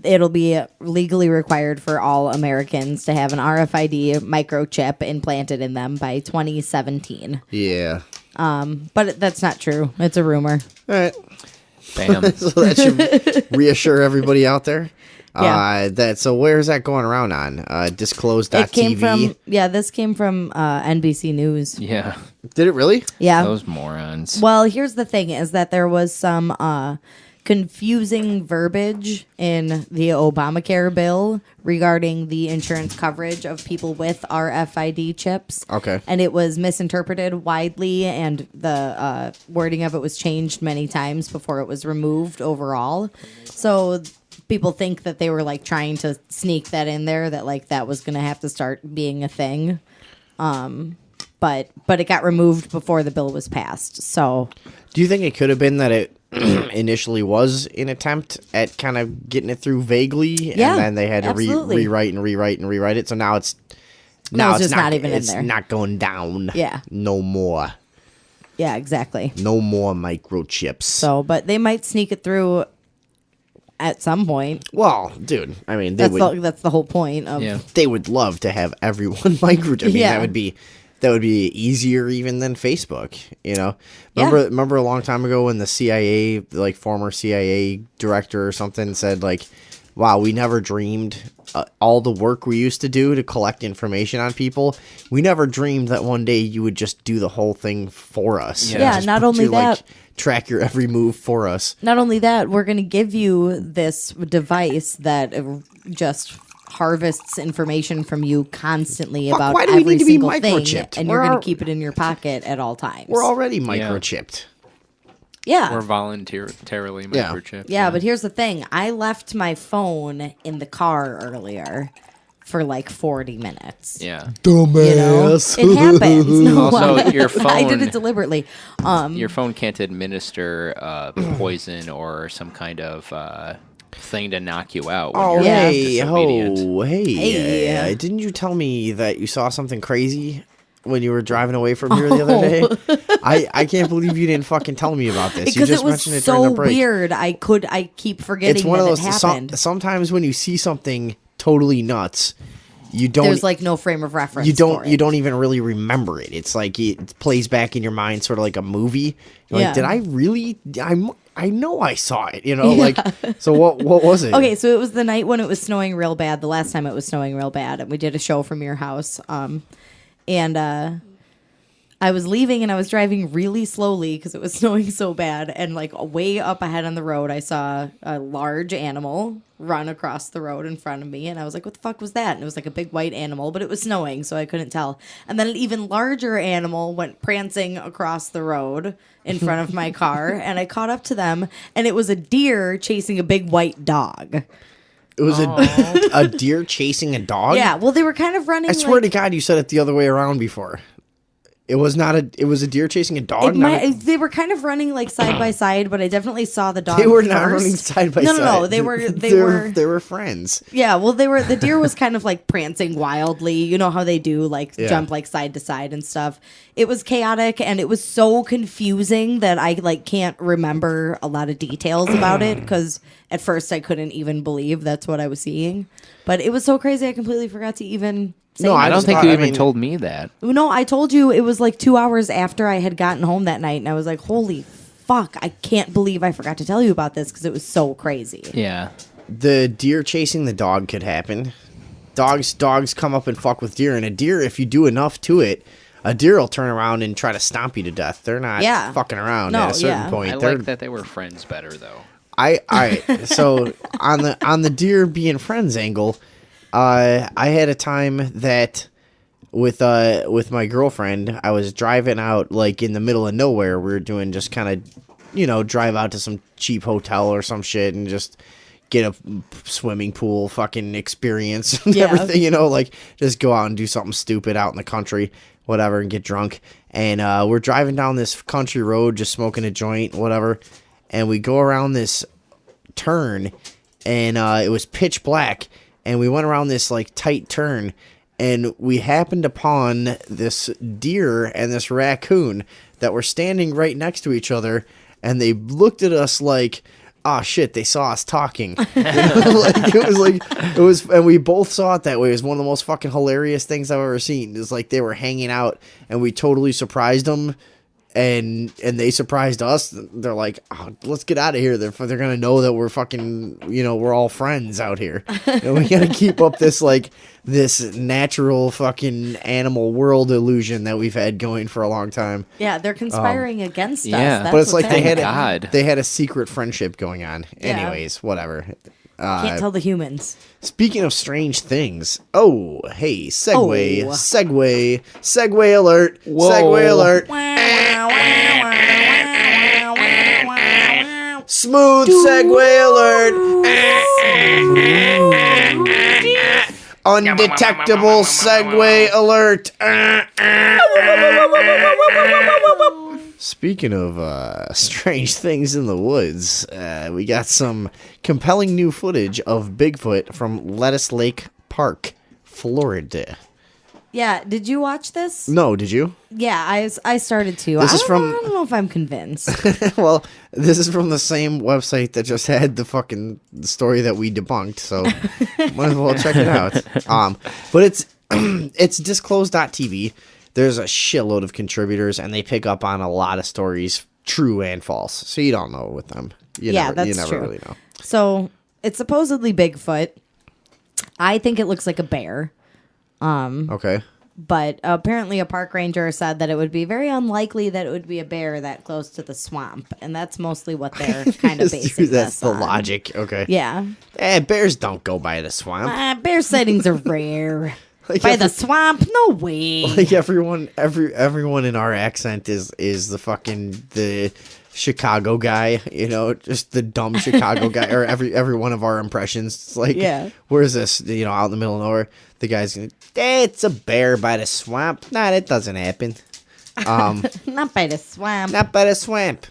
it'll be legally required for all Americans to have an RFID microchip implanted in them by 2017. Yeah. But that's not true. It's a rumor. All right. Bam. So that should reassure everybody out there. Yeah. So where is that going around on? Disclosed.tv? It came from, this came from NBC News. Yeah. Did it really? Yeah. Those morons. Well, here's the thing is that there was some confusing verbiage in the Obamacare bill regarding the insurance coverage of people with RFID chips. Okay. And it was misinterpreted widely, and the wording of it was changed many times before it was removed overall. So people think that they were like trying to sneak that in there, that like that was going to have to start being a thing. But it got removed before the bill was passed. So do you think it could have been that it initially was an attempt at kind of getting it through vaguely, and then they had to rewrite it? So now it's just not even in there. It's not going down. Yeah. No more. Yeah, exactly. No more microchips. So, but they might sneak it through at some point. Well, dude, I mean, that's the whole point of. Yeah. They would love to have everyone microchip. I mean, Yeah. that would be easier even than Facebook, you know? Remember a long time ago when the CIA, like former CIA director or something said like, wow, we never dreamed all the work we used to do to collect information on people. We never dreamed that one day you would just do the whole thing for us. Yeah, Just not only that. like, track your every move for us. Not only that, we're going to give you this device that just harvests information from you constantly Fuck, about why do we every need to be single thing, microchipped? and you're going to keep it in your pocket at all times. We're already microchipped. Yeah. We're voluntarily Yeah. microchipped. Yeah, but here's the thing. I left my phone in the car earlier for like 40 minutes. Yeah. Dumbass. You know? It happens. No, Also, your I did phone- it deliberately. Your phone can't administer poison or some kind of thing to knock you out. When Oh, you're hey, disobedient. hey. Didn't you tell me that you saw something crazy when you were driving away from here the other day? I can't believe you didn't fucking tell me about this. You Because just it was mentioned it during so the break. weird. I keep forgetting It's one of that those. it happened. Sometimes when you see something totally nuts, you don't. There's like no frame of reference. You don't. for it. You don't even really remember it. It's like it plays back in your mind, sort of like a movie. You're Yeah. like, did I really? I know I saw it. You know, like. So what was it? Okay, so it was the night when it was snowing real bad. The last time it was snowing real bad, and we did a show from your house. I was leaving and I was driving really slowly because it was snowing so bad. And like way up ahead on the road, I saw a large animal run across the road in front of me. And I was like, what the fuck was that? And it was like a big white animal, but it was snowing, so I couldn't tell. And then an even larger animal went prancing across the road in front of my car. And I caught up to them, and it was a deer chasing a big white dog. It was a deer chasing a dog. Yeah, well, they were kind of running. I swear to God, you said it the other way around before. It was not a. It was a deer chasing a dog. They were kind of running like side by side, but I definitely saw the dog. They were not first. running side by no, side. No, they were. They were friends. Yeah, well, the deer was kind of like prancing wildly. You know how they do, like jump like side to side and stuff. It was chaotic, and it was so confusing that I like can't remember a lot of details about it because at first I couldn't even believe that's what I was seeing. But it was so crazy, I completely forgot to even. No, I don't think you even told me that. No, I told you it was like 2 hours after I had gotten home that night, and I was like, holy fuck, I can't believe I forgot to tell you about this because it was so crazy. Yeah. The deer chasing the dog could happen. Dogs come up and fuck with deer, and a deer, if you do enough to it, a deer will turn around and try to stomp you to death. They're not fucking around at a certain point. I like that they were friends better, though. So on the deer being friends angle, I had a time that with my girlfriend, I was driving out like in the middle of nowhere. We were doing just kind of, drive out to some cheap hotel or some shit and just get a swimming pool fucking experience and everything, like just go out and do something stupid out in the country, whatever, and get drunk. And we're driving down this country road, just smoking a joint, whatever. And we go around this turn, and it was pitch black. And we went around this like tight turn, and we happened upon this deer and this raccoon that were standing right next to each other, and they looked at us like, oh shit, they saw us talking. It was, and we both saw it that way. It was one of the most fucking hilarious things I've ever seen. It was like they were hanging out, and we totally surprised them. And they surprised us. They're like, oh, let's get out of here. They're gonna know that we're fucking, we're all friends out here. And we gotta keep up this natural fucking animal world illusion that we've had going for a long time. Yeah, they're conspiring against us. Yeah, That's but it's like what's they had a secret friendship going on. Anyways, whatever. Can't tell the humans. Speaking of strange things, oh hey, segue Oh. segue alert, Whoa. segue alert. Smooth segue alert. Undetectable segue alert. Speaking of strange things in the woods, we got some compelling new footage of Bigfoot from Lettuce Lake Park, Florida. Yeah, did you watch this? No, did you? Yeah, I started to. This is I don't know if I'm convinced. Well, this is from the same website that just had the fucking story that we debunked, so might as well check it out. But it's disclosed.tv. There's a shitload of contributors, and they pick up on a lot of stories, true and false. So you don't know with them. You never true. really know. So it's supposedly Bigfoot. I think it looks like a bear. Okay. But apparently a park ranger said that it would be very unlikely that it would be a bear that close to the swamp. And that's mostly what they're kind of basing That's this the on. logic. Okay. Yeah. Bears don't go by the swamp. Bear sightings are rare. Like By the swamp? No way. Like everyone in our accent is the Chicago guy, just the dumb Chicago guy, or every one of our impressions. It's like, where's this? Out in the middle of nowhere, the guy's gonna, it's a bear by the swamp. Nah, that doesn't happen. Not by the swamp. Not by the swamp.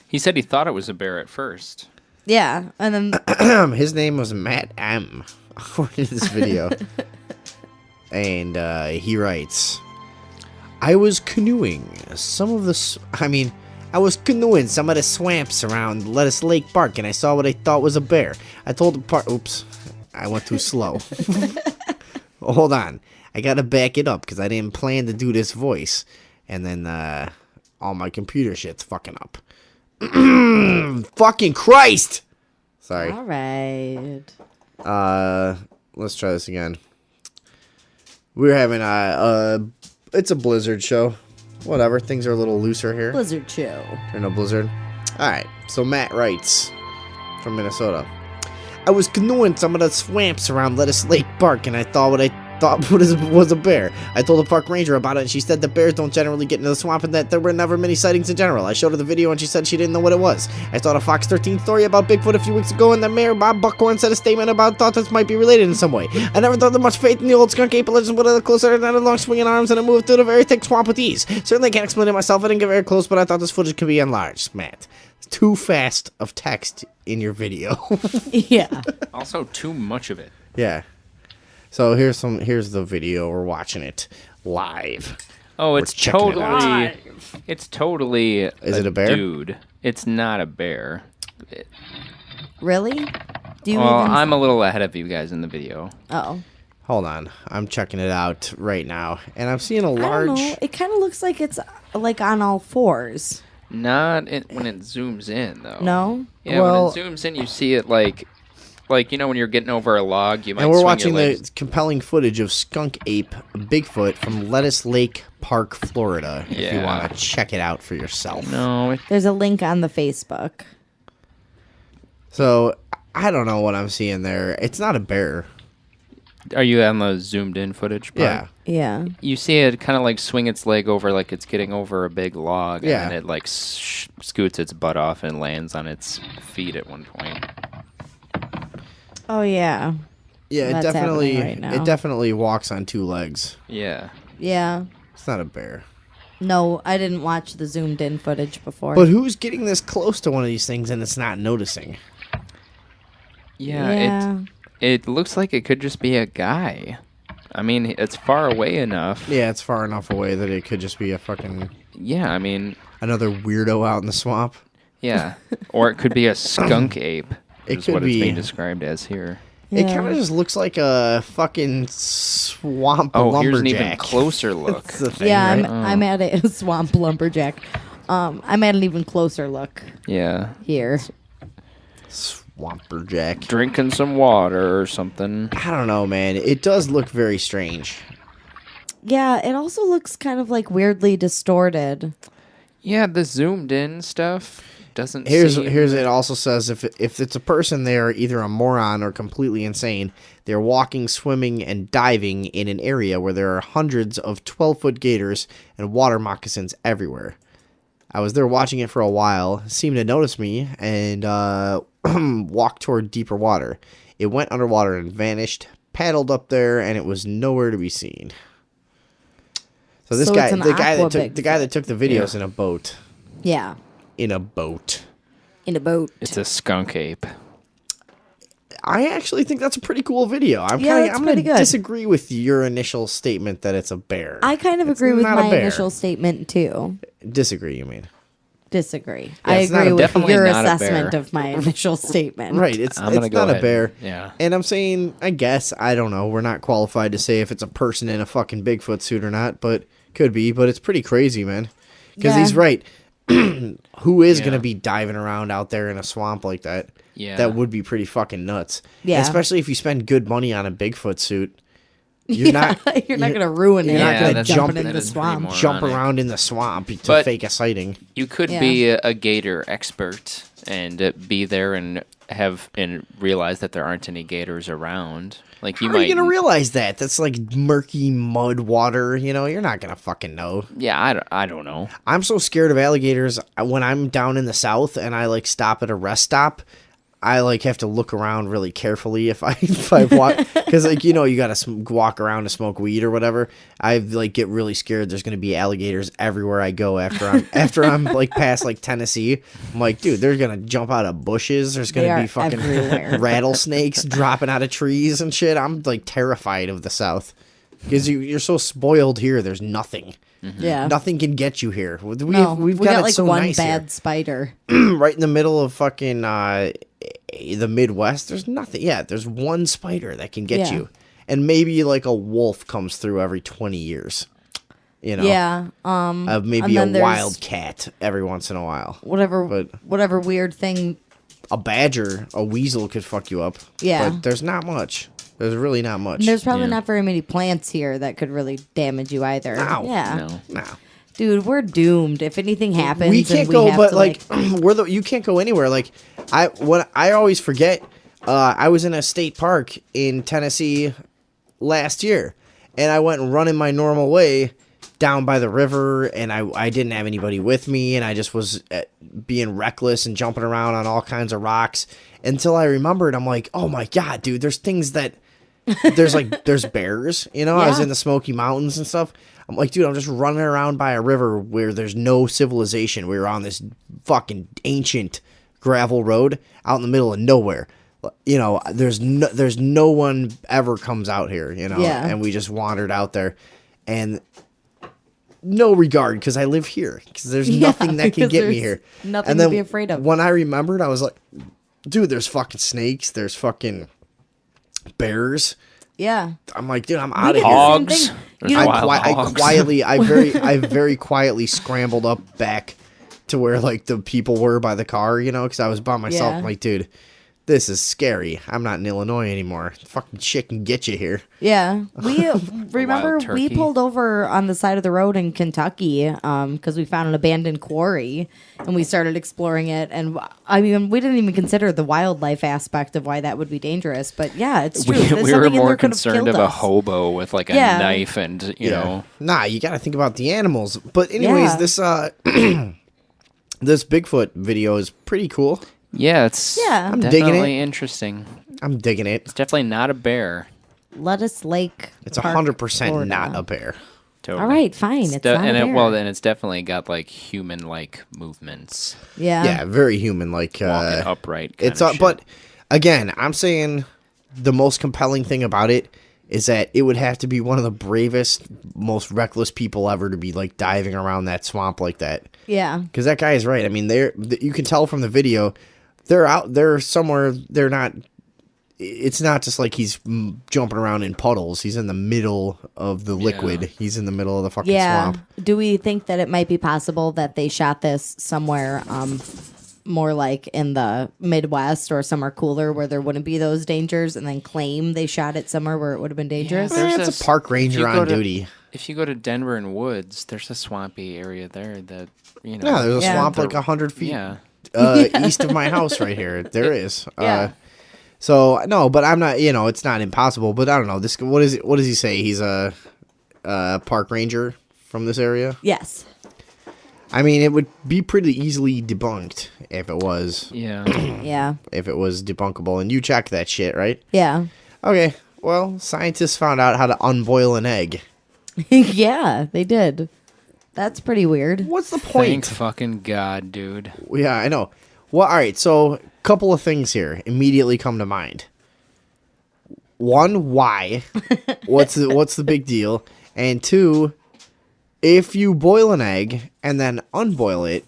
He said he thought it was a bear at first. Yeah, and then his name was Matt M. According to this video, and he writes, I was canoeing some of the swamps around Lettuce Lake Park, and I saw what I thought was a bear. I told the park, oops, I went too slow. Hold on, I gotta back it up because I didn't plan to do this voice, and then all my computer shit's fucking up. Fucking Christ! Sorry. All right. Let's try this again. We're having it's a blizzard show. Whatever, things are a little looser here. Blizzard show. Or no blizzard. Alright, so Matt writes from Minnesota. I was canoeing some of the swamps around Lettuce Lake Park, and I thought what I thought was a bear. I told the park ranger about it, and she said that bears don't generally get into the swamp and that there were never many sightings in general. I showed her the video, and she said she didn't know what it was. I saw a Fox 13 story about Bigfoot a few weeks ago, and the mayor, Bob Buckhorn, said a statement about thought this might be related in some way. I never thought there much faith in the old skunk ape legend, but I looked closer and had long swinging arms, and it moved through the very thick swamp with ease. Certainly can't explain it myself. I didn't get very close, but I thought this footage could be enlarged. Matt, too fast of text in your video. Yeah. Also, too much of it. Yeah. So here's the video. We're watching it live. Oh, it's totally. It's totally. Is it a bear? Dude, it's not a bear. Really? I'm a little ahead of you guys in the video. Oh. Hold on. I'm checking it out right now, and I'm seeing a large. I don't know. It kind of looks like it's like on all fours. Not when it zooms in, though. No. Yeah, when it zooms in, you see it like when you're getting over a log, you might. And we're swing watching your legs. the compelling footage of skunk ape Bigfoot from Lettuce Lake Park, Florida. If you want to check it out for yourself. No. There's a link on the Facebook. So I don't know what I'm seeing there. It's not a bear. Are you on the zoomed in footage part? Yeah. Yeah. You see it kind of like swing its leg over like it's getting over a big log. Yeah. And then it like scoots its butt off and lands on its feet at one point. Oh yeah. Yeah, That's happening right now. it definitely walks on two legs. Yeah. Yeah. It's not a bear. No, I didn't watch the zoomed in footage before. But who's getting this close to one of these things and it's not noticing? Yeah. It looks like it could just be a guy. I mean, it's far away enough. Yeah, it's far enough away that it could just be a fucking... Yeah, I mean... Another weirdo out in the swamp. Yeah. Or it could be a skunk ape. It is could what be... it's being described as here. It kind of just looks like a fucking swamp lumberjack. Here's an even closer look. That's the thing, yeah, right? I'm at a swamp lumberjack. I'm at an even closer look. Yeah. Here. Swamperjack. Drinking some water or something. I don't know, man. It does look very strange. Yeah, it also looks kind of like weirdly distorted. Yeah, the zoomed in stuff doesn't Here's seem... it also says if it's a person, they are either a moron or completely insane. They're walking, swimming, and diving in an area where there are hundreds of 12-foot gators and water moccasins everywhere. I was there watching it for a while, seemed to notice me, and walked toward deeper water. It went underwater and vanished, paddled up there, and it was nowhere to be seen. So this guy, the guy that took the videos in a boat. Yeah. In a boat. In a boat. It's a skunk ape. I actually think that's a pretty cool video. I'm going to disagree with your initial statement that it's a bear. I kind of agree with my initial statement too. Disagree, you mean? Disagree. Yeah, I agree with your not assessment of my initial statement. Right, it's not a bear. Yeah. And I'm saying, I guess, I don't know, we're not qualified to say if it's a person in a fucking Bigfoot suit or not, but could be, but it's pretty crazy, man. Because he's right. Who is going to be diving around out there in a swamp like that? Yeah. That would be pretty fucking nuts. Yeah. Especially if you spend good money on a Bigfoot suit. You're not gonna ruin it. You're not gonna jump in the swamp. Jump around in the swamp to fake a sighting. You could be a gator expert and be there and realize that there aren't any gators around. Like How are you gonna realize that? That's like murky mud water. You're not gonna fucking know. Yeah, I don't know. I'm so scared of alligators. When I'm down in the south and I like stop at a rest stop, I like have to look around really carefully if I walk, because like you gotta walk around to smoke weed or whatever. I like get really scared. There's gonna be alligators everywhere I go after I'm like past like Tennessee. I'm like, dude, they're gonna jump out of bushes. There's gonna be fucking rattlesnakes dropping out of trees and shit. I'm like terrified of the South because you're so spoiled here. There's nothing. Yeah, nothing can get you here. We've got got it like so one nice bad here. spider right in the middle of fucking the Midwest. There's nothing. Yeah, there's one spider that can get you, and maybe like a wolf comes through every 20 years. Yeah. Maybe a wild cat every once in a while. Whatever weird thing. A badger, a weasel could fuck you up. Yeah, but there's not much. There's really not much. And there's probably not very many plants here that could really damage you either. No. Yeah. No. Dude, we're doomed. If anything happens, we can't and go. have But to, like, you can't go anywhere. Like, I always forget. I was in a state park in Tennessee last year, and I went running my normal way down by the river, and I didn't have anybody with me, and I just was being reckless and jumping around on all kinds of rocks until I remembered. I'm like, oh my god, dude, there's things that. There's bears, I was in the Smoky Mountains and stuff. I'm like, dude, I'm just running around by a river where there's no civilization. We were on this fucking ancient gravel road out in the middle of nowhere. There's no one ever comes out here, and we just wandered out there, and no regard because I live here because there's nothing that can get me here. Nothing to be afraid of. When I remembered, I was like, dude, there's fucking snakes. There's fucking bears. Yeah. I'm like, dude, I'm out of here. Hogs. I very quietly scrambled up back to where like the people were by the car, because I was by myself. Yeah. I'm like, dude, this is scary. I'm not in Illinois anymore. Fucking shit can get you here. Yeah. We remember we pulled over on the side of the road in Kentucky because we found an abandoned quarry and we started exploring it. And I mean, we didn't even consider the wildlife aspect of why that would be dangerous. But yeah, it's true. We were more concerned of a hobo with like a knife and, you know. Nah, you got to think about the animals. But anyways, this this Bigfoot video is pretty cool. Yeah, it's I'm definitely digging it. interesting. I'm digging it. It's definitely not a bear. Lettuce Lake. It's 100% not a bear. Totally. All right, fine. It's not a bear. Then it's definitely got like human-like movements. Yeah. Yeah, very human-like. Walking upright. But again, I'm saying the most compelling thing about it is that it would have to be one of the bravest, most reckless people ever to be like diving around that swamp like that. Yeah. Because that guy is right. I mean, you can tell from the video. They're out there somewhere. They're not. It's not just like he's jumping around in puddles. He's in the middle of the liquid. Yeah. He's in the middle of the fucking swamp. Do we think that it might be possible that they shot this somewhere more like in the Midwest or somewhere cooler where there wouldn't be those dangers and then claim they shot it somewhere where it would have been dangerous? Yeah, it's a park ranger on duty. If you go to Denver and Woods, there's a swampy area there that, you know. Yeah, there's a swamp like 100 feet. Yeah. East of my house right here. There is. Yeah. So no, but I'm not, it's not impossible, but I don't know. What does he say? He's a park ranger from this area? Yes. I mean, it would be pretty easily debunked if it was. Yeah. Yeah. If it was debunkable, and you check that shit, right? Yeah. Okay. Well, scientists found out how to unboil an egg. Yeah, they did. That's pretty weird. What's the point? Thank fucking God, dude. Yeah, I know. Well, all right. So, a couple of things here immediately come to mind. One, why? What's the big deal? And two, if you boil an egg and then unboil it,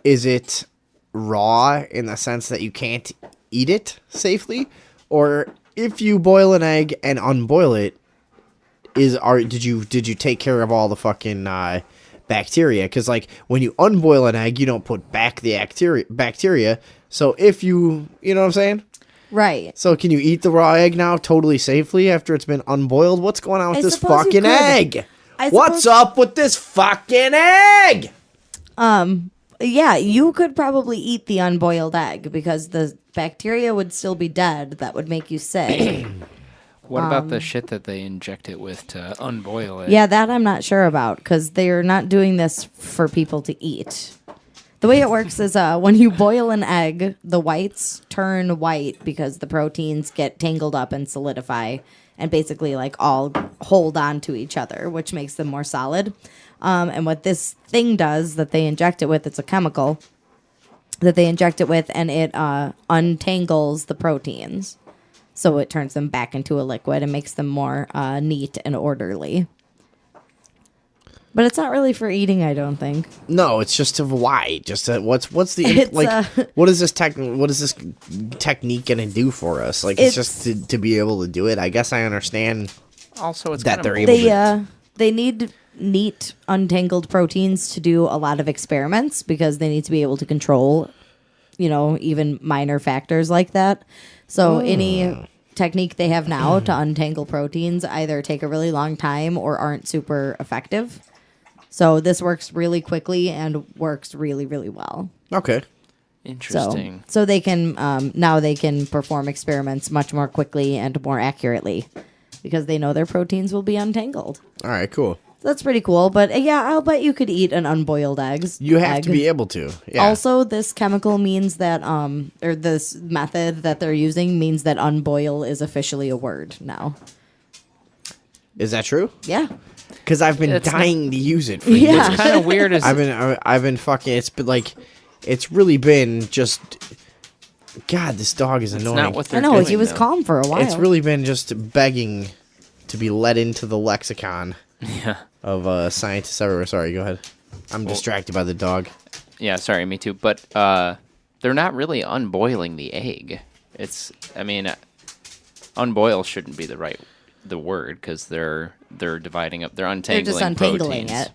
is it raw in the sense that you can't eat it safely? Or if you boil an egg and unboil it, did you take care of all the fucking bacteria? Because like when you unboil an egg, you don't put back the bacteria. So if you know what I'm saying? Right. So can you eat the raw egg now totally safely after it's been unboiled? What's going on with this suppose you fucking could. egg? I What's suppose- up with this fucking egg? Yeah, you could probably eat the unboiled egg because the bacteria would still be dead. That would make you sick. What about the shit that they inject it with to unboil it? Yeah, that I'm not sure about because they're not doing this for people to eat. The way it works is when you boil an egg, the whites turn white because the proteins get tangled up and solidify and basically like all hold on to each other, which makes them more solid. And what this thing does that they inject it with, it's a chemical that they inject it with, and it untangles the proteins. So it turns them back into a liquid and makes them more neat and orderly. But it's not really for eating, I don't think. No, it's just why. Just what's the It's, what is this technique gonna do for us? Like it's just to be able to do it. I guess I understand. Also, it's that kind of they're able to. They need neat untangled proteins to do a lot of experiments because they need to be able to control, even minor factors like that. So any technique they have now to untangle proteins either take a really long time or aren't super effective. So this works really quickly and works really, really well. Okay. Interesting. So they can now they can perform experiments much more quickly and more accurately because they know their proteins will be untangled. All right, cool. That's pretty cool. But yeah, I'll bet you could eat an unboiled egg. You have to be able to. Yeah. Also, this chemical means that or this method that they're using means that unboil is officially a word now. Is that true? Yeah. Because I've been dying to use it for Yeah. years. It's kind of weird. I've been fucking. It's been like, it's really been just. God, this dog is annoying. Not what they're I know doing, he was though. calm for a while. It's really been just begging to be let into the lexicon Yeah. of scientists everywhere. Sorry, go ahead. I'm distracted by the dog. Yeah, sorry, me too. But they're not really unboiling the egg. Unboil shouldn't be the word because they're dividing up. They're untangling. They're just untangling proteins.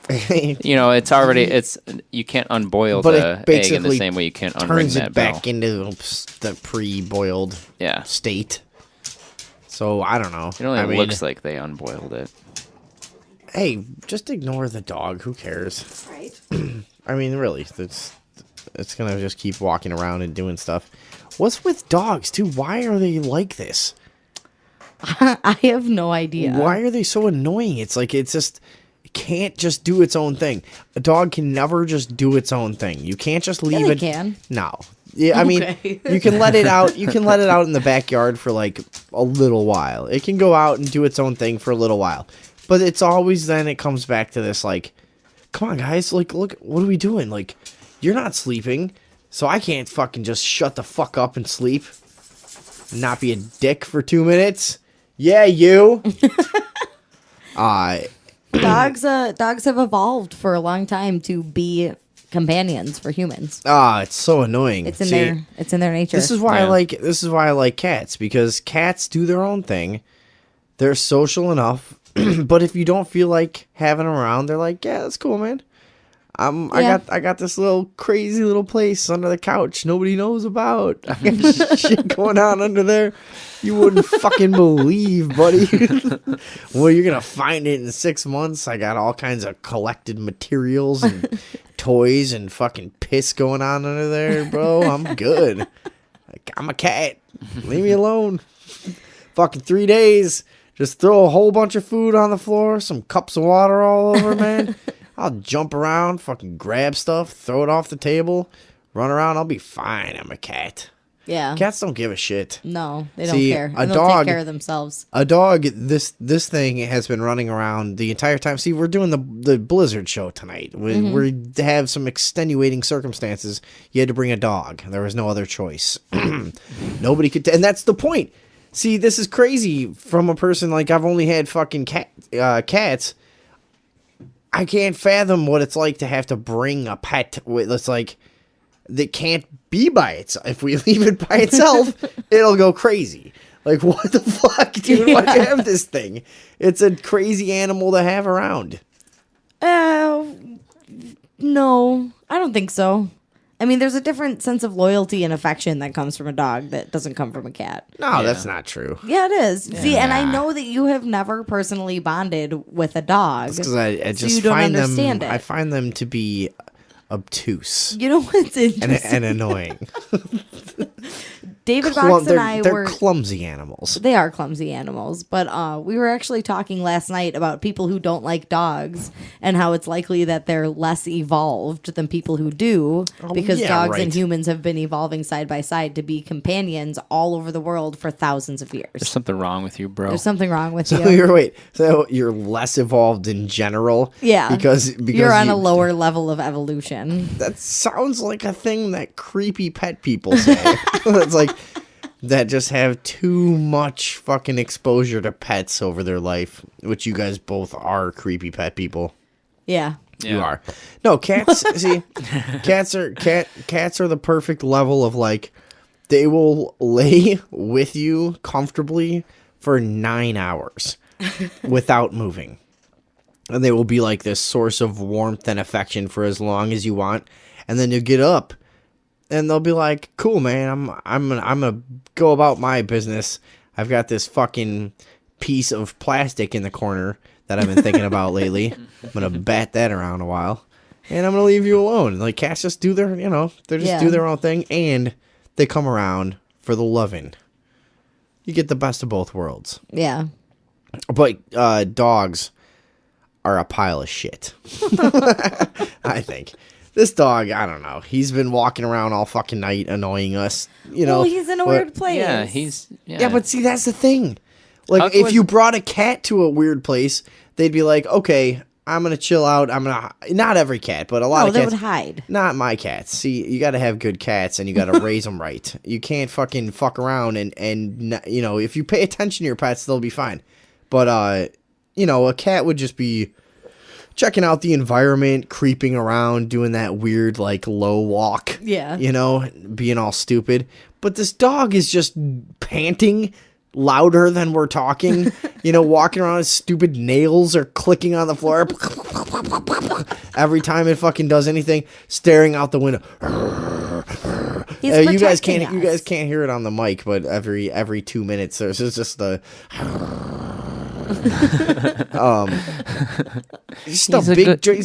it. It's already you can't unboil But the it egg basically in the same way you can't unring turns that it back bell. into the pre-boiled state. So I don't know. It only looks like they unboiled it. Hey, just ignore the dog. Who cares? Right. I mean, really, it's gonna just keep walking around and doing stuff. What's with dogs too? Why are they like this? I have no idea. Why are they so annoying? It's like it can't just do its own thing. A dog can never just do its own thing. You can't just leave it. Can. No. Yeah, I mean, you can let it out. You can let it out in the backyard for like a little while. It can go out and do its own thing for a little while. But it's always then it comes back to this like, come on guys, like look, what are we doing? Like, you're not sleeping, so I can't fucking just shut the fuck up and sleep. Not be a dick for 2 minutes. Yeah, you. Dogs have evolved for a long time to be companions for humans. It's so annoying. It's in their nature. This is why I like cats, because cats do their own thing. They're social enough, but if you don't feel like having them around, they're like, yeah, that's cool, man. I got this little crazy little place under the couch nobody knows about. I got shit going on under there you wouldn't fucking believe, buddy. Well, you're gonna find it in 6 months. I got all kinds of collected materials and toys and fucking piss going on under there, bro. I'm good. Like, I'm a cat. Leave me alone. Fucking 3 days. Just throw a whole bunch of food on the floor, some cups of water all over, man. I'll jump around, fucking grab stuff, throw it off the table, run around. I'll be fine. I'm a cat. Yeah. Cats don't give a shit. No, they don't See, care. a They'll dog- take care of themselves. A dog, this thing has been running around the entire time. See, we're doing the Blizzard show tonight. We have some extenuating circumstances. You had to bring a dog. There was no other choice. Nobody could, and that's the point. See, this is crazy from a person like I've only had fucking cats. I can't fathom what it's like to have to bring a pet with. It's like that can't be by itself. If we leave it by itself, it'll go crazy. Like, what the fuck, dude? Why do you have this thing? It's a crazy animal to have around. No, I don't think so. I I mean, there's a different sense of loyalty and affection that comes from a dog that doesn't come from a cat. No, that's not true. Yeah, it is. Yeah. See, and I know that you have never personally bonded with a dog. Because I just find them. I find them to be obtuse. You know what's interesting? And annoying. David Box and I they're clumsy animals. They are clumsy animals, but we were actually talking last night about people who don't like dogs and how it's likely that they're less evolved than people who do, because dogs and humans have been evolving side by side to be companions all over the world for thousands of years. There's something wrong with you, bro. There's something wrong with you. So you're less evolved in general? Yeah. Because you're on a lower level of evolution. That sounds like a thing that creepy pet people say. It's like that just have too much fucking exposure to pets over their life, which you guys both are creepy pet people. Yeah. You are. No, cats, see, cats are the perfect level of like, they will lay with you comfortably for 9 hours without moving. And they will be like this source of warmth and affection for as long as you want. And then you get up and they'll be like, cool, man, I'm gonna go about my business. I've got this fucking piece of plastic in the corner that I've been thinking about lately. I'm gonna bat that around a while, and I'm gonna leave you alone. Like, cats just do their, they just do their own thing, and they come around for the loving. You get the best of both worlds. Yeah. But dogs are a pile of shit. I think. This dog, I don't know. He's been walking around all fucking night annoying us. Well, he's in a weird place. Yeah, Yeah, but see, that's the thing. Like, if you brought a cat to a weird place, they'd be like, okay, I'm going to chill out. Not every cat, but a lot of cats. They would hide. Not my cats. See, you got to have good cats, and you got to raise them right. You can't fucking fuck around, and if you pay attention to your pets, they'll be fine. But, a cat would just be checking out the environment, creeping around, doing that weird, like, low walk. Yeah. Being all stupid. But this dog is just panting louder than we're talking. Walking around, his stupid nails are clicking on the floor. Every time it fucking does anything, staring out the window. You guys can't hear it on the mic, but every 2 minutes there's just the he's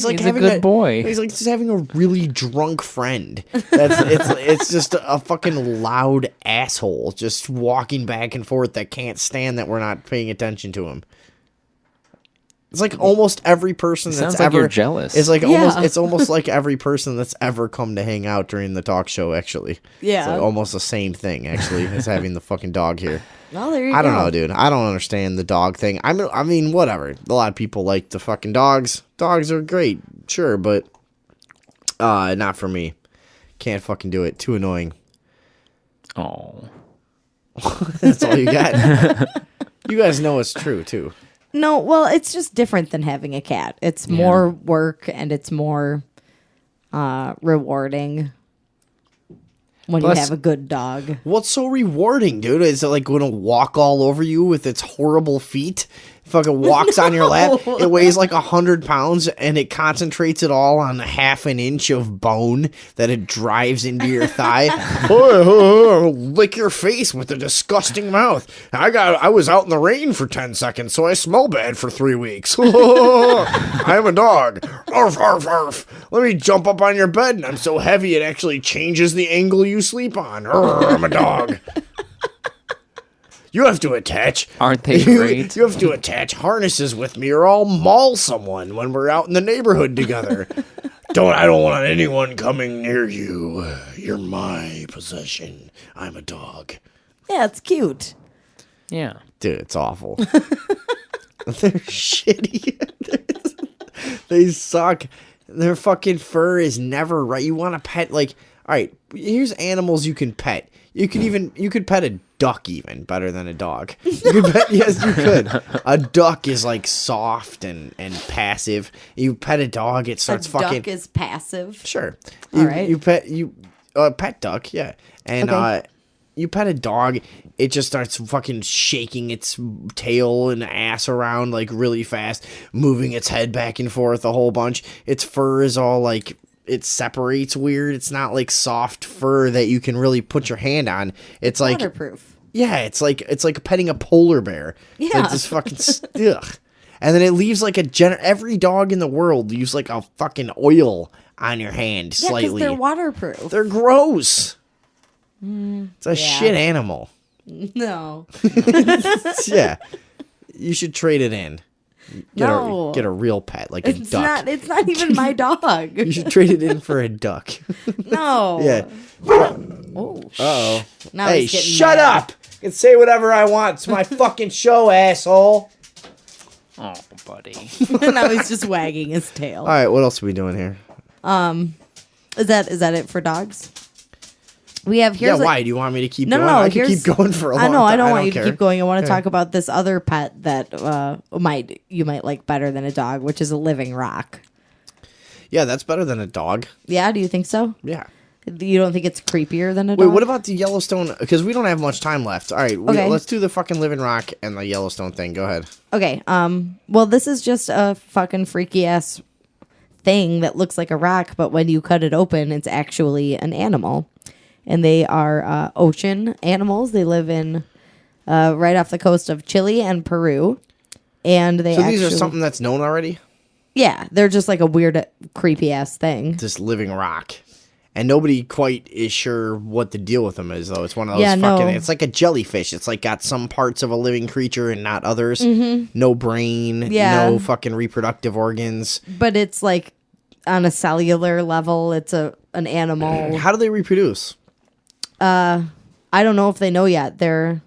like having a good boy. He's like just having a really drunk friend. It's just a fucking loud asshole just walking back and forth that can't stand that we're not paying attention to him. It's like almost every person that's like ever you're jealous. It's like almost like every person that's ever come to hang out during the talk show. Actually, yeah, it's like almost the same thing. Actually, as having the fucking dog here. Well, there you go. I don't know, dude. I don't understand the dog thing. I mean, whatever. A lot of people like the fucking dogs. Dogs are great, sure, but not for me. Can't fucking do it. Too annoying. Oh, that's all you got. You guys know it's true too. No, well, it's just different than having a cat. It's more work and it's more rewarding when you have a good dog. What's so rewarding, dude? Is it like going to walk all over you with its horrible feet? Fucking walks on your lap. It weighs like 100 pounds, and it concentrates it all on half an inch of bone that it drives into your thigh. Lick your face with a disgusting mouth. I was out in the rain for 10 seconds, so I smell bad for 3 weeks. I'm a dog. Arf, arf, arf. Let me jump up on your bed, and I'm so heavy it actually changes the angle you sleep on. I'm a dog. You have to attach. Aren't they great? You have to attach harnesses with me, or I'll maul someone when we're out in the neighborhood together. I don't want anyone coming near you. You're my possession. I'm a dog. Yeah, it's cute. Yeah, dude, it's awful. They're shitty. They suck. Their fucking fur is never right. You want to pet, like, all right, here's animals you can pet. You could pet a duck even better than a dog. Yes, you could. A duck is like soft and passive. You pet a dog, it starts fucking. Duck is passive. Sure. All right. You pet duck, yeah, and you pet a dog, it just starts fucking shaking its tail and ass around like really fast, moving its head back and forth a whole bunch. Its fur is all like it separates weird. It's not like soft fur that you can really put your hand on. It's like waterproof. Yeah, it's like petting a polar bear. It's Yeah. like this fucking ugh. And then it leaves like every dog in the world leaves like a fucking oil on your hand Yeah, because slightly. they're waterproof. They're gross. It's a shit animal. No. Yeah. You should trade it in. No. Get a real pet, like a It's duck. not even my dog. You should trade it in for a duck. No. Yeah. Oh. Uh-oh. Now Hey, he's getting shut mad. up! I can say whatever I want. It's my fucking show, asshole. Oh, buddy. Now he's just wagging his tail. All right, what else are we doing here? Is that it for dogs? We have here's Why? Do you want me to keep No, going? no, I can here's- keep going for a long I time. know. I don't want you care. to keep going. I want to Yeah. talk about this other pet that you might like better than a dog, which is a living rock. Yeah, that's better than a dog. Yeah, do you think so? Yeah. You don't think it's creepier than a Wait, dog? what about the Yellowstone? Because we don't have much time left. All right, Okay. let's do the fucking living rock and the Yellowstone thing. Go ahead. Okay. Well, this is just a fucking freaky ass thing that looks like a rock, but when you cut it open, it's actually an animal, and they are ocean animals. They live in right off the coast of Chile and Peru, and they. So these are something that's known already. Yeah, they're just like a weird, creepy ass thing. This living rock, and nobody quite is sure what the deal with them is, though. It's one of those Yeah, fucking. no. It's like a jellyfish. It's like got some parts of a living creature and not others. No brain. Yeah. No fucking reproductive organs. But it's like on a cellular level, it's an animal. How do they reproduce? I don't know if they know yet. They're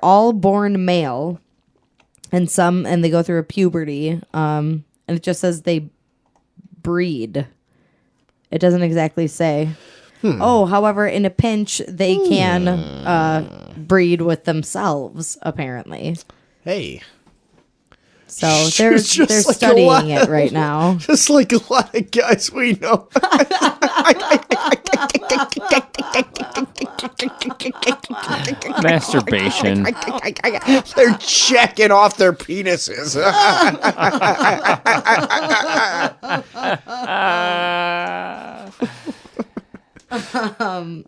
all born male, and they go through a puberty. And it just says they breed. It doesn't exactly say. Oh, however, in a pinch, they can breed with themselves. Apparently, Hey. so they're Just like a studying lot it right now. Just like a lot of guys we know. Masturbation. They're checking off their penises.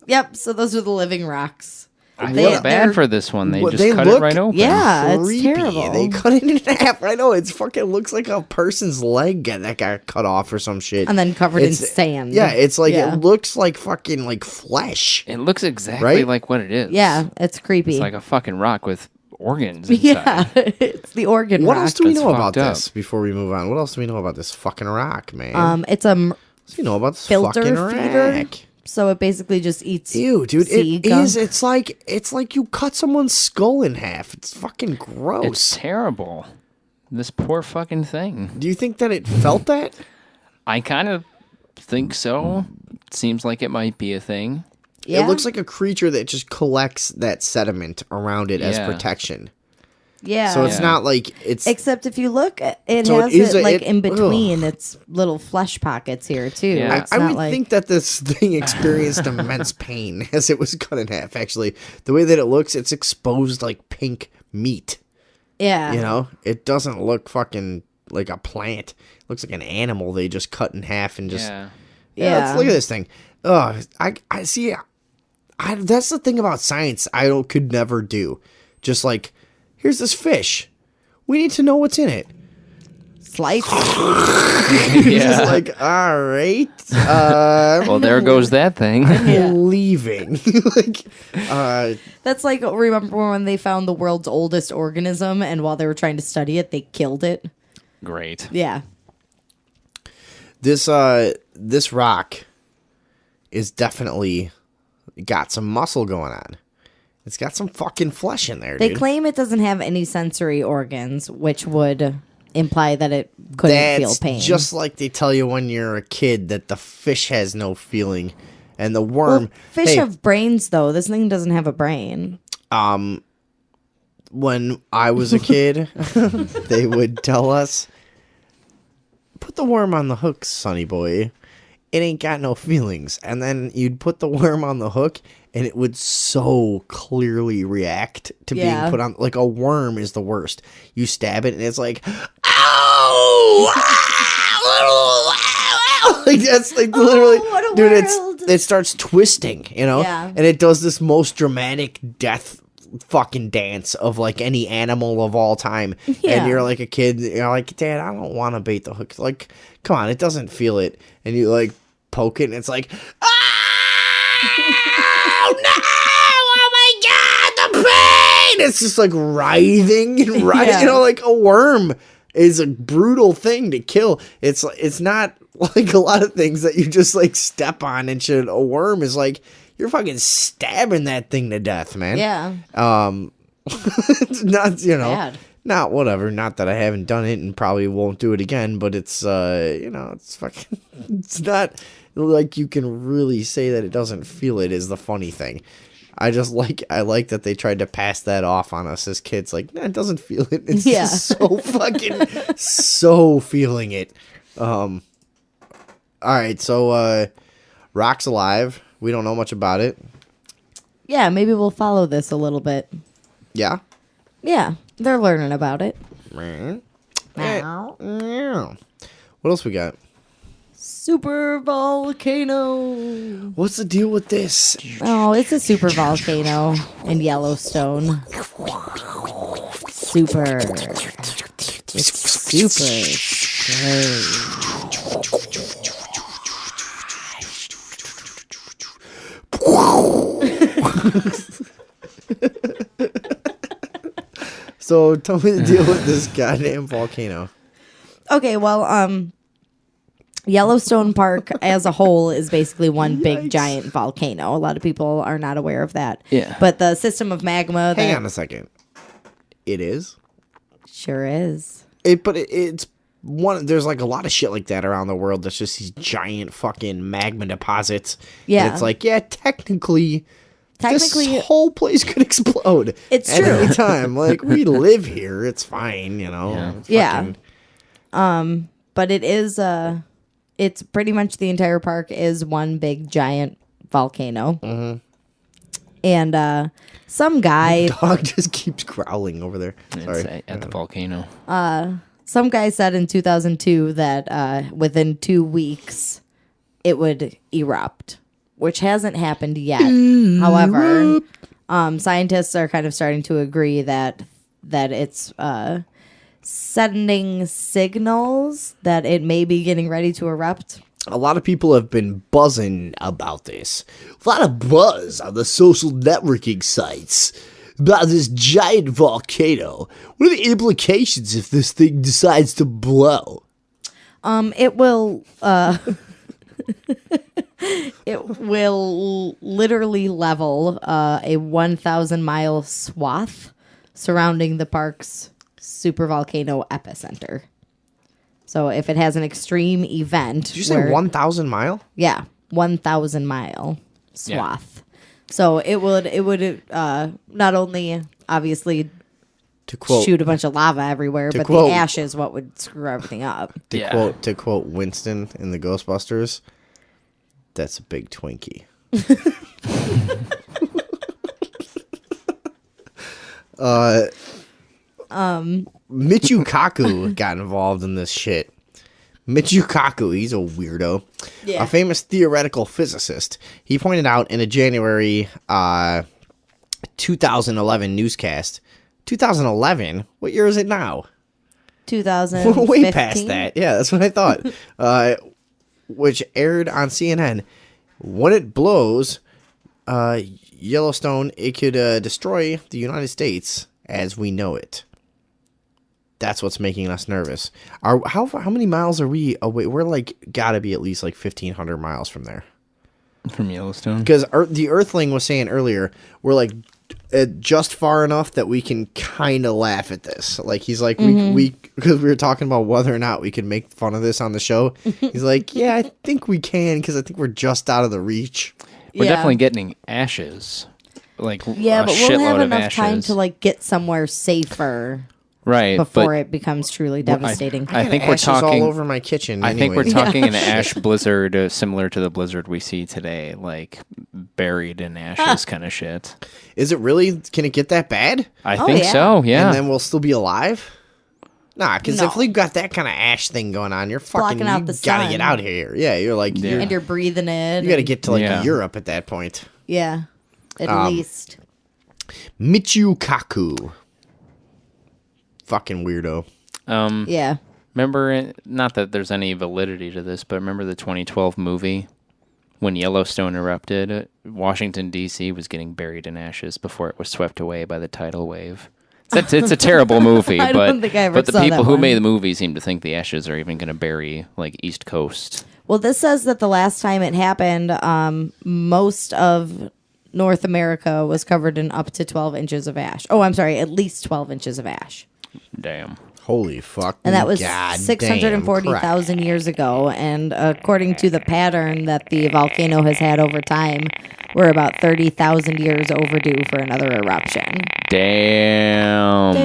Yep. So those are the living rocks. I feel bad for this one. They just cut it look right open. Yeah, it's creepy. terrible. They cut it in half. I know it's fucking looks like a person's leg that got cut off or some shit, And then covered in sand. Yeah, it's like Yeah. it looks like fucking like flesh. It looks exactly Right? like what it is. Yeah, it's creepy. It's like a fucking rock with organs inside. Yeah, it's the organ What rock. else do we That's know about fucked up. this before we move on? What else do we know about this fucking rock, man? It's a What do you know about this filter fucking feeder, rock? so it basically just eats. Ew, dude, sea it gunk. is. It's like you cut someone's skull in half. It's fucking gross. It's terrible. This poor fucking thing. Do you think that it felt that? I kind of think so. Seems like it might be a thing. Yeah. It looks like a creature that just collects that sediment around it as Yeah. protection. Yeah. So it's Yeah. not like it's. Except if you look, it So has it is it a- like it- in between its little flesh pockets here too. Yeah. It's I not would like think that this thing experienced immense pain as it was cut in half. Actually, the way that it looks, it's exposed like pink meat. yeah. You know, it doesn't look fucking like a plant. It looks like an animal they just cut in half and just. Yeah. Yeah. Let's look at this thing. Oh, I see. That's the thing about science. Could never do. Just like, here's this fish. We need to know what's in it. Slice. It's just like, all right. Well, there goes that thing. Leaving. Like, That's like, remember when they found the world's oldest organism, and while they were trying to study it, they killed it. Great. Yeah. this rock is definitely got some muscle going on. It's got some fucking flesh in there, They dude. claim it doesn't have any sensory organs, which would imply that it couldn't feel pain. Just like they tell you when you're a kid that the fish has no feeling, and the well, worm. fish Hey, have brains, though. This thing doesn't have a brain. when I was a kid, they would tell us, "Put the worm on the hook, sonny boy. It ain't got no feelings." And then you'd put the worm on the hook, and it would so clearly react to being put on. Like, a worm is the worst. You stab it, and it's like, "Ow! like that's like literally, what a dude. world. It starts twisting, Yeah. and it does this most dramatic death fucking dance of like any animal of all time. Yeah. And you're like a kid, you're like, Dad, I don't want to bait the hook. Like, come on, it doesn't feel it, and you like poke it, and it's like, oh no, oh my god, the pain! It's just like writhing and writhing, Yeah. like a worm is a brutal thing to kill. It's not like a lot of things that you just like step on and shit. A worm is like you're fucking stabbing that thing to death, man. Yeah. It's not Bad. not whatever. Not that I haven't done it and probably won't do it again, but it's it's fucking. It's not like you can really say that it doesn't feel it is the funny thing. I like that they tried to pass that off on us as kids. Like, nah, it doesn't feel it. It's just so fucking so feeling it. All right, so Rock's alive. We don't know much about it. Yeah, maybe we'll follow this a little bit. Yeah. Yeah, they're learning about it. What Now. else we got? Super volcano. What's the deal with this? Oh, it's a super volcano in Yellowstone. Super. It's super So tell me the deal with this goddamn volcano. Okay, well, Yellowstone Park as a whole is basically one big giant volcano. A lot of people are not aware of that. Yeah. But the system of magma Hang on a second. It is? Sure is. It's one. There's like a lot of shit like that around the world. That's just these giant fucking magma deposits. Yeah. And it's like, yeah, technically, Technically, this whole place could explode. It's at true. any time. Like we live here, it's fine. It's Yeah. fucking- but it is it's pretty much the entire park is one big giant volcano. Mhm. And some guy Dog just keeps growling over there. Sorry. It's at the volcano. some guy said in 2002 that within 2 weeks it would erupt, which hasn't happened yet. However, scientists are kind of starting to agree that it's sending signals that it may be getting ready to erupt. A lot of people have been buzzing about this. A lot of buzz on the social networking sites about this giant volcano. What are the implications if this thing decides to blow? It will it will literally level a 1,000-mile swath surrounding the park's supervolcano epicenter. So if it has an extreme event, Did you say 1,000 mile? Yeah, 1,000-mile swath. So it would not only obviously To quote, shoot a bunch of lava everywhere, to but quote- the ash is what would screw everything up. to quote Winston in the Ghostbusters, that's a big Twinkie. Michio Kaku got involved in this shit. Michio Kaku, he's a weirdo. Yeah. A famous theoretical physicist. He pointed out in a January 2011 newscast. 2011? What year is it now? 2015. We're way past that. Yeah, that's what I thought. Which aired on CNN. When it blows, Yellowstone, it could destroy the United States as we know it. That's what's making us nervous. How many miles are we away? We're like gotta be at least like 1,500 miles from there. From Yellowstone? Because the Earthling was saying earlier, we're like just far enough that we can kind of laugh at this. Like he's like we because we were talking about whether or not we could make fun of this on the show. He's like, yeah, I think we can because I think we're just out of the reach. We're Yeah. definitely getting ashes. Like Yeah, a but we'll have shitload of enough time ashes. to like get somewhere safer right before but it becomes truly devastating. I think got we're ashes talking all over my kitchen. I think we're anyways. talking an ash blizzard similar to the blizzard we see today, like buried in ashes kind of shit. Is it really? Can it get that bad? I Oh, think yeah. so, yeah. And then we'll still be alive. Nah, because if you've got that kind of ash thing going on, you're fucking, Blocking out you the gotta sun. get out of here. Yeah, you're like, And you're breathing it. you gotta get to like Europe at that point. Yeah, at least. Michio Kaku. Fucking weirdo. Yeah. Remember, not that there's any validity to this, but remember the 2012 movie when Yellowstone erupted? Washington, D.C. was getting buried in ashes before it was swept away by the tidal wave. It's a terrible movie, I don't think I ever but the saw people that who one. made the movie seem to think the ashes are even going to bury like East Coast. Well, this says that the last time it happened, most of North America was covered in up to 12 inches of ash. Oh, I'm sorry, at least 12 inches of ash. Damn. Holy fuck. And that was goddamn 640,000 years ago. And according to the pattern that the volcano has had over time, we're about 30,000 years overdue for another eruption. Damn.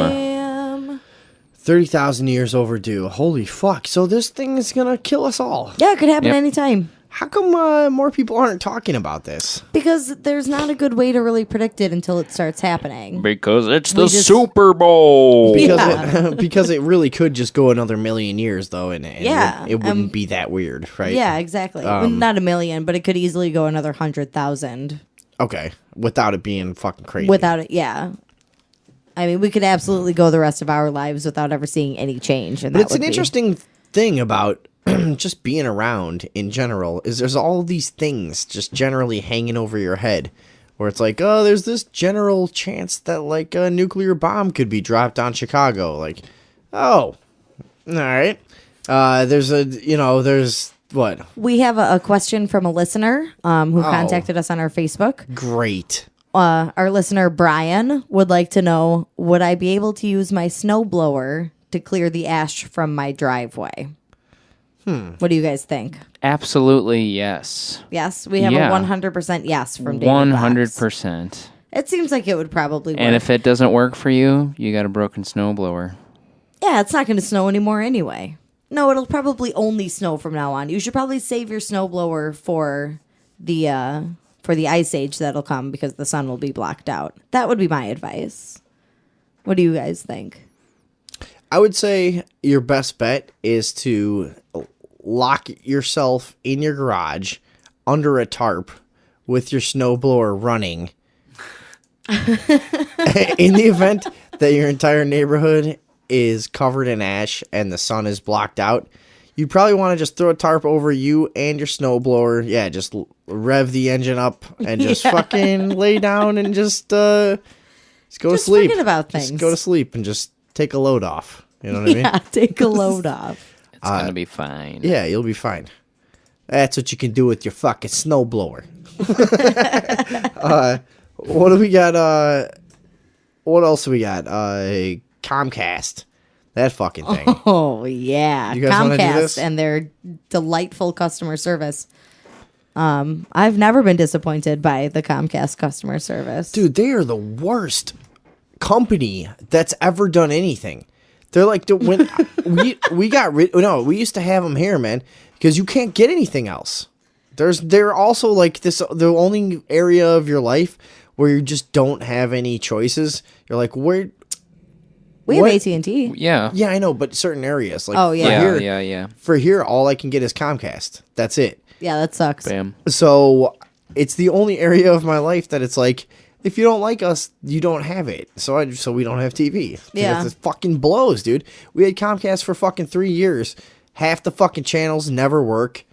30,000 years overdue. Holy fuck. So this thing is gonna kill us all. Yeah, it could happen anytime. How come more people aren't talking about this? Because there's not a good way to really predict it until it starts happening. Because it's the Super Bowl. Because it really could just go another million years, though, and it wouldn't be that weird, right? Yeah, exactly. Well, not a million, but it could easily go another 100,000. Okay, without it being fucking crazy. Without it, yeah. I mean, we could absolutely go the rest of our lives without ever seeing any change. And But it's an interesting thing about just being around in general is there's all these things just generally hanging over your head where it's like, oh, there's this general chance that like a nuclear bomb could be dropped on Chicago. Like, oh, all right. There's what? We have a question from a listener who contacted us on our Facebook. Great. Our listener, Brian, would like to know, would I be able to use my snowblower to clear the ash from my driveway? What do you guys think? Absolutely, yes. Yes, we have a 100% yes from David 100%. It seems like it would probably work. And if it doesn't work for you, you got a broken snowblower. Yeah, it's not going to snow anymore anyway. No, it'll probably only snow from now on. You should probably save your snowblower for the ice age that'll come because the sun will be blocked out. That would be my advice. What do you guys think? I would say your best bet is to lock yourself in your garage under a tarp with your snowblower running. In the event that your entire neighborhood is covered in ash and the sun is blocked out, you probably want to just throw a tarp over you and your snowblower. Yeah, just rev the engine up and just fucking lay down and just go to sleep. Forget about things. Just go to sleep and just take a load off. You know what I mean? Yeah, take a load off. It's going to be fine. Yeah, you'll be fine. That's what you can do with your fucking snowblower. What do we got? What else do we got? Comcast. That fucking thing. Oh, yeah. You guys wanna do this? Comcast and their delightful customer service. I've never been disappointed by the Comcast customer service. Dude, they are the worst company that's ever done anything. They're like, when we got rid. No, we used to have them here, man, because you can't get anything else. They're also like this. The only area of your life where you just don't have any choices. You're like, where? We have AT&T. Yeah. Yeah, I know, but certain areas. Like, oh yeah, yeah. For here, all I can get is Comcast. That's it. Yeah, that sucks. Bam. So it's the only area of my life that it's like, if you don't like us, you don't have it. So we don't have TV. Yeah. It fucking blows, dude. We had Comcast for fucking 3 years. Half the fucking channels never work.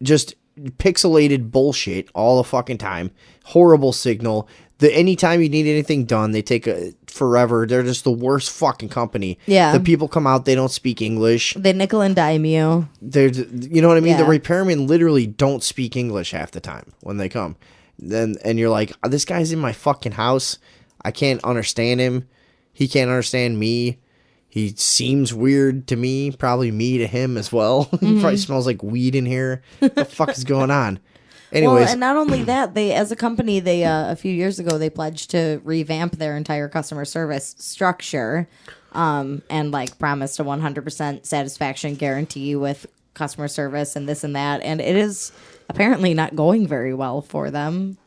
Just pixelated bullshit all the fucking time. Horrible signal. Anytime you need anything done, they take forever. They're just the worst fucking company. Yeah. The people come out, they don't speak English. They nickel and dime you. You know what I mean? Yeah. The repairmen literally don't speak English half the time when they come. And you're like, this guy's in my fucking house. I can't understand him. He can't understand me. He seems weird to me. Probably me to him as well. He probably smells like weed in here. What the fuck is going on? Anyways. Well, and not only that, they, as a company, they a few years ago they pledged to revamp their entire customer service structure, and like promised a 100% satisfaction guarantee with customer service and this and that, and it is apparently not going very well for them.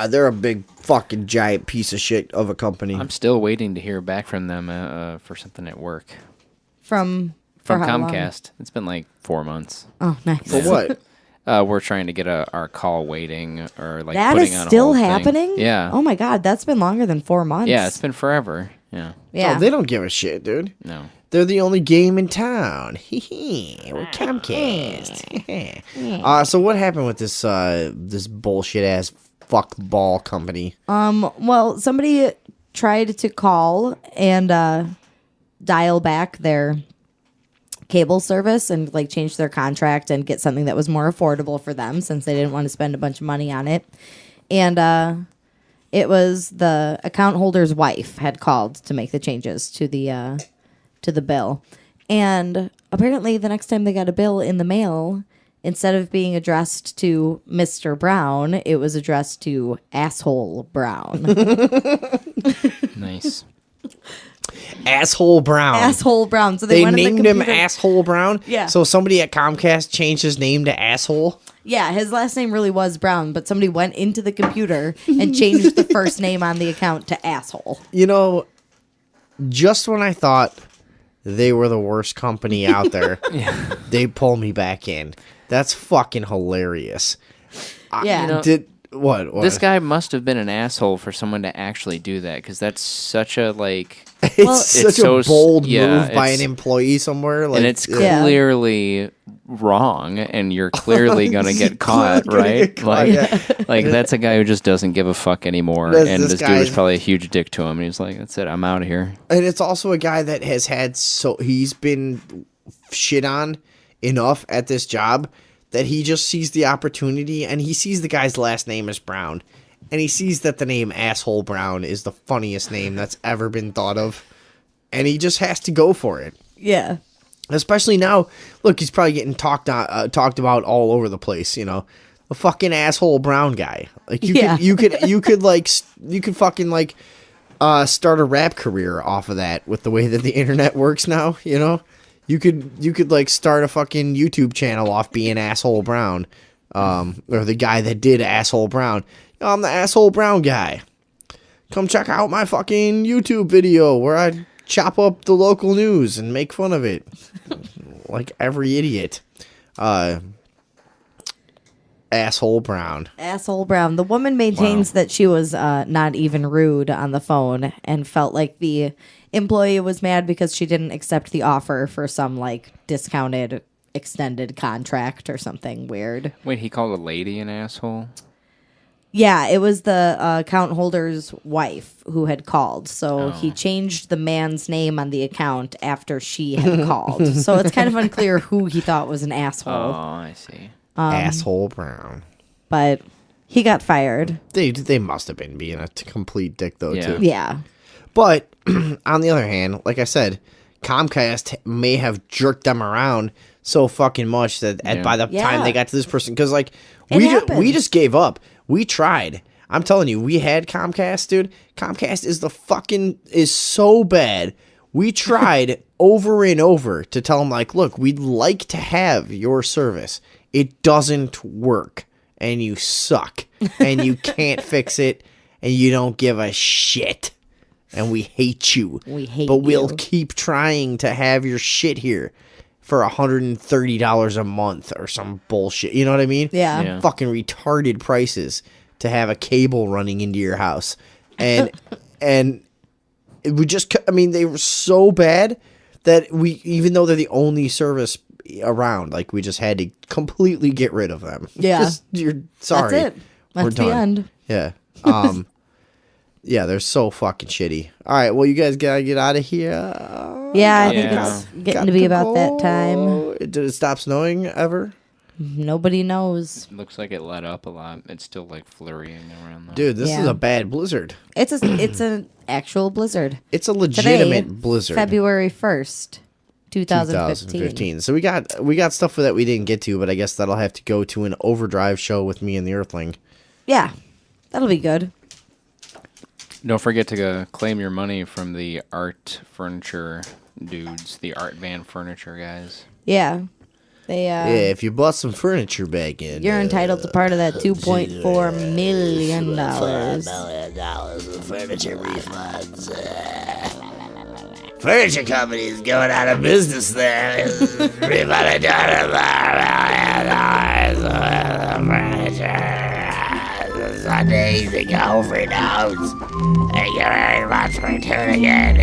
They're a big fucking giant piece of shit of a company. I'm still waiting to hear back from them for something at work. From From how long? Comcast. It's been like 4 months. Oh, nice. For what? We're trying to get our call waiting or like That putting is on a still hold thing. happening? Yeah. Oh my God, that's been longer than 4 months. Yeah, it's been forever. Yeah. Yeah. Oh, they don't give a shit, dude. No. They're the only game in town. We're Comcast. So what happened with this this bullshit ass fuck ball company? Well, somebody tried to call and dial back their cable service and like change their contract and get something that was more affordable for them since they didn't want to spend a bunch of money on it. And it was the account holder's wife had called to make the changes to the bill. And apparently the next time they got a bill in the mail, instead of being addressed to Mr. Brown, it was addressed to Asshole Brown. Nice. Asshole Brown. Asshole Brown. So They went in the named him computer- Asshole Brown? Yeah. So somebody at Comcast changed his name to Asshole? Yeah, his last name really was Brown, but somebody went into the computer and changed the first name on the account to Asshole. You know, just when I thought they were the worst company out there, they pull me back in. That's fucking hilarious. Yeah. You know, What? This guy must have been an asshole for someone to actually do that because that's such a like. It's such so a bold yeah, move by it's- an employee somewhere. Like, and it's clearly wrong, and you're clearly gonna get caught, right? Like that's a guy who just doesn't give a fuck anymore, and this dude was probably a huge dick to him, and he's like, "That's it, I'm out of here." And it's also a guy that has had he's been shit on enough at this job that he just sees the opportunity, and he sees the guy's last name is Brown, and he sees that the name Asshole Brown is the funniest name that's ever been thought of, and he just has to go for it. Yeah. Especially now, look, he's probably getting talked about all over the place. You know, the fucking Asshole Brown guy. Like you could fucking like start a rap career off of that with the way that the internet works now. You know. You could like start a fucking YouTube channel off being Asshole Brown, or the guy that did Asshole Brown. I'm the Asshole Brown guy. Come check out my fucking YouTube video where I chop up the local news and make fun of it, like every idiot. Asshole Brown. Asshole Brown. The woman maintains that she was not even rude on the phone and felt like the employee was mad because she didn't accept the offer for some like discounted extended contract or something weird. Wait, he called a lady an asshole? Yeah, it was the account holder's wife who had called. So he changed the man's name on the account after she had called. So it's kind of unclear who he thought was an asshole. Oh, I see. Asshole Brown. But he got fired. They must have been being a complete dick though too. Yeah. But on the other hand, like I said, Comcast may have jerked them around so fucking much that by the time they got to this person, because like we just gave up. We tried. I'm telling you, we had Comcast, dude. Comcast is so bad. We tried over and over to tell them like, look, we'd like to have your service. It doesn't work, and you suck, and you can't fix it, and you don't give a shit. And we hate you. But we'll keep trying to have your shit here for $130 a month or some bullshit. You know what I mean? Yeah. Fucking retarded prices to have a cable running into your house. And they were so bad that even though they're the only service around, like we just had to completely get rid of them. Yeah. You're sorry. That's it. That's We're done. the end. Yeah. Yeah, they're so fucking shitty. All right, well, you guys gotta get out of here. Yeah, I think it's getting to be about that time. Did it stop snowing ever? Nobody knows. Looks like it let up a lot. It's still like flurrying around though. Dude, this is a bad blizzard. It's an actual blizzard. It's a legitimate Today, blizzard. February 1st, 2015. So we got stuff that we didn't get to, but I guess that'll have to go to an overdrive show with me and the Earthling. Yeah, that'll be good. Don't forget to claim your money from the art furniture dudes, the art van furniture guys. Yeah. They if you bought some furniture back in, you're entitled to part of that $2.4 million. $2.4 million of furniture refunds. furniture company is going out of business there. Everybody Sundays and Overdose. Thank you very much for tuning in.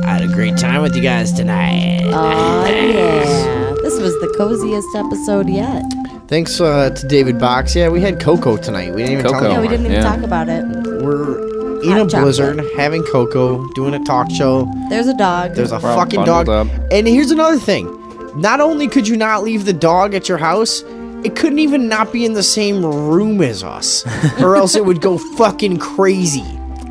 I had a great time with you guys tonight. Oh, yeah. This was the coziest episode yet. Thanks to David Box. Yeah, we had Coco tonight. We didn't even tell Yeah, him. we didn't even talk about it. We're in Hot a blizzard, chocolate. having Coco, doing a talk show. There's a dog. There's a We're all fucking dog. bundled up. And here's another thing. Not only could you not leave the dog at your house, it couldn't even not be in the same room as us, or else it would go fucking crazy.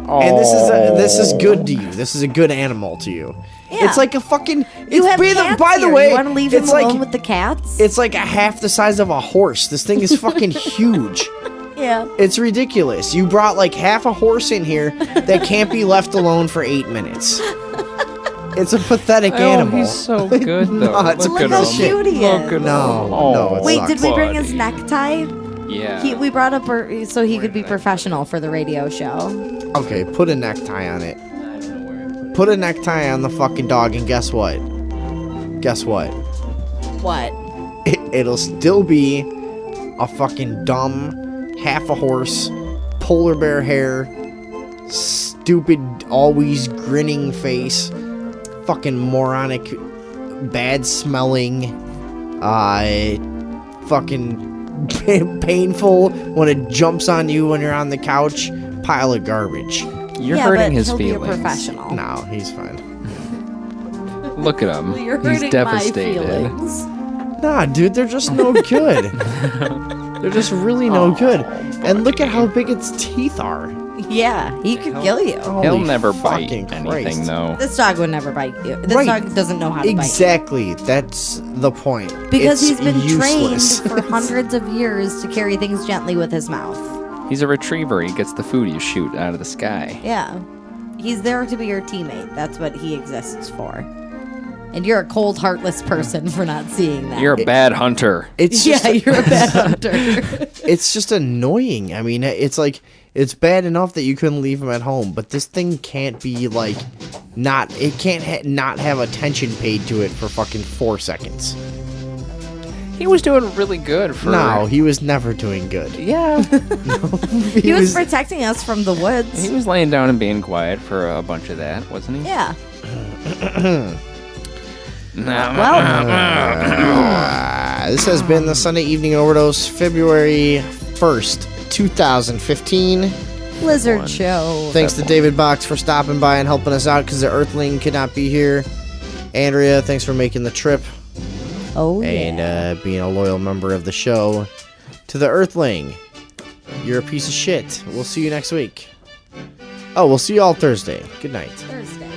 And this is good to you. This is a good animal to you. Yeah. It's like a fucking. You have by cats the here. way, You want to leave him it's alone like with the cats? it's like a half the size of a horse. This thing is fucking huge. Yeah. It's ridiculous. You brought like half a horse in here that can't be left alone for 8 minutes. It's a pathetic animal. He's so good, though. No, it's Look how cute he is. No, it Wait, sucks. did we bring his necktie? Yeah. We brought up so he could be professional for the radio show. Okay, put a necktie on it. Put a necktie on the fucking dog, and guess what? Guess what? What? It'll still be a fucking dumb, half a horse, polar bear hair, stupid, always grinning face, fucking moronic, bad smelling, fucking painful when it jumps on you when you're on the couch, pile of garbage. You're yeah, hurting but his he'll feelings. Be a professional. No, he's fine. Look at him. You're He's hurting devastated. my feelings. Nah, dude, they're just no good. They're just really no good. And look at how big its teeth are. Yeah, he could kill you. He'll Holy never bite fucking anything, Christ. though. This dog would never bite you. This Right. dog doesn't know how to Exactly. That's the point. bite you. Because It's he's been useless. trained for hundreds of years to carry things gently with his mouth. He's a retriever. He gets the food you shoot out of the sky. Yeah. He's there to be your teammate. That's what he exists for. And you're a cold, heartless person for not seeing that. You're a bad hunter. It's just, yeah, you're a bad hunter. it's just annoying. I mean, it's like it's bad enough that you couldn't leave him at home, but this thing can't be like not. It can't not have attention paid to it for fucking 4 seconds. He was doing really good for. No, he was never doing good. Yeah. He was protecting us from the woods. He was laying down and being quiet for a bunch of that, wasn't he? Yeah. This has been the Sunday Evening Overdose, February 1st, 2015. Blizzard show. Thanks to David Box for stopping by and helping us out because the Earthling could not be here. Andrea, thanks for making the trip. Oh, yeah. And being a loyal member of the show. To the Earthling, you're a piece of shit. We'll see you next week. Oh, we'll see you all Thursday. Good night. Thursday.